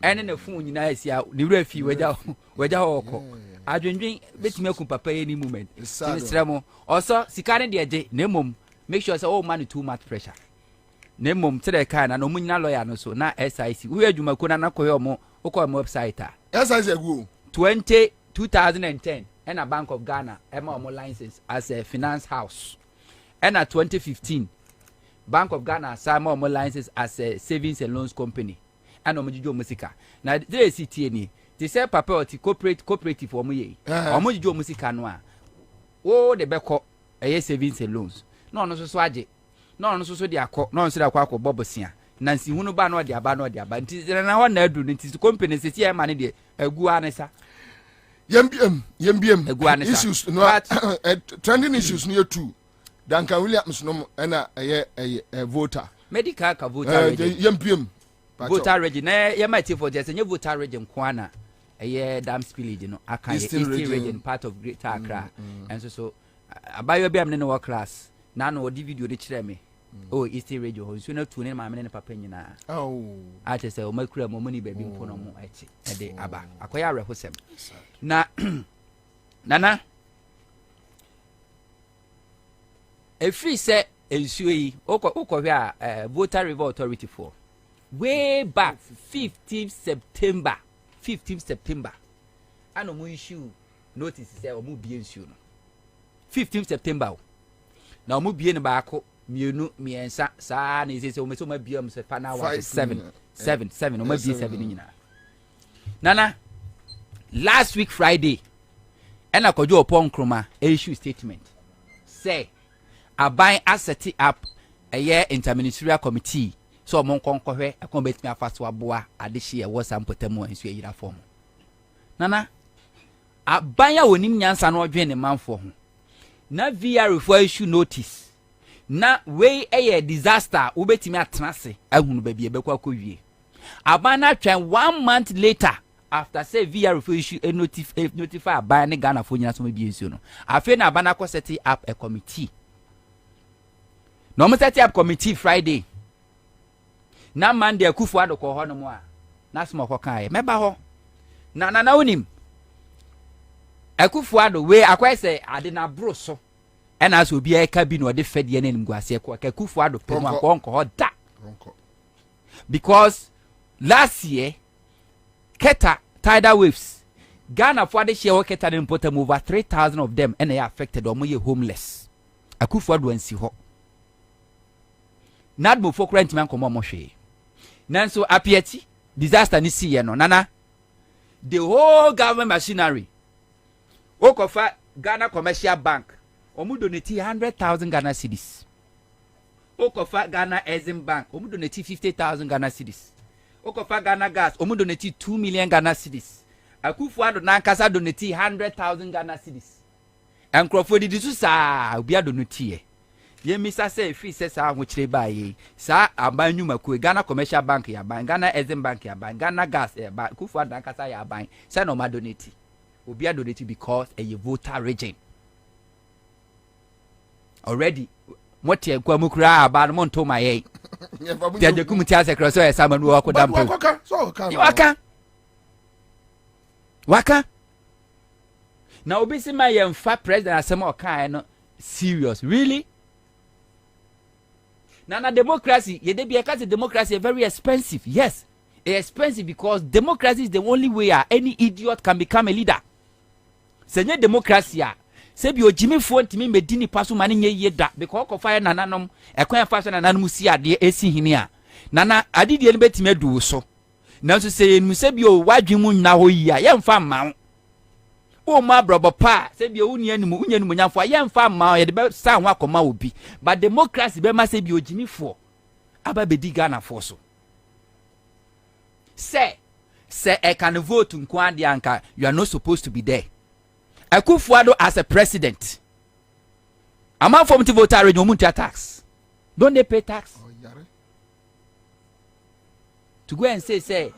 ene na fun nyina asia ne wura fi waja hoko adwendwen betime akun papa ye ni moment mesrem o so sika ne de je na emom make sure say o man too much pressure na emom tere kan na no munyina lawyer no so na SIC we adwuma ko na koyo mo okọ mo website a SIC agu 2010 and a Bank of Ghana ema mo license as a finance house and a 2015 Bank of Ghana sama mo license as a savings and loans company and omojijo musika na dey city ni they say papa oti cooperative omo ye omojijo musika no a wo de beko eye savings and loans no no so age no no so de akọ no so de akọ bobosia na nsi hunu ba no de aba nti na ho na adu nti company se tie ma ne de agu anesa yembiem issues no trending issues near two Duncan Williams no na voter medical ka voter yembiem voter regi na ye mate for just nye voter regi nkwana dam spillage no aka Eastern region part of Greater Accra and so abayo bi am ne no class na no di video de kire me Eastern region so na tu ne ma me ne papa nyina ate se o makura mo mani ba bi mpo no mo achi e de aba akoya rehosem na nana free say ensuo yi okọ a voter river authority for way back 15th September ano mo issue notice say o mo bie ensuo no 15th September na o mo bie ne baako mienu miensa saa na ise o me so ma bie am se fa na 7 o ma bie 7 nyina nana last week Friday and akojo upon kroma issue statement say aban asset up a year interministerial committee so mon konkohwe akon betimi afaso aboa adehye e wo sampotamo enso yira form nana aban ya wonim nyansa no odwe ne manfo ho na VR for issue notice na we a disaster wo betimi atenase ahunu ba bi ebekwa kowie aban na twen 1 month later after say VR for issue a notify aban ne Ghana fo nyina so bi enso no afi na aban akọ set up a committee no mo set up committee Friday na Monday akufu adoko ho no mo a na smo ko kan e meba ho na onim akufu ado we akwai se ade na bro so e na so obi e ka bi no de fede ne nim guase ko akufu ado pe mo akọ ho da because last year Keta tidal waves Ghana for the share Keta den potom over 3,000 of them and they are affected or more homeless. Akufo-Addo ansi ho. Nadmo for rent man komo mo hwe. Nanso apieti disaster ni si ye no nana the whole government machinery okofa Ghana Commercial Bank omu donate 100,000 Ghana cedis. Okofa Ghana Exim Bank omu donate 50,000 Ghana cedis. Okofa Ghana Gas omu donate 2 million Ghana cedis. Akufo-Addo nankasa donate 100,000 Ghana cedis. Enkrofo di disu sa obi adonate ye misa say free say sa ho kire ba ye sa aban nyuma ku Ghana Commercial Bank ya ban Ghana Exim Bank ya ban Ghana Gas ya ban Akufo-Addo nankasa ya ban say no ma donate obi adonate because a voter region already what ye kwa mukura aba no monto ma ye dia de kumti asekro so ya sama no akodampo waka na obi si ma ye mfa president asema okan no serious really na democracy ye dey be because democracy is very expensive. Yes, it's expensive because democracy is the only way any idiot can become a leader. Senye democracy se bi ojimi fo ntimi medini paso mane nye yeda because ko fire nananom ekwan fa so nananom si ade esi hini a nana adidie no betime adu so nanso se enu se bi o wadwemu nyina ho yi a ye mfa ma o ma brobo pa se bi o unianimu nyamfo ye mfa ma ye de be sa ho akoma obi but democracy be ma se bi ojimi fo aba bedi Ghana fo so se e can vote nko ade anka you are not supposed to be there. Akufo-Addo as a president. Among from to voter region tax. Don't they pay tax? To go and say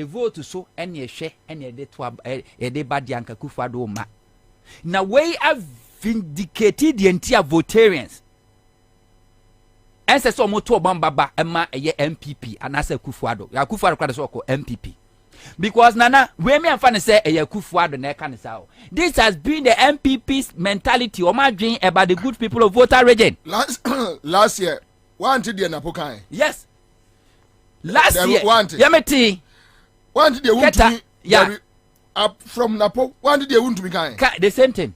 vote so any share any de to e de bad yanka Akufo-Addo ma. Now we have vindicated the entire votarians. And say so mo to bamba ema eye MPP and as Akufo-Addo. Akufo-Addo kwada so ko MPP. Because nana we me amfa ne say Akufo-Addo na eka ne sa. This has been the MPP's mentality or my dream about the good people of voter region. Last year one did the napokan. Yes. Last year Yameti one did the want yeah up from Napo one did the want to be kind. The same thing.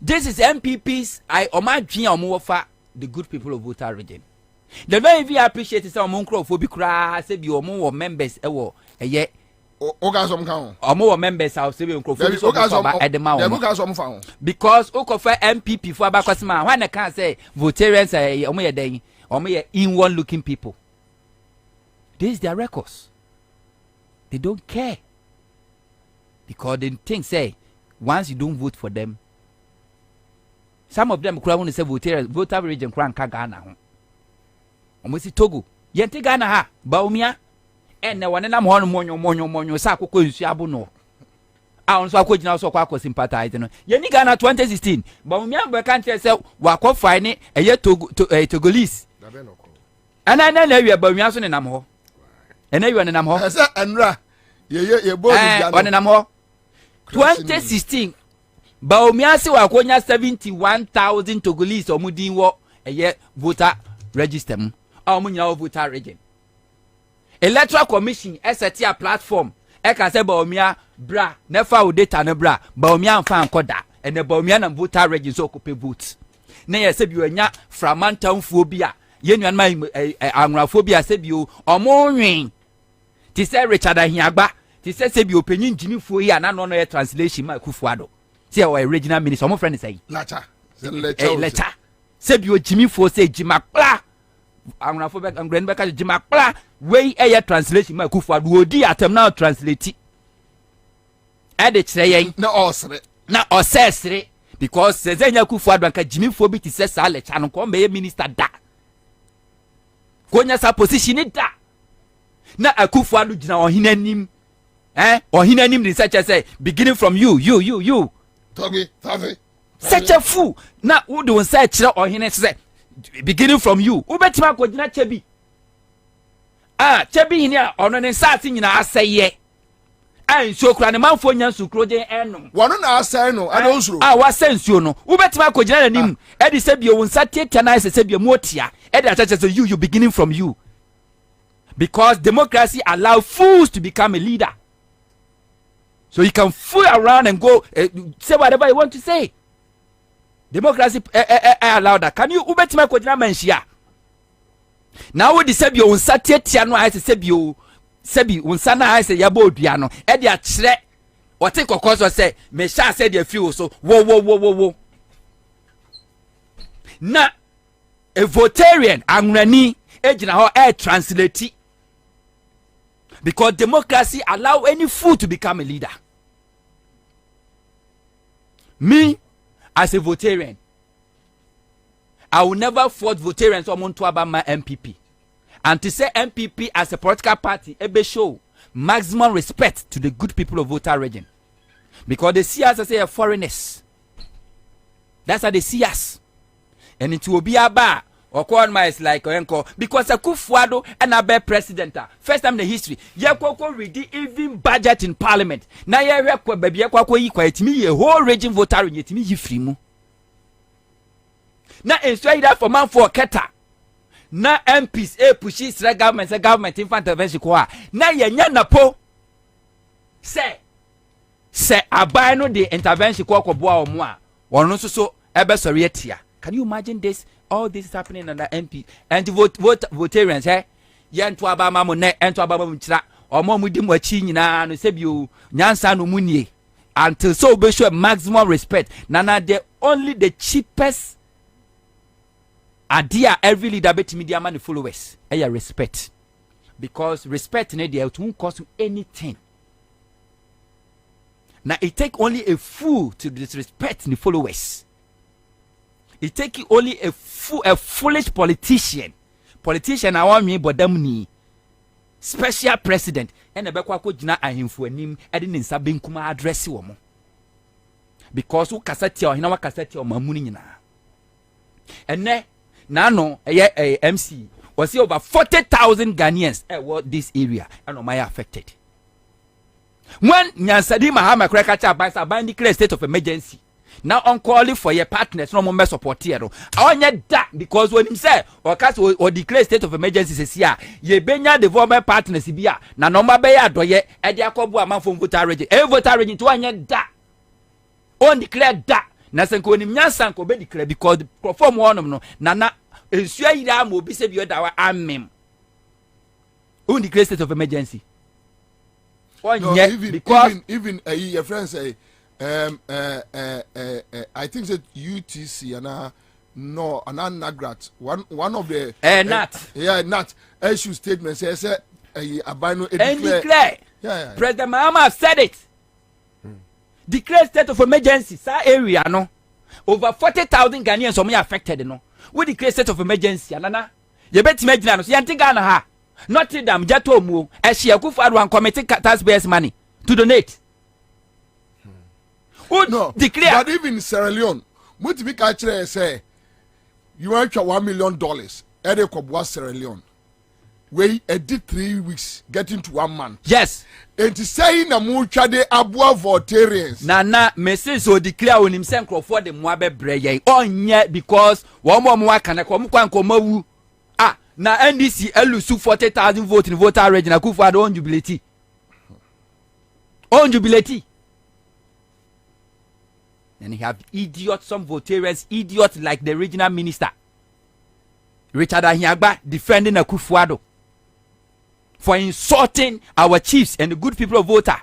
This is MPP's I or my dream or for the good people of voter region. They don't even appreciate some monkrophobic cry, say be or more members yet. Or more members of civil microphone at the mouth. Because Okofa MPP for Abakosma, when I can't say votarians are only a day or mere inward looking people. This is their records. They don't care. Because they think say once you don't vote for them, some of them want to say voter region crank Ghana. Omosi Togo yente Ghana ha baumia enne wone na mo monyo sa akoko nsu abo no a onso akogina so kwa sympathize no yeni Ghana 2016 baumia be kan tell say wakọ fine eye Togolese ana na wi baumia so ne nam ho ena wi ne nam ho say enra ye bo Ghana one nam ho 2016 baumia se wakonya 71,000 Togolese omudin wo eye voter register mu a voter region. Electoral Commission set a platform e can say baomia bra nefa o data ne bra baomia mfa ankoda and the baomia na voter region so ko pe vote na ye se bi onya framantamfo bi a ye nuan ma anwrafo bi a se bi o omonwen ti se Richard Ahiagba ti se bi opanyin jimifo yi na no no translation ma Akufo-Addo se o original minister omo friend say lacha se bi o jimifo se jimakla angrafo be angren be ka jimakla we eye translation ma Akufo-Addo odi atem na translate e de kire yen na osesre because se zenya Akufo-Addo anka jimifo bi ti se sa lecha no ko be minister da ko nya sa position da na Akufo-Addo gina ohinanim ohinanim ni say beginning from you Togi such a fool na wo do say kire ohine say beginning from you ubetima ko gina chebi chebi ni a ono ne saati nyina aseye nsuo kura ne manfo nya nsukro je enum wono na asay no ade nsuro wa sensuo no ubetima ko gina nanim e di se bi o nsa tietia na se bi mu otia e di achache say you beginning from you Because democracy allows fools to become a leader. So you can fool around and go say whatever you want to say. Democracy allow that. Can you ubetima kodina menshia? Now we disable your unsatiety no I say sebi unsana I say yabo duano. E dia kire o take kokoso say me sha say dia feel so wo. Na a votarian angrani ejina ho translate. Because democracy allow any fool to become a leader. Me, as a votarian, I will never fault votarians or to about my MPP. And to say MPP as a political party, ebe show maximum respect to the good people of Volta region. Because they see us as a foreigners. That's how they see us. And it will be about or Kwabena is like Oyenko because a Kufuado and a bad president. First time in the history, Yakoko read even budget in parliament. Now you have baby Yakoko me a whole region voter in yet me free mu. Now instead that for man for Keta. Now MPs pushes government infant intervention kwa. Now na po say abano the intervention kwa boa omwa. Ono so ebe sorry tia. Can you imagine this? All this is happening under MP and votarians, Yan to Abama Mone and to Abama Mitra or Momudi Machina no Sebio Nyansa no Munie until so be sure maximum respect. Nana, the only the cheapest idea every leader bet media man followers. Respect. Because respect in idea it won't cost you anything. Now it take only a fool to disrespect the followers. It take only a foolish politician I want me but them ni special president and ebekwa ko gina ahemfo anim e de nsa benkum address wo mo because wo kasati o hina wa kasati o mamuni nyina enne na no MC was over 40,000 Ghanaians what this area and my affected when Nyansadi Mahama Kreka cha ban declare state of emergency. Now on calling for your partners, no more support here. I want that because when him say or cast or declare state of emergency says here, ye benya development partners bia na no ma be ya doye e dia kobu amam from voter region. E voter region to anya that. On declare that. Na senko nim nyansan ko be declare because perform one no na ensua ira mo bi se bi oda wa amem. On declare state of emergency. No, even your friends say I think that UTC and Nagrat one of the Nat issue statement says abano declare. Yeah. President Mahama said it. Declare state of emergency. Sa area no over 40,000 Ghanaians are affected no. We declare state of emergency. Anana you bet me no. So yanti Ghana ha. Notre Dame jato mu e share Kufuado and committee taxpayers money to donate. No, declare. But even in Sierra Leone, what we actually say, you want $1 million, Ede Kobwa Sierra Leone. We did 3 weeks, getting to 1 month. Yes. And to say na mucha de abua votarians. Nana, Messi so declare on himself for the Mwabe Breye. Onye because one more Mwakana Komukankomawu. Na NDC elusu 40,000 votes in voter region. Kufuado on jubility. On jubility. And you have idiots, some votarians, idiots like the regional minister, Richard Ahiagba, defending Kufuado for insulting our chiefs and the good people of Volta.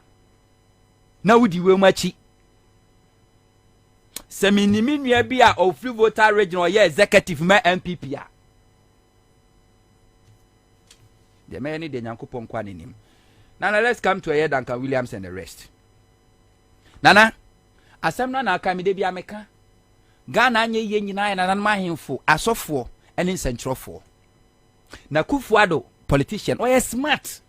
Now we do machi. Seminimi bia of free voter region or executive me MPP. The many de Nyankopon kwanim. Now let's come to a Duncan Williams and the rest. Nana. Asemna na aka me de bia meka Ghana anye ye nyina na nan mahemfo asofo ene nsentrofo na Kufuado politician oh yes smart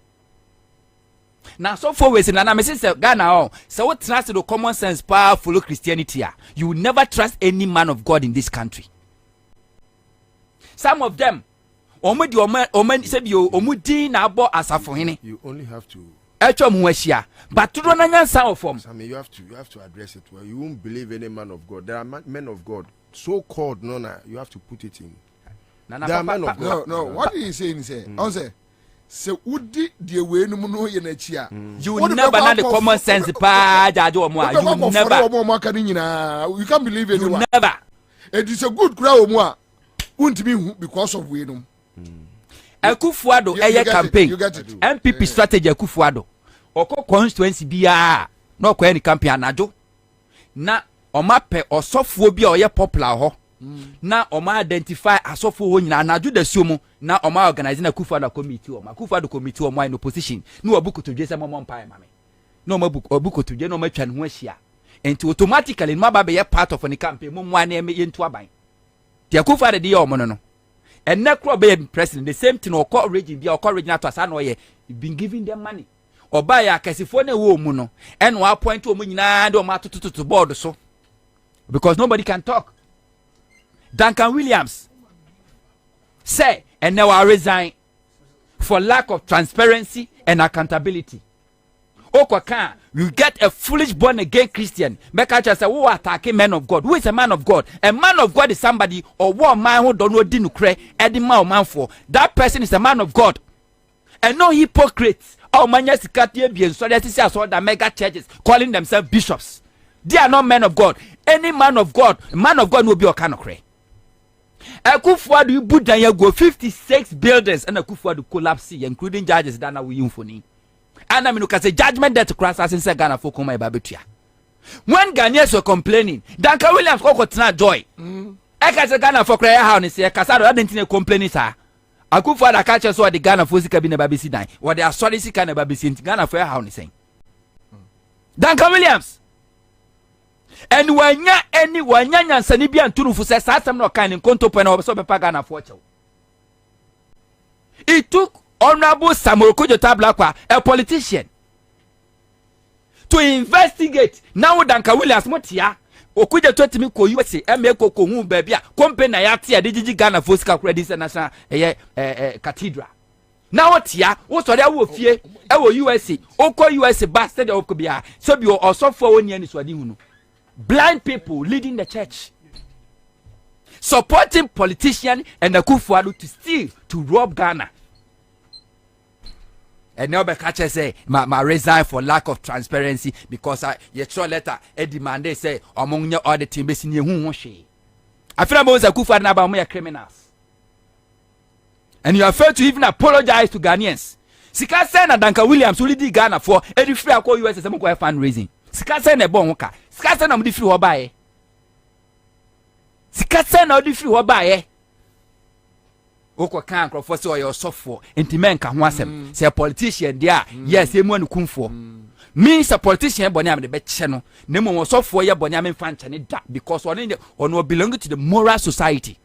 na asofo we na me say Ghana oh so what trust the common sense powerful Christianity you will never trust any man of God in this country. Some of them omudi say bi omudi na abo asafo hene you only have to but to run a sound form. I mean, you have to address it well. You won't believe any man of God. There are men of God, so called. No, you have to put it in. There are men of God. No. What are you saying? Say, se udi de we no mu no ye na chi a you never na the common sense pa jaje o mo a you never you can't believe anyone you never it is a good crowd o mo a untimi hu because of we no Akufuado eye campaign MPP strategy Akufuado oko constituency bia na okwa ni campaign anajo na oma pe osofuo bia oye popular ho na oma identify asofuo wo nyina anajo da suomu na oma organize na Akufuado committee o Akufuado committee o in opposition na obuko to dwese momon pai mame na obuko to dwe na oma twa ne ho ahia enti automatically no ba be ye part of the campaign mo mo na yentu aban ti Akufuado de ye o mo no and necro be president the same thing or call region be or call regional to asano ye been giving them money or buy a kasifo na wo mu no and one point to mu nyina de o ma to board so because nobody can talk. Duncan Williams say and now I resign for lack of transparency and accountability. Okwaka, you get a foolish born again Christian. Mekacha say, who attacking man of God? Who is a man of God? A man of God is somebody or one man who don't know dinukre, edima or man for. That person is a man of God. And no hypocrites. Oh man, yes, so I saw the mega churches calling themselves bishops. They are not men of God. Any man of God will be a kanokre. Akufuado you put down go 56 buildings and Akufuado collapse, including judges that are we infoni. And I mean, say judgment that cross us in Ghana for Kuma Babetia. When Ghanaians were complaining, Duncan Williams got joy. I say Ghana for prayer house, say Casado, I didn't complain, sir. Akufuado catches what the Ghana for Sikabina Babisi nine, what they are sorry Sikana Babisi, Ghana for house saying. Duncan Williams. And when ya anyone, Yan Sanibian Tunu for says, I'm not kind in Contopen or so Ghana for you. It took Honorable Samuel Kojo Tablakwa, a politician, to investigate now Duncan Williams Motia, Okuja 20 me ko USA, Emeko Kohu Babia, company Ayati, Digi Ghana Fosca Credit National Cathedral. Now Tia, what's what I will fear, our USA, Oko USA bastard of Kobia, so you also for 1 year in Swadinu. Blind people leading the church, supporting politicians and the Akufuado to steal, to rob Ghana. And now Bekache say, my resign for lack of transparency because your letter a demand they say among your other team based in your home. I feel about Akufuado about me criminals. And you are failed to even apologize to Ghanaians. Sika say na Duncan Williams who lead Ghana for every free call US some fundraising. Sika say na bon hoka. Sika say na mudi free hoba Sika say na mudi free hoba Oko kan crofo say your software enti men ka ho asem say politician there yes emu anu kumfo me say politician boni am de be che no na mo software ye boni am fa nchane da because ono belong to the moral society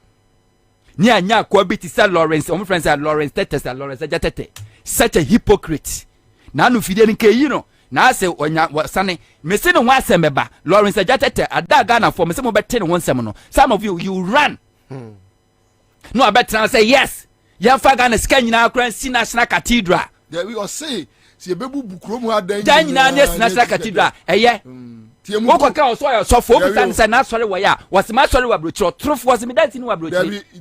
ni anya kwa biti say Lawrence my friend say Lawrence Tete such a hypocrite na anu fide nke yi no na say onya sane me say no asem beba Lawrence Tete ada Ghana for me say mo bete ne ho nsem no some of you run no, I better say yes. Yan Fagan is Kenyan National Cathedral. There we all say, see a baby bukromu had National Cathedral. Yeah. What can also so for times and not sorry why was my sorry wabruch truth was me dancing wabruch.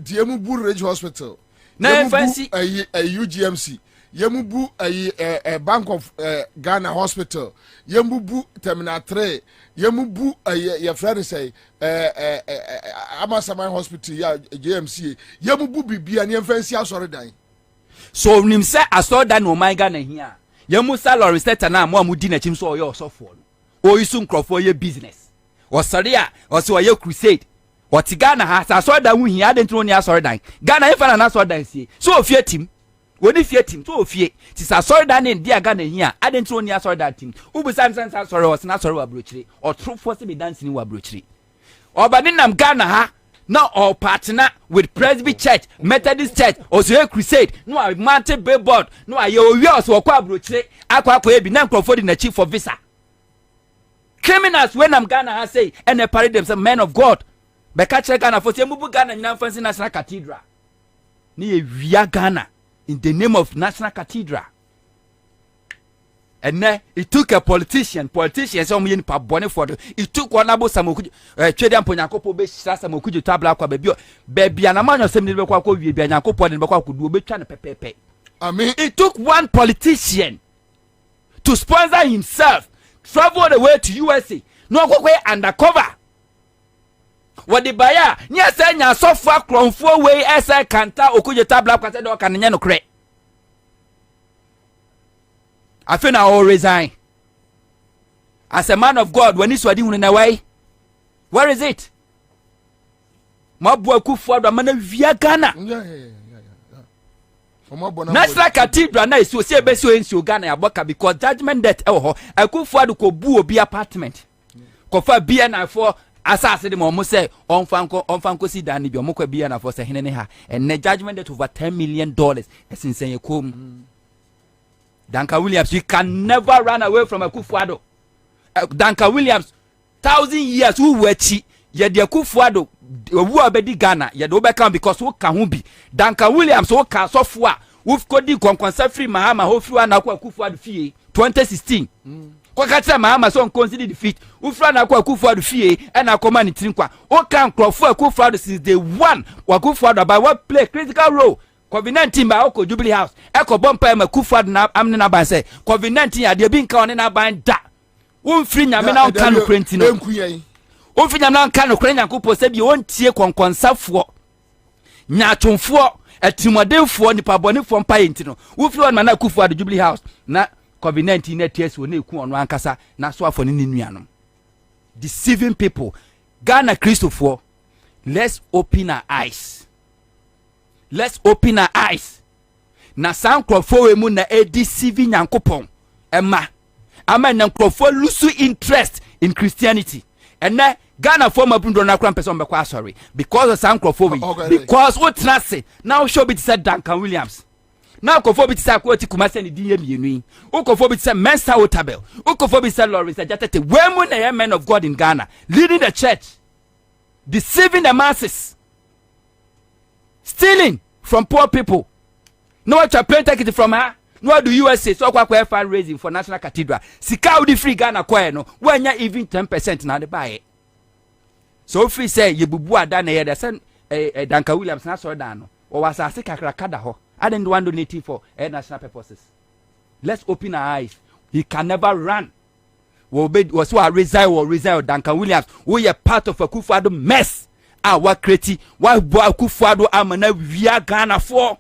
Diamubu Ridge Hospital. No fancy a UGMC. Yemubu a Bank of Ghana Hospital. Yemubu Terminal 3. Yemubu your friend say Amasaman Hospital ya JMC. Yemubu bibi and fancy sorry dying. So nim say I saw that no my Ghana here. Yemusa Lawrence na mo amudi na chim so your so for. O isu nkrofo ye business. O sorry a o so ye crusade. O ti Ghana ha I saw that we here didn't know ni sorry dying. Ghana if na sorry dying see. So ofie team Woni fie team to ofie ti sa sorry that in dia Ghana hia adent no nia sorry that team ubu san sorry was na sorry wa brochiri or true force be dancing wa brochiri obani nam Ghana ha na or partner with Presby Church Methodist Church or so crusade no a mounted billboard no a ye owi oso kwa brochiri akwa ebi na nkrofo di na chief for visa criminals when nam Ghana ha say and they parade themselves men of God be catch Ghana for say mubu Ghana nyina fancy National Cathedral ni e via Ghana in the name of National Cathedral. And then it took a politician some yin pa bone for it took one abo samoku twede amponyakopo be hira samoku ju tabla kwa baby anama no sem ni be kwa wie bi anyakopo ni be kwa kudu obetwa ne pepepe I mean, it took one politician to sponsor himself, travel the way to USA. No go way undercover. What the buyer? Nya say nya so far kronfo way esa kanta okuje tabla kwase do kan nya no kre. I feel I will resign. As a man of God, when he's wadi in a way, where is it? Mabu Akufo-Addo amana via Ghana. National Cathedral na isu se be so ensu Ghana aboka because judgment death ho Akufo-Addo ko bu obi apartment. Ko fa bia na for asase de mo say onfanko si dan bi mo kwa bia na for say hene ne ha and judgment death over $10 million esinsen yekom. Duncan Williams, you can never run away from Akufo-Addo. Duncan Williams, 1,000 years who were chi ye de Akufo-Addo who abedi Ghana ye do be come because who can who be Duncan Williams who can so far who kodi konkonsa free Mahama ho free na Akufo-Addo fie 2016 kwa kata Mahama so consider defeat who free na Akufo-Addo fie e na koma ni trinkwa who can crofo Akufo-Addo since day one Akufo-Addo by what play critical role COVID-19 ba oko Jubilee House eko bompa ma Akufo-Addo na amne na ban say COVID-19 ade bi nka one na ban da won free nyame na nka no krenti no won free nyame na nka no krenti Nyankopɔ se bi won tie konkonsafo nyaatwomfo atimodemfo nipa bonefo mpa yenti no won free on na Akufo-Addo Jubilee House na COVID-19 na ties wo na eku ono ankasa na so afo ne nuanom deceiving people. Ghana Christopher, let's open our eyes. Let's open our eyes. Na san krofo we mu na deceiving Nyankopon emma ama na krofo lose interest in Christianity. And na Ghana former Bruno na kwan person be kwa sorry because of san krofo we because what trust now show be said Duncan Williams. Now krofo be say ko ti kumase ni din yemienu. O krofo be say Mensa Otabel. O krofo be say Lawrence Ajatete. We mu na men of God in Ghana leading the church, deceiving the masses, stealing from poor people. No what you pay take it from her. No what do USA so kwa fundraising for National Cathedral. Sika udi free Ghana kwa no. Wanya even 10% na de buy. So free say ye bubu ada na ye da sen Duncan Williams na so da no. O wasase kakra kada ho. I didn't want donating for national purposes. Let's open our eyes. He can never run. Was so resign Duncan Williams. We are part of a Akufo-Addo mess. What creative? Why Akufo-Addo amana via Ghana for?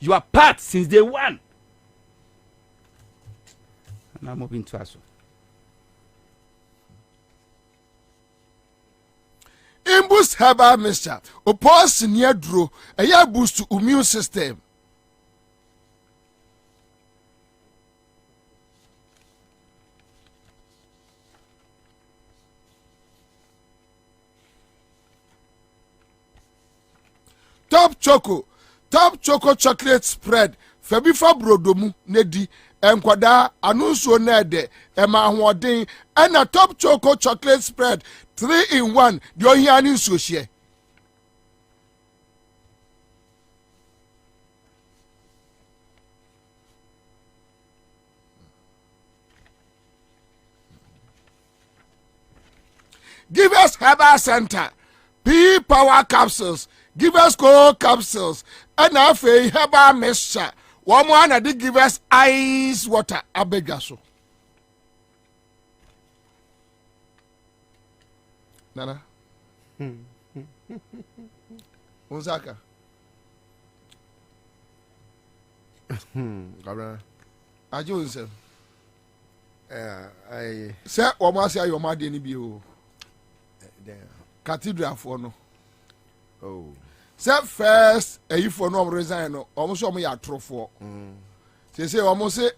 You are part since day one. And I'm moving to us. Imbus herbal mixture. Oppose near draw. A year boost to immune system. Top choco chocolate spread febifa brodomu nedi enkwada anunso na de ema ahoden na top choco chocolate spread 3-in-1 di ohiani nso hie Give us Herbal Center P Power Capsules. Give us cold capsules and a herbal mixture. One more and give us ice water. Abegaso. Nana. Onsaka. Gabriel. Ajo nse. I say one more say your mother ni bi o. Cathedral for no. Oh. Say first for no resign no almost omo ya trofo say almost say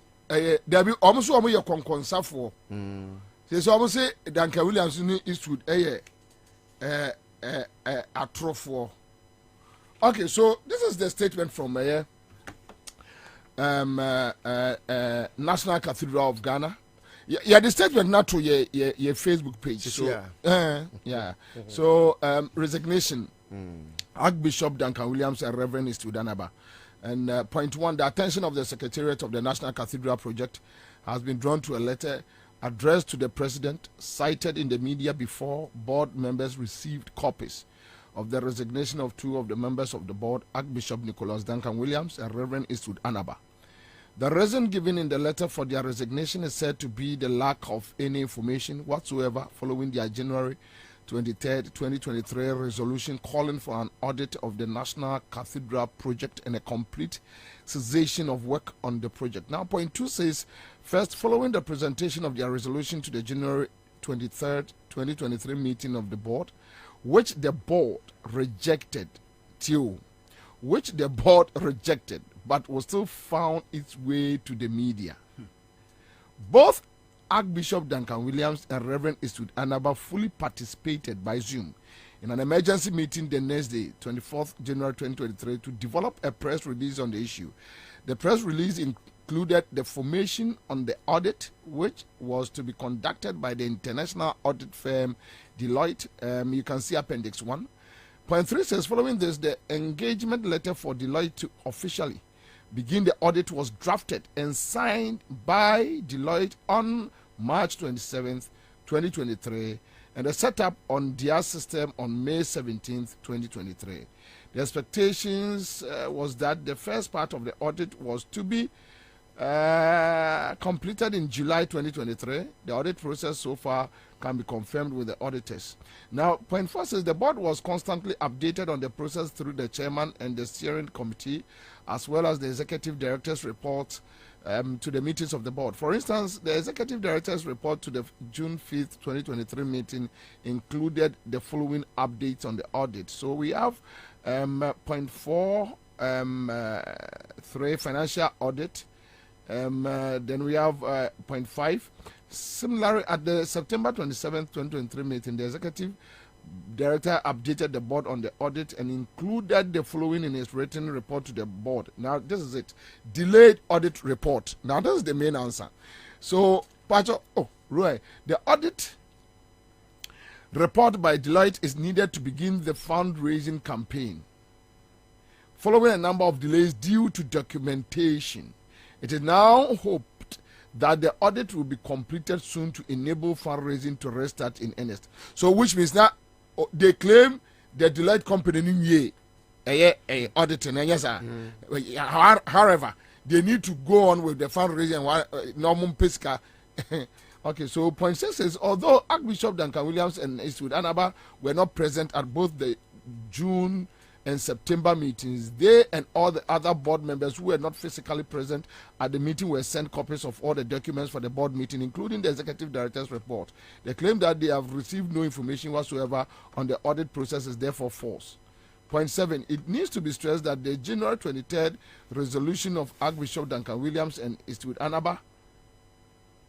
there be almost omo ya konkonsafo say almost say Duncan Williams ni Eastwood atrofo. Okay, so this is the statement from National Cathedral of Ghana. Yeah, the statement not to your Facebook page. So yeah. So resignation. Archbishop Duncan Williams and Reverend Eastwood Anaba. And point one, the attention of the Secretariat of the National Cathedral Project has been drawn to a letter addressed to the President, cited in the media before board members received copies of the resignation of two of the members of the board, Archbishop Nicholas Duncan Williams and Reverend Eastwood Anaba. The reason given in the letter for their resignation is said to be the lack of any information whatsoever following their January 23rd, 2023 resolution calling for an audit of the National Cathedral project and a complete cessation of work on the project. Now, point 2 says, first, following the presentation of their resolution to the January 23rd, 2023 meeting of the board, which the board rejected, but was still found its way to the media. Both Archbishop Duncan Williams and Reverend Eastwood Anaba fully participated by Zoom in an emergency meeting the next day, 24th January 2023, to develop a press release on the issue. The press release included the formation on the audit, which was to be conducted by the international audit firm Deloitte. You can see Appendix 1. Point 3 says, following this, the engagement letter for Deloitte to officially begin the audit was drafted and signed by Deloitte on March 27th, 2023, and the setup on their system on May 17th, 2023. The expectations was that the first part of the audit was to be completed in July 2023. The audit process so far can be confirmed with the auditors. Now, point 4 says the board was constantly updated on the process through the chairman and the steering committee, as well as the executive director's report to the meetings of the board. For instance, the executive director's report to the June 5th, 2023 meeting included the following updates on the audit. So we have point 4, 3, financial audit. Then we have point 5. Similarly, at the September 27th, 2023 meeting, the executive director updated the board on the audit and included the following in his written report to the board. Now, this is it. Delayed audit report. Now, this is the main answer. So, Roy, the audit report by Deloitte is needed to begin the fundraising campaign. Following a number of delays due to documentation, it is now hoped that the audit will be completed soon to enable fundraising to restart in earnest. So, which means that they claim the Deloitte company auditing. Yes, however, they need to go on with the fundraising normal pesca. Okay, so point 6 is, although Archbishop Duncan Williams and Eastwood Anaba were not present at both the June and September meetings, they and all the other board members who were not physically present at the meeting were sent copies of all the documents for the board meeting, including the executive director's report. They claim that they have received no information whatsoever on the audit process is therefore false. Point 7, it needs to be stressed that the January 23rd resolution of Archbishop Duncan Williams and Eastwood Anaba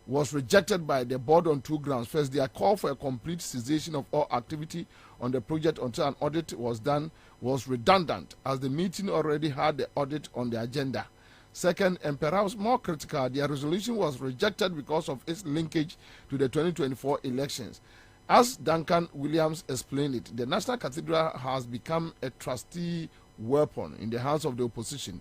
was rejected by the board on 2 grounds. First, their call for a complete cessation of all activity on the project until an audit was done was redundant, as the meeting already had the audit on the agenda. Second, and perhaps more critical, their resolution was rejected because of its linkage to the 2024 elections. As Duncan Williams explained it, the National Cathedral has become a trustee weapon in the hands of the opposition,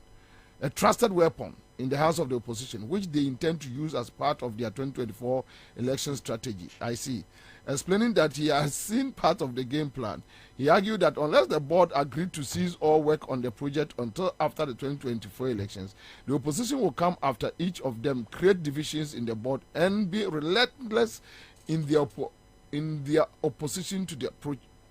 a trusted weapon in the hands of the opposition, which they intend to use as part of their 2024 election strategy. I see. Explaining that he has seen part of the game plan, he argued that unless the board agreed to cease all work on the project until after the 2024 elections, the opposition will come after each of them, create divisions in the board, and be relentless in their opposition to the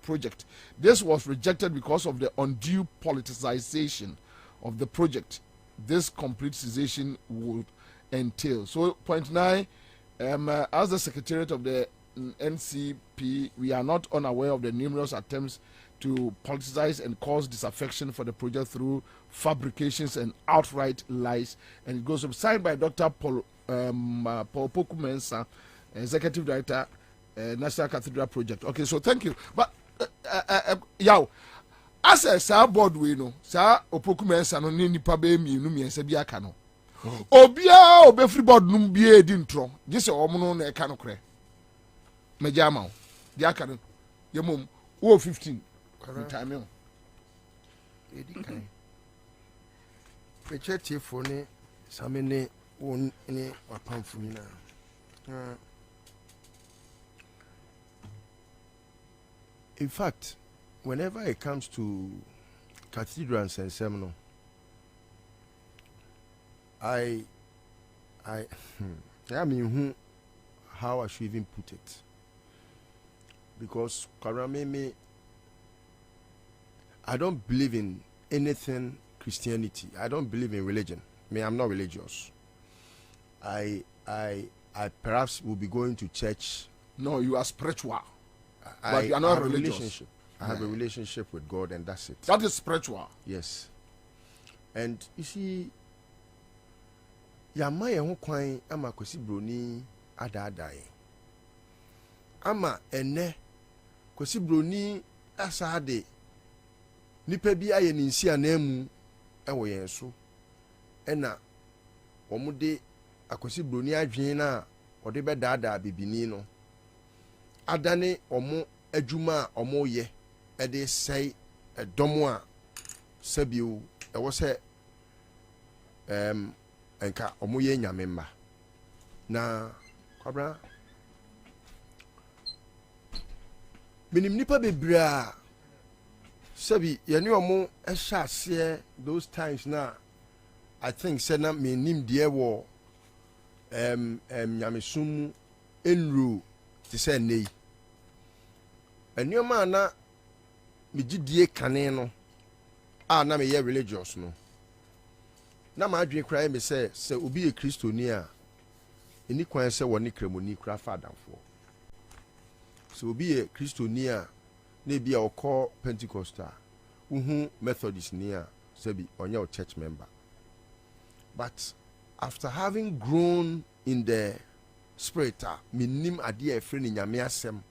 project. This was rejected because of the undue politicization of the project this complete cessation would entail. So, point 9, as the Secretariat of the NCP, we are not unaware of the numerous attempts to politicize and cause disaffection for the project through fabrications and outright lies. And it goes up signed by Dr. Paul Kwabena Ansah, Executive Director, National Cathedral Project. Okay, so thank you. But, as a sa board we know, sa Kwabena Ansah no ni nipa be mienu miensa bi aka no. Obia obefri board num bi edi ntro. Gise omo na e ka no kre. Mejama o. Di aka no. Yemom wo 15. Time o. Edi kan. Pecheti fo ne samene won ni wapamfu nyina. In fact, whenever it comes to cathedrals and seminal, I I mean, how I should even put it. Because Karameme, I don't believe in anything Christianity. I don't believe in religion. I'm not religious. I perhaps will be going to church. No, you are spiritual. But you are not religious. I have a relationship with God, and that's it. That is spiritual. Yes. And you see, Yamaya Hokwain, ama Kosi Broni Adadai. Ama ene Kosi Broni asade nipa bi aye ni nsi anemu ewo yen so. Ena omude Akosi Broni adwen na ode be dada bibini no. Adane omo adwuma omo ye ede sei edomo a sabiu ewo se enka omo ye nyame mma na Kwabena minim nipa bebra sabi ye ne omo ehya ase those times na I think say na me nim de wo nyame sum enru ti say nei enioma na megidie kane no na me ye religious no na ma adwen kra me say obi e kristoni a eni kwan se woni kremoni kra fadamfo so obi e kristoni a na bia okọ Pentecostal uhu Methodist ni a sabi onye o church member. But after having grown in the spirit, minim ade a friend nyame asem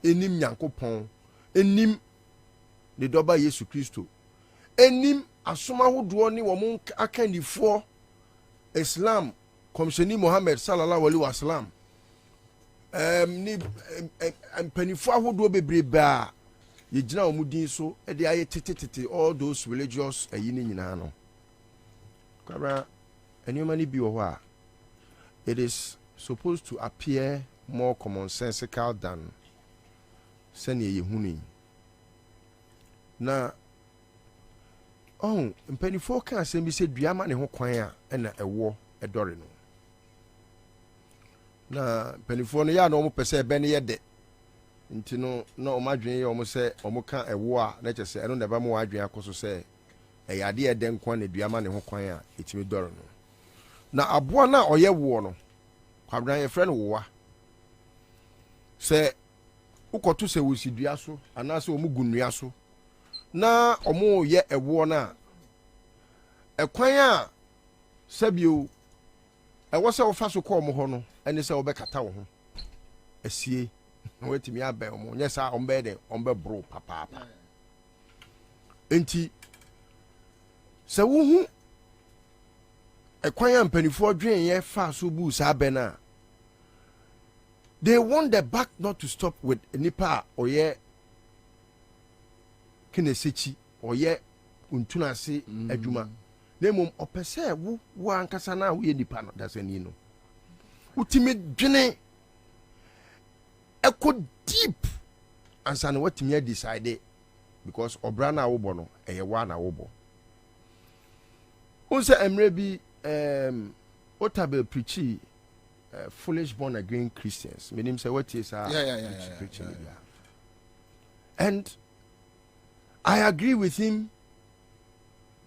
enim Nyankopon enim ne doba Yesu Kristo enim asoma hodo ne wo mon akanifo Islam komsheni Muhammad sallallahu alaihi wasallam ni empanifo ahodo bebrebe a yegina omudin so e de aye tete all those religious ayini nyina no Kwabena anyumani bi wo a it is supposed to appear more commonsensical than sani yehuni na mpanifo kan asem bi se duama ne ho kwan a na ewo edore no na mpanifo no ya na omo pese ebe ne yede nti no na omo adwen ye omo se omo ka ewo a na chese eno na ba mo adwen akoso se eyade ede nkwan ne duama ne ho kwan a etimi dore no na aboa na oye wo no Kwabena ye friend wowa se ukotu se wosidua so anase omu gunua so na omu ye ewo na ekwan a sabio ewo se wo fa so ko omu ho no ene se wo be kata wo ho asie wetimi abe omu nya sa ombe de ombe bro papa enti se wo hu ekwan a mpanifo dwen ye fa so bu sa be na they want the back not to stop with nipa oye kinesechi oye untunase adwuma nemom opese wo ankasa na wo ye nipa no dasani no utimi dwene eko deep ansa na watimi decide because obra na wo bo no eye wa na wo bo unse emre bi otabe preachi foolish born again Christians. Meaning say what is preaching. And I agree with him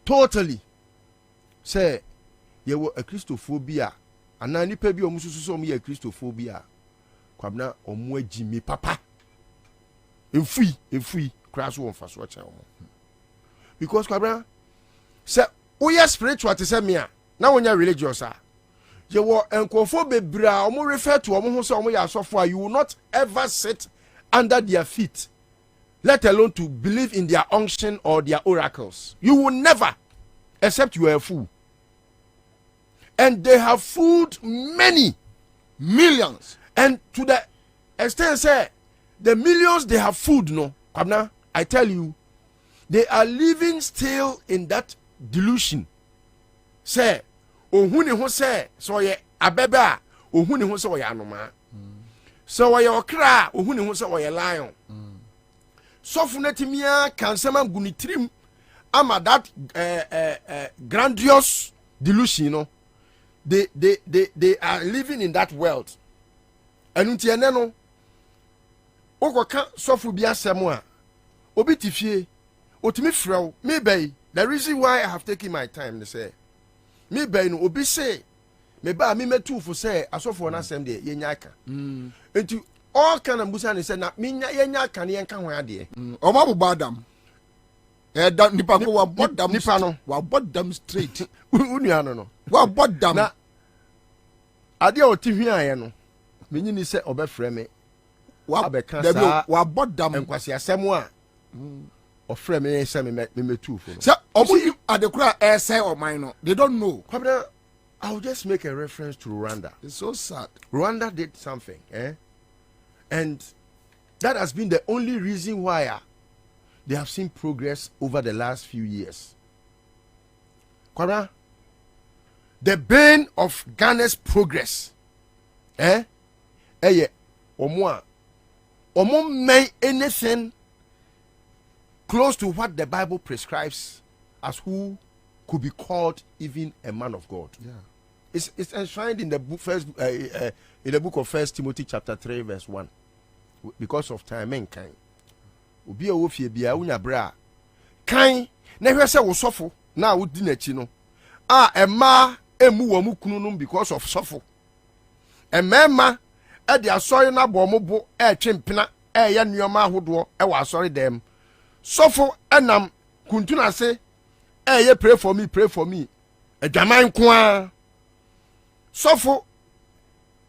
totally. Say you were a Christophobia and na nipa bi omususu so me a Christophobia. Kwabena omwe jimi papa. Enfui crash one fast watch because Kwabena say we are spiritual to say me na wonya religious you were enkofo bebra omo refer to omo ho say omo ya asofo you will not ever sit under their feet, let alone to believe in their unction or their oracles. You will never, except you are a fool. And they have fooled many millions, and to the extent say the millions they have fooled, no Kwabena, I tell you, they are living still in that delusion. Say ohuni ho se so ye abebe a ohuni ho se wo ya anoma so wo ye okra ohuni ho se wo ye lion so funetimia kansema gunitrim ama that grandiose delusion no they are living in that world. And unti ene no okoka sofu bi asem a obi tifie otimi frew me bay. The reason why I have taken my time to say me bay no obi say me ba me metu for say asofo na asem de yenya aka enti all kind of busa ne say na me yenya aka ne yenka ho ade o ma bo adam da nipa ko wa bodam nipa no wa bodam straight unua no wa bodam na ade a oti hwiaye no me nyini say obefre me wa abeka sa wa bodam enkwasi asem a ofre me say me metu for no say omo adekura say o man no they don't know. Kwabena, I'll just make a reference to Rwanda. It's so sad. Rwanda did something, and that has been the only reason why they have seen progress over the last few years. Kwabena, the bane of Ghana's progress, omo may anything close to what the Bible prescribes as who could be called even a man of God. Yeah, it's enshrined in the book in the book of 1 Timothy chapter 3 verse 1. Because of time and kind. Obi a wo fie bia unya bra. Kan na hwe se wo sofo na wo di nachi no. Emma emu wo mu kunu no because of sofo. Emma e de asori na bo mo bo e twempena e ya nuoma ahodo e wa asori dem. Sofo enam kuntuna se ye pray for me adwaman ko a sofo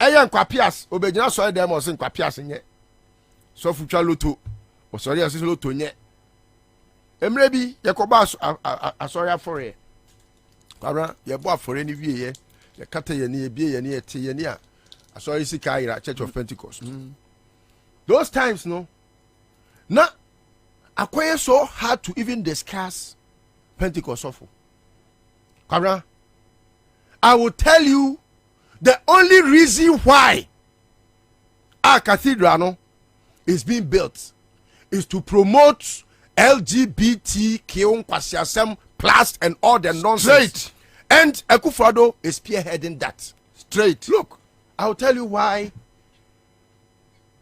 ye nkwapias obegyina so dem o se nkwapias nye sofo twa loto o sori ase loto nye emre bi yekoba asori afore kwara ye bo afore ni wie ye kata ye ni ebie ye ni ete ye ni a asori sika ira Church of Pentecost. Those times no na akoye so hard to even discuss Pentecost of. Kwabena, I will tell you the only reason why our cathedral is being built is to promote LGBTQ plus and all the nonsense. Straight. And Akufo-Addo is spearheading that. Straight. Look, I'll tell you why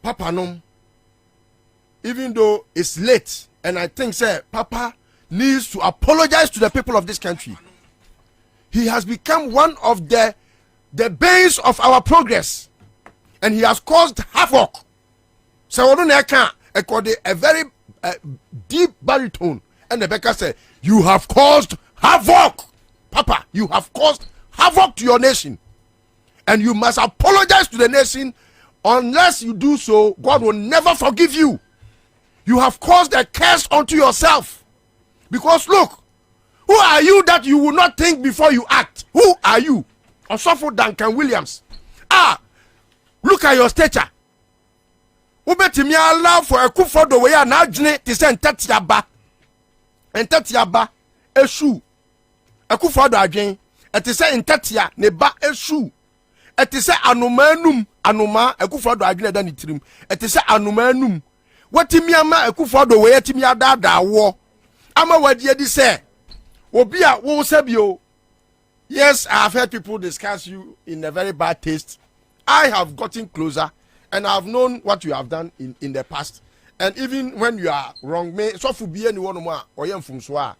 Papa Nom, even though it's late, and I think, sir, Papa needs to apologize to the people of this country. He has become one of the base of our progress, and he has caused havoc. So I can a very deep baritone, and the Becca said, "You have caused havoc, Papa. You have caused havoc to your nation, and you must apologize to the nation. Unless you do so, God will never forgive you. You have caused a curse unto yourself. Because look, who are you that you will not think before you act? Who are you? Osofo Duncan Williams. Look at your stature. Ubetimi allow for a Akufo-Addo we are now jine to say ntatiaba eshu. Akufo-Addo adwen et say ntatia ne ba eshu. Et say anuma Akufo-Addo adwen da ni tirim. Et say anuma watimi ama Akufo-Addo we yatimi adada wo ama wadi edi say obi a wo sabio. Yes, I have heard people discuss you in a very bad taste. I have gotten closer and I have known what you have done in the past. And even when you are wrong, me so for be anyone more or yam from swa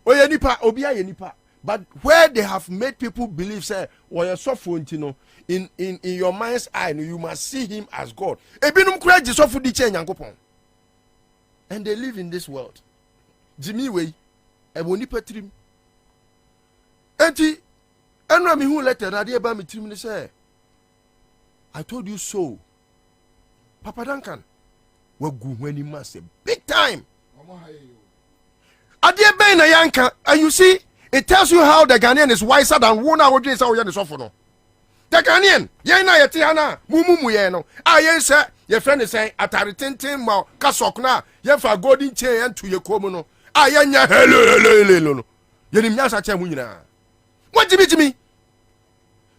or nipa obia nipa. But where they have made people believe say or you so in your mind's eye, you must see him as God. Ebinum kura so for di chen yankopon. And they live in this world. Jimmy way, eboni patrim. Enti, enra mi hu letter na de ba mi trim ni say, I told you so. Papa Duncan, wagu when must say big time. Adie ben na yanka, and you see, it tells you how the Ghanaian is wiser than one hour days how you suffer no. The Ghanaian, ye na ye tiana, mumu ye no. Ye say, your friend is saying, atari tintin ma kasok na, ye fa golden chain to ye komo no. Ye nya hello no. Ye ni mnyasa che mu nyina. What Jimmy?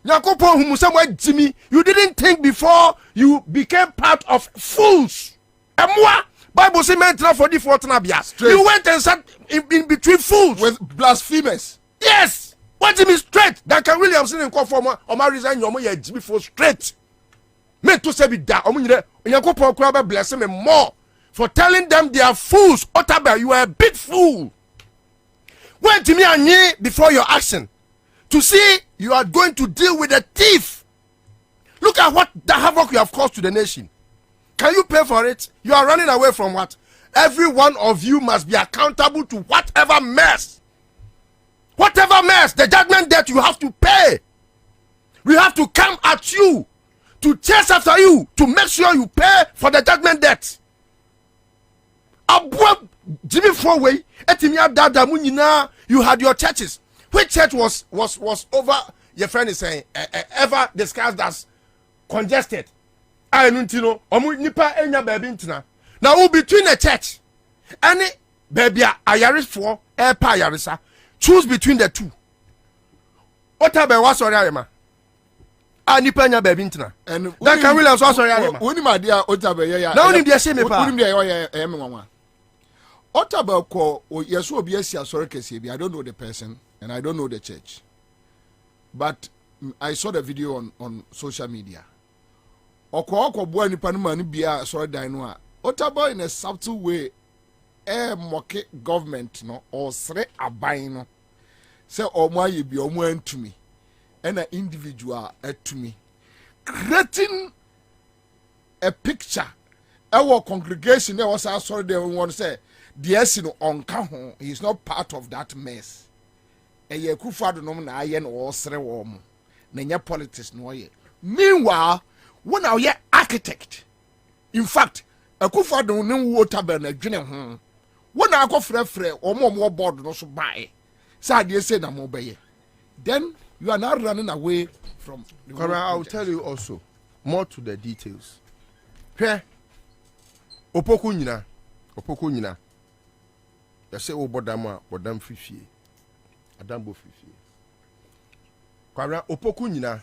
Nyankopon humu somewhere Jimmy, you didn't think before you became part of fools. And moi, Bible say men for the bia. You went and sat in between fools with blasphemers. Yes. What do you mean straight? Duncan Williamson in call for my resign your money before straight. Me to say be that Omunye bless me more for telling them they are fools. Otabe, you are a big fool. Wait to me and ye before your action to see you are going to deal with a thief. Look at what the havoc you have caused to the nation. Can you pay for it? You are running away from what? Every one of you must be accountable to whatever mess. Whatever mess, the judgment debt you have to pay. We have to come at you to chase after you to make sure you pay for the judgment debt. Abua Jimmy Forway, Etimia Dada Munina, you had your churches. Which church was over? Your friend is saying ever discussed as congested. I don't know. Omu nipa enya baby intina. Now between a church, any baby ayaris for pa yarisa. Choose between the two. What about what sorry ayema? Nipa enya baby intina. And that can Williams what sorry ayema? Uni ma dia otabe ya. Now uni dia se me pa. Uni dia ya me nwa. Otabe ko yeso obi asia sorry kese bi. I don't know the person and I don't know the church. But I saw the video on social media. Oko boy nipa no mani bia sorry dan no a. Otabe in a subtle way mock government no or sre aban no. Say omo aye bi omo antumi. And an individual to me, creating a picture. Our congregation, there was sorry they want to say, the Essino on Kahon, he is not part of that mess. A ye kufado no na ayen or sre warm. Nanya politics no ye. Meanwhile, when our ye architect, in fact, a kufado no water burn a dinner home. When I go free or more board no so buy. Sad ye say na mo be. Then you are not running away from the I will tell you also more to the details. Here, Opoku nyina. They say Obodama, Bodam Fifi, Adambo Fifi. Kwara Opoku nyina.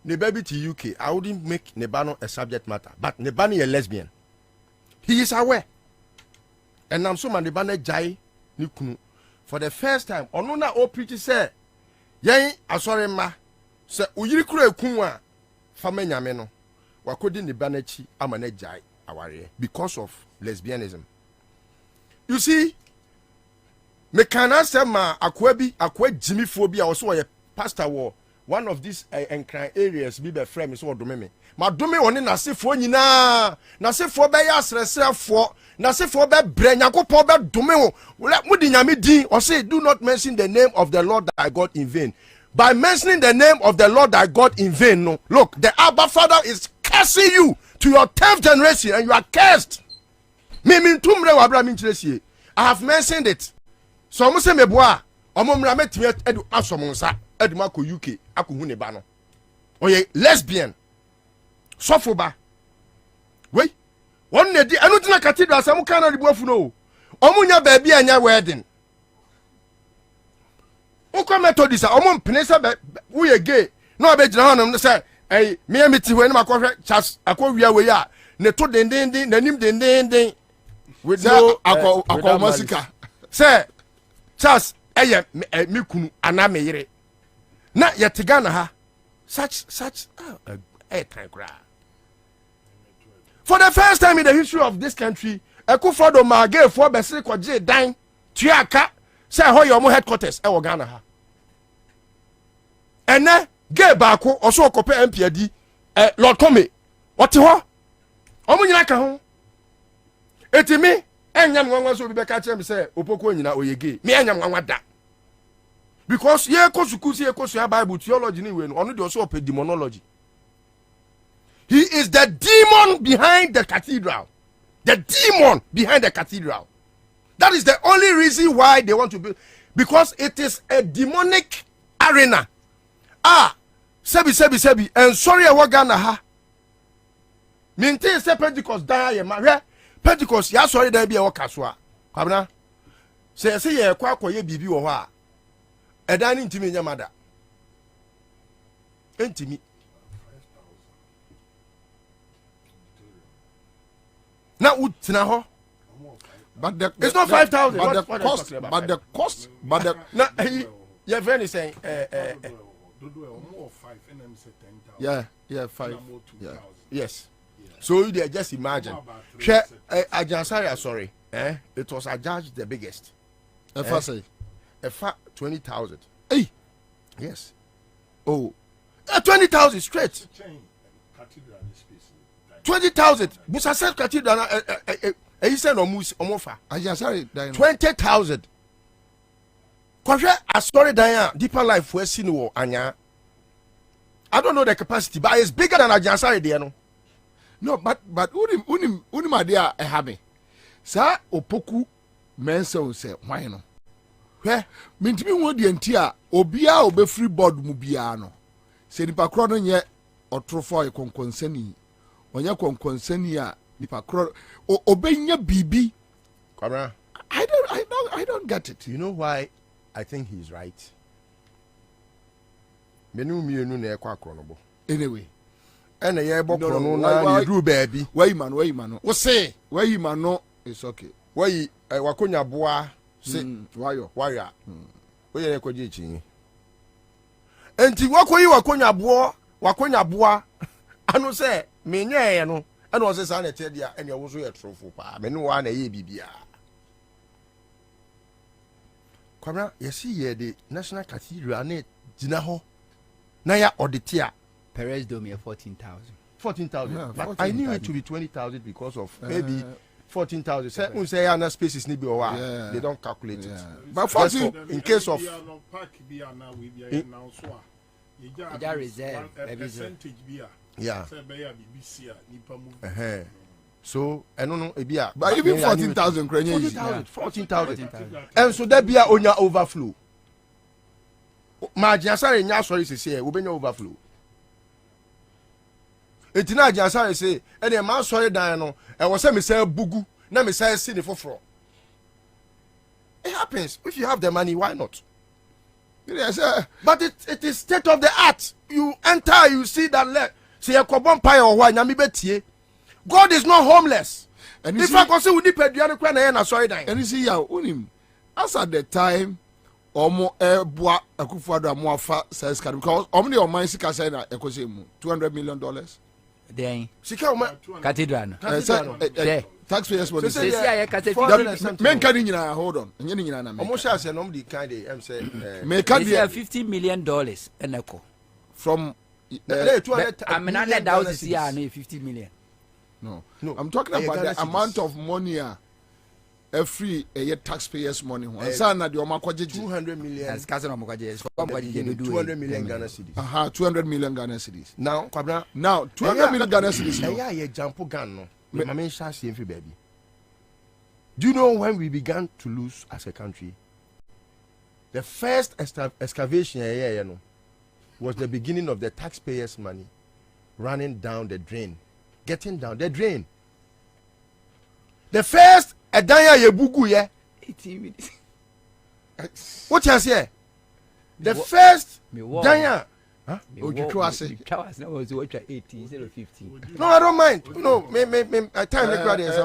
Ne baby to UK, I wouldn't make Nebano a subject matter, but Nebani a lesbian. He is aware. And I'm so man Nebane Jai Nikunu. For the first time, Onuna O pretty say. Yen asore ma se oyiri kura ekunwa fama nyame no wakodi ne banachi amana jai aware because of lesbianism. You see, me kana say ma akwa Jimmy phobia also a pastor war one of these encran areas be be friend me so odome me ma dome oni na sefo nyina na sefo be ya sresefo na sefo be bre nyakopon be dome wo mudi nyame din or say do not mention the name of the Lord thy God in vain. By mentioning the name of the Lord thy God in vain, no, look, the Abba Father is cursing you to your 10th generation and you are cursed. I have mentioned it. So I'm saying me boa omomra metime edu asomonsa eduma ko UK akohune ba no oye lesbian sofoba wei won na di anu tina cathedral sam kan na dibuafu no omunya ba bia anya wedding ukọ methodist omum penesa wo ye gay no abegyina honom say eh me amiti we na makohwe chas akowia we ya ne to dendenden nanim dendenden with no akomasika say chas eye me kunu ana me yire na yetigana ha such for the first time in the history of this country Ekufodo ma gay for besi koje dan tuaka say ho your headquarters e wo Ghana ha ene gay baako oso okope MP adi Lord Kome wote ho omunyina ka ho etimi enyam nwanwa so bi be ka kire me say opoko nyina oyege me enyam nwanwa da because ye kosukusi ye kosu Bible theology ni we no onu de oso ope demonology. He is the demon behind the cathedral. The demon behind the cathedral. That is the only reason why they want to build, because it is a demonic arena. Sebi and sorry I Ghana ha. Maintain say Pentecost die ma. Pentecost ya sorry there be a wakaswa. Kwabena. Say ye kwa koye bibi wo ho a. Eda ni ntimi nyamada. Entimi. Now utina ho. But it's not 5,000. But the cost. Your friend is saying, yeah, 5. Yeah. Yes. So you just imagine. Share Ajansari, sorry. It was adjudged the biggest. Say. 20,000. Hey. Yes. Oh. 20,000 straight. 20,000. Busa said cathedral. He said omofa. Ajansari. 20,000. Kwahwe asori dan deeper life we see no anya. I don't know the capacity, but it's bigger than Ajansari there no. No, but unim idea I have. Sa opoku mensa say why no. Hwe mintimi won de ntia obia obe free board mu bia no. Se nipa kro no nye otrofo ekonkonsani. Onye konkonsani a nipa kro obenya bibi. Kwabena. I don't get it. You know why I think he's right? Menu mienu na ekwa kro no bo. Anyway, and ye bo kro no na ye dru baby. Why man no. We say why man no it's okay. Why wakonya boa se wayo. We ye kwaje chinyi. Enti wakoyi wakonya boa anu se menye ye no ana o se sa na tedia ene wo so ye trofo pa menu wa na ye bibia. Kwabena yesi ye the National Cathedral na gina ho na ya auditia Perez Dome 14,000. 14,000. Yeah, But 14,000. I knew it to be 20,000 because of maybe 14,000. Say other spaces need be they don't calculate it. But 14 in case of reserve yeah. So I don't know ebia. But even 14,000 14,000. And so there be a onya overflow. Ma Ajansari nya sorry say we be overflow. Etina Ajansari say and the man sorry dan no e wo say me say bugu na me say see the foforo. It happens. If you have the money, why not? Yes, but it is state of the art. You enter, you see that left. Say a cobon pie or why nyami betie. God is not homeless. And if I consider we need peduano kwa na na sorry dan. And you see ya unim as at the time omo boa akufado amoafa says because omni o man sika say na ekose mu $200 million. Then sika o man cathedral. Taxpayers money. Say I cathedral. Men can nyina hold on. Enye nyina na me. Omo sha say no di kind am say me can be $50 million eneko from 200 I mean 100,000 here no 50 million. No, I'm talking about the amount of money every taxpayers money. Say na the omakwaje 200 million. As cousin omakwaje 200 million Ghana cedis. 200 million Ghana cedis. Now, Kwabena, 200 million Ghana cedis. Yeah, ye jump gun no. Me mama sha see every baby. Do you know when we began to lose as a country? The first excavation no was the beginning of the taxpayers' money running down the drain. Getting down the drain. The first edanya yebugu ye 18 minutes. What you say? The first danya. Huh? No, I don't mind. No, me I time the crowd is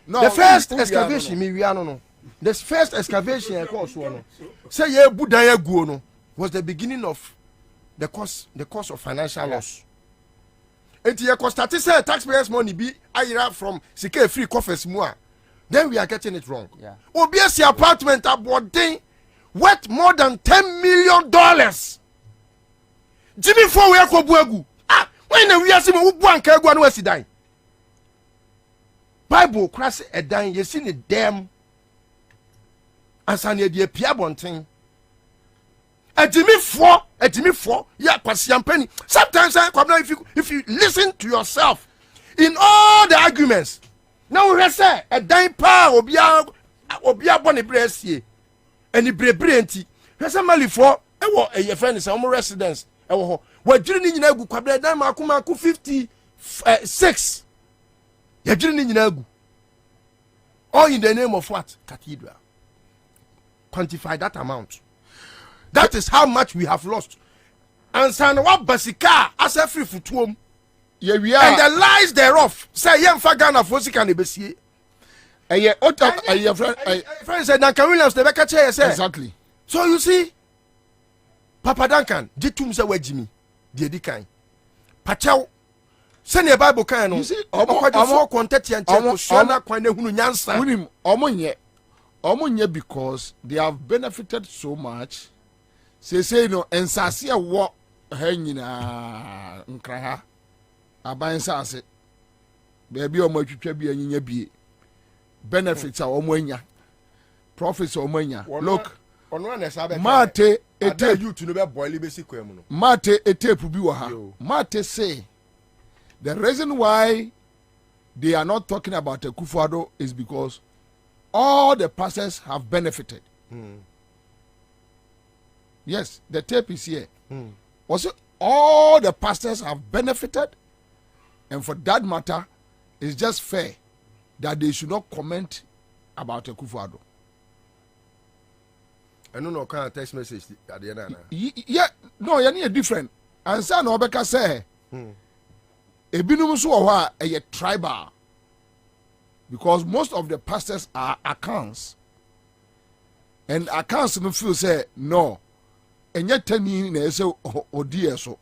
the first excavation me we no. The first excavation no. Say ye budaya guo no was the beginning of the cause of financial loss. Enti ye constati say taxpayers money be ayira from sika free coffers mu a. Then we are getting it wrong. Yeah. Obiesi apartment abodin worth more than $10 million. Jimmy for we akobuagu. When we are seeing who anka egu anu asi dan. Bible crash a dan you see the damn ansane de pia bonten. Jimmy for ya kwasi ampani. Sometimes if you listen to yourself in all the arguments. Now we say a dan pa obia boni bresie. Eni brebre nti hwese malifo ewo eye friend say omo residence ewo ho wadwiri ni nyina agu kwabra dan maako 56 yadwiri ni nyina agu all in the name of what? Cathedral. Quantify that amount. That is how much we have lost. And san what basika as a free futuom and the lies thereof say yem fa Ghana for sika ne besie Eye ota eye friend said Duncan Williams the beka chair say. Exactly. So you see Papa Duncan jitum say wajimi de edi kan. Pachaw send the Bible kan no. You see omo contact and check so na kwan na hunu nyansa. Unim omo nye because they have benefited so much. Say no ensase e wo ha nyina nkra ha. Aban sase. Baby omo atwitwa bi anyinya bie. Benefits are omo anya. Profits omo anya. Look. Mate ete you to no boil basic kwem no. Mate etape bi wo ha. Mate say the reason why they are not talking about Akufo-Addo is because all the pastors have benefited. Yes, the tape is here. Also, all the pastors have benefited, and for that matter, it's just fair that they should not comment about Akufo-Addo. I don't know kind of text message at the end. Yeah, no, you need a different. And son Obeka say, ebinum so wa a tribal, because most of the pastors are accounts, and accounts no feel say no, and yet tani na say odi so.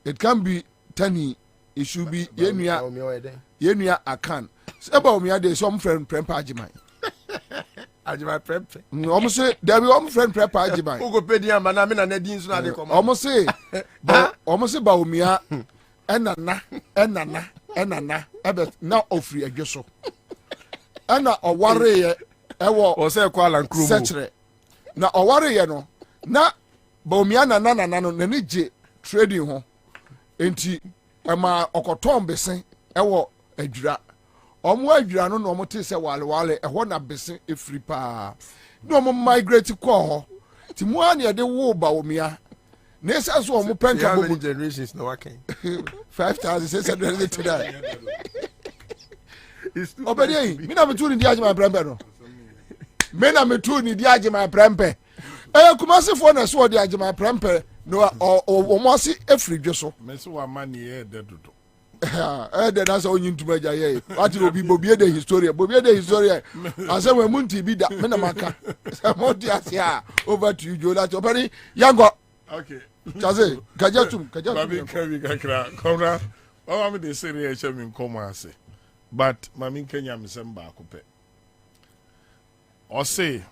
It can be tani, it should be yenua account. Say about me ade some friend prempa ajiman. Ajiman prempe. Omo say there be one friend prempa ajiman. Ugo pedia mana me na nadin so na de come. Omo say ba omia enana ebe na ofri adweso ana oware ye ewo o say kwala nkrumu sechere na oware ye no na ba omia na no na ni je trading ho enti ema okoton besen ewo adwura omo adwura no no mo te se wale eho na besen efri pa no mo migrate ko ho ti mu an ye de wo ba omia Nessa so mo penka how many generations no working 5,600 today. Obedi me na me tu ni di agema prempe no. Me na me tu ni di agema prempe. Kumasi fo na so di agema prempe no o mo si efridwe so. Me so wa mani e de dodo. De na so onyin tumaja ye. Ati obi bobie de historia. Asa we munti bi da me na maka. Mo di asia over to you Jola. Obedi yango. Okay. Chaze, kajatum. Babi kabi kakra. Komra. Mama me de seri e che mi nkomo ase. But mami Kenya misemba akope. Ose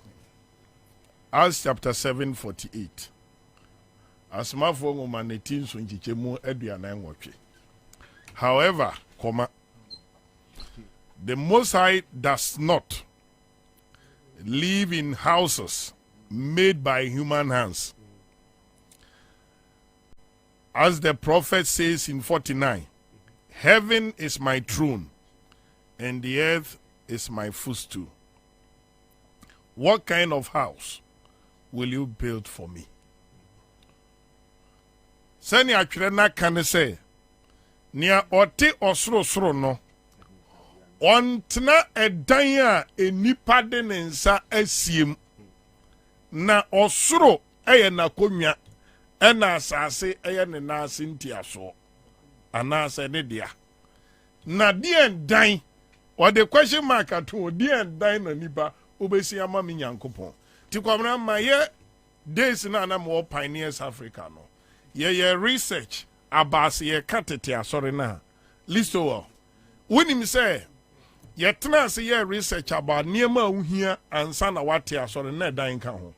Acts chapter 7:48. Asmafo ngoma netin so nchichemu aduana nwotwe. However, the Most High does not live in houses made by human hands. As the prophet says in 49, heaven is my throne, and the earth is my footstool. What kind of house will you build for me? Sani atwere na kan say, nia ote osoro no, ontena edan a enipa de ne nsa asiem, na osoro eye na konwa. Ena asase eye ne na asintiaso anase ne dia na dien dan or the question mark ato dien dan na nipa obesi ama me Nyankopon ti kwamra ma ye days na na mo pioneers Africa no ye research abas ye katete asore na listo wonim say ye tena se ye research about niema uhia ansa na wate asore na dan ka ho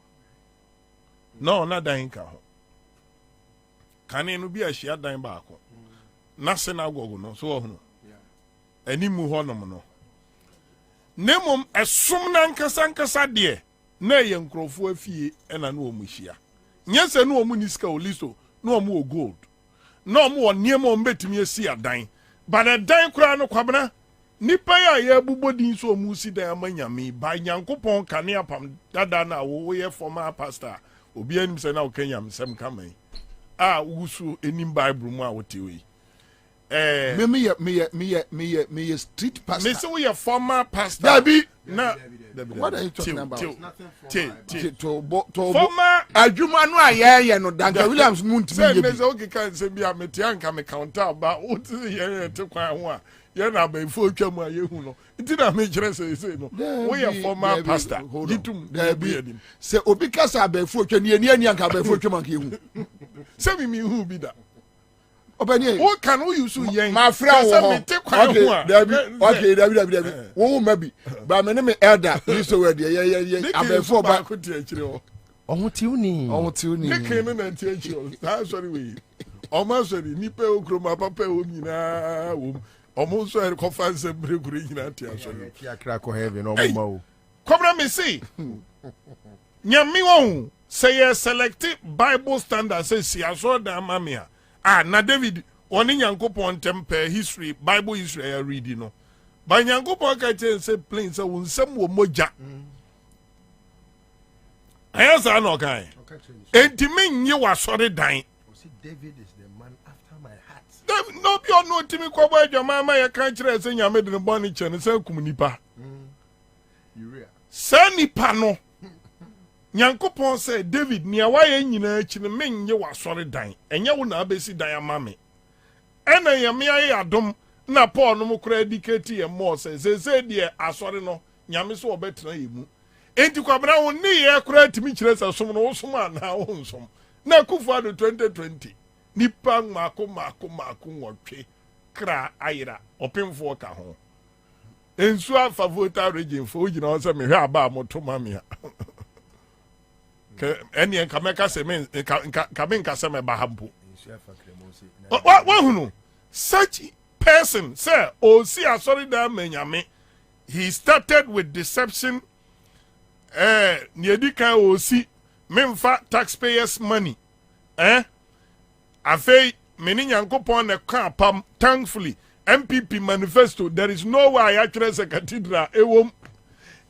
no na dan ka ho kane no bi ahia dan baako na synagogue no so ho no animu ho no no nemom esom na nkasa de na ye nkrofo afie ena na omu hia nyese na omu niska oliso na omu o gold na omu oniem o mbetimi asi adan ba na dan kura no kwabena nipa ya ye bubodin so omu si dan amanyame ba Nyankopon kane apam dada na wo ye former pastor obi anim se na okanyam sem kaman wusu enim Bible mu a wotewi me street pastor me say we a former pastor Dabi na what are you talking about former adwuma no ayeye no Duncan Williams muntimi ye bi say okay kan say bi ameti anka me counter ba what ye te kwan ho a ye na ba ifo twam a ye hu no nti na me kire say no we are former pastor ditum there be say obi kasa ba ifo twam ni ani anka ba ifo twam anka ye hu say me hu bi da obani wo kan wo use yen my friend wo me te kwan ho a okay David wo ma bi ba me ne me elder you so we ye abefo ba ko ti akire ho Ohutiuni. Nike no na ti akire. Ha sorry we. Omo sorry nipa okroma papa o nyina wo. Omo sorry ko fanse bregure nyina ti asori. Ki akra ko heaven omo ma o. Kobra me see. Nyame won say ye select Bible standard say si aso da mamia. Ah na David oni Nyankopon tempe history Bible history I read no. Ba Nyankopon ka chen say plain say won sem wo moja. Ayasa no kan. Enti menye wasori dan. David is the man after my heart. No be on no timi ko boy jama ma ya kan kire se nyame de bo ni chen se kum nipa. Se nipa no. Nyankopon say David ni awaye nyina achi ne menye wasori dan. Enye wo na abesi dan amame. Ena yame aye adom na Paul no mukura dictate ye mo say de asori no nyame so obetra yemu. Enti Kwabena won ni ye kura timi kire se som no wo som ana wo nsom. Na Kufuado 2020 nipa mako nwotwe kra ayira opemfo ka ho ensu afa voter region fo gina on se me hwe aba moto mamia ke eni en kameka se men ka se me ba hampo wa hunu such person say o si asori da menyame he started with deception ni edika o si memfa taxpayers money afei meni Nyankopon ne ka pam thankfully MPP manifesto there is no way actually a cathedral ewom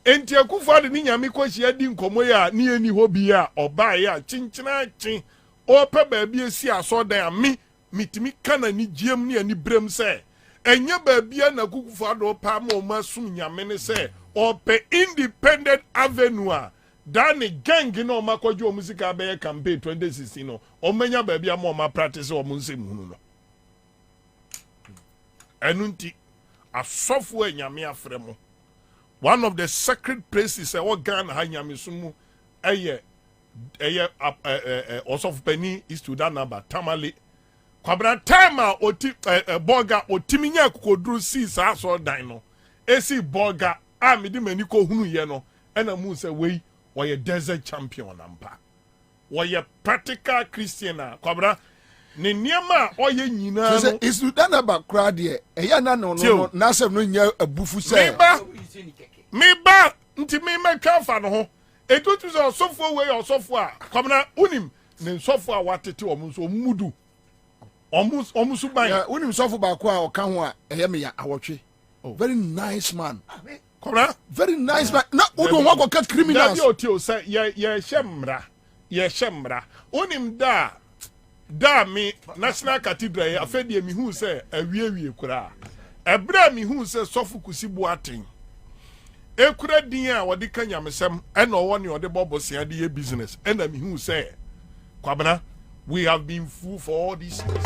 enti Akufo-Addo ni nyame kwahia di nkomo ya ni eni ho bia oba ya chinchina chin opa ba bia si asodan ami mitimi kana ni giem ni ani brem se enya ba bia na Akufo-Addo pa ma o masum nyame ne se ope independent avenue Dani gang no makojo omusika be campaign 2016 no omenya ba bia ma practice o munse munu no enunti asofo anyame afremo one of the sacred places e Ghana ha nyame sumu eye osof pani is to that number tamale Kwabena time oti boga otiminya kokodru si sa so dan no esi boga a medi mani ko hunu ye no ena mu se wei why a desert champion ampa why a practical Christian Kwabena ne niema oye nyina no is that about crowd here eya na no na sem no nya abufu se me ba nti me matwa fa no ho etutu so osofo we osofo a Kwabena unim ne sofo a watete omunso mudu omusu ban unim sofo ba ko a oka ho a eye me ya awotwe very nice man Kwabena very nice man na udo wa go cut criminals ya otio say ye shemra unim da me national cathedral afedie mi hu say awiewie kura ebra mi hu say sofu kusi buaten ekura din a wode kanyamesem ena owo ne ode bobosia de ye business ena mi hu say Kwabena we have been fool for all these years.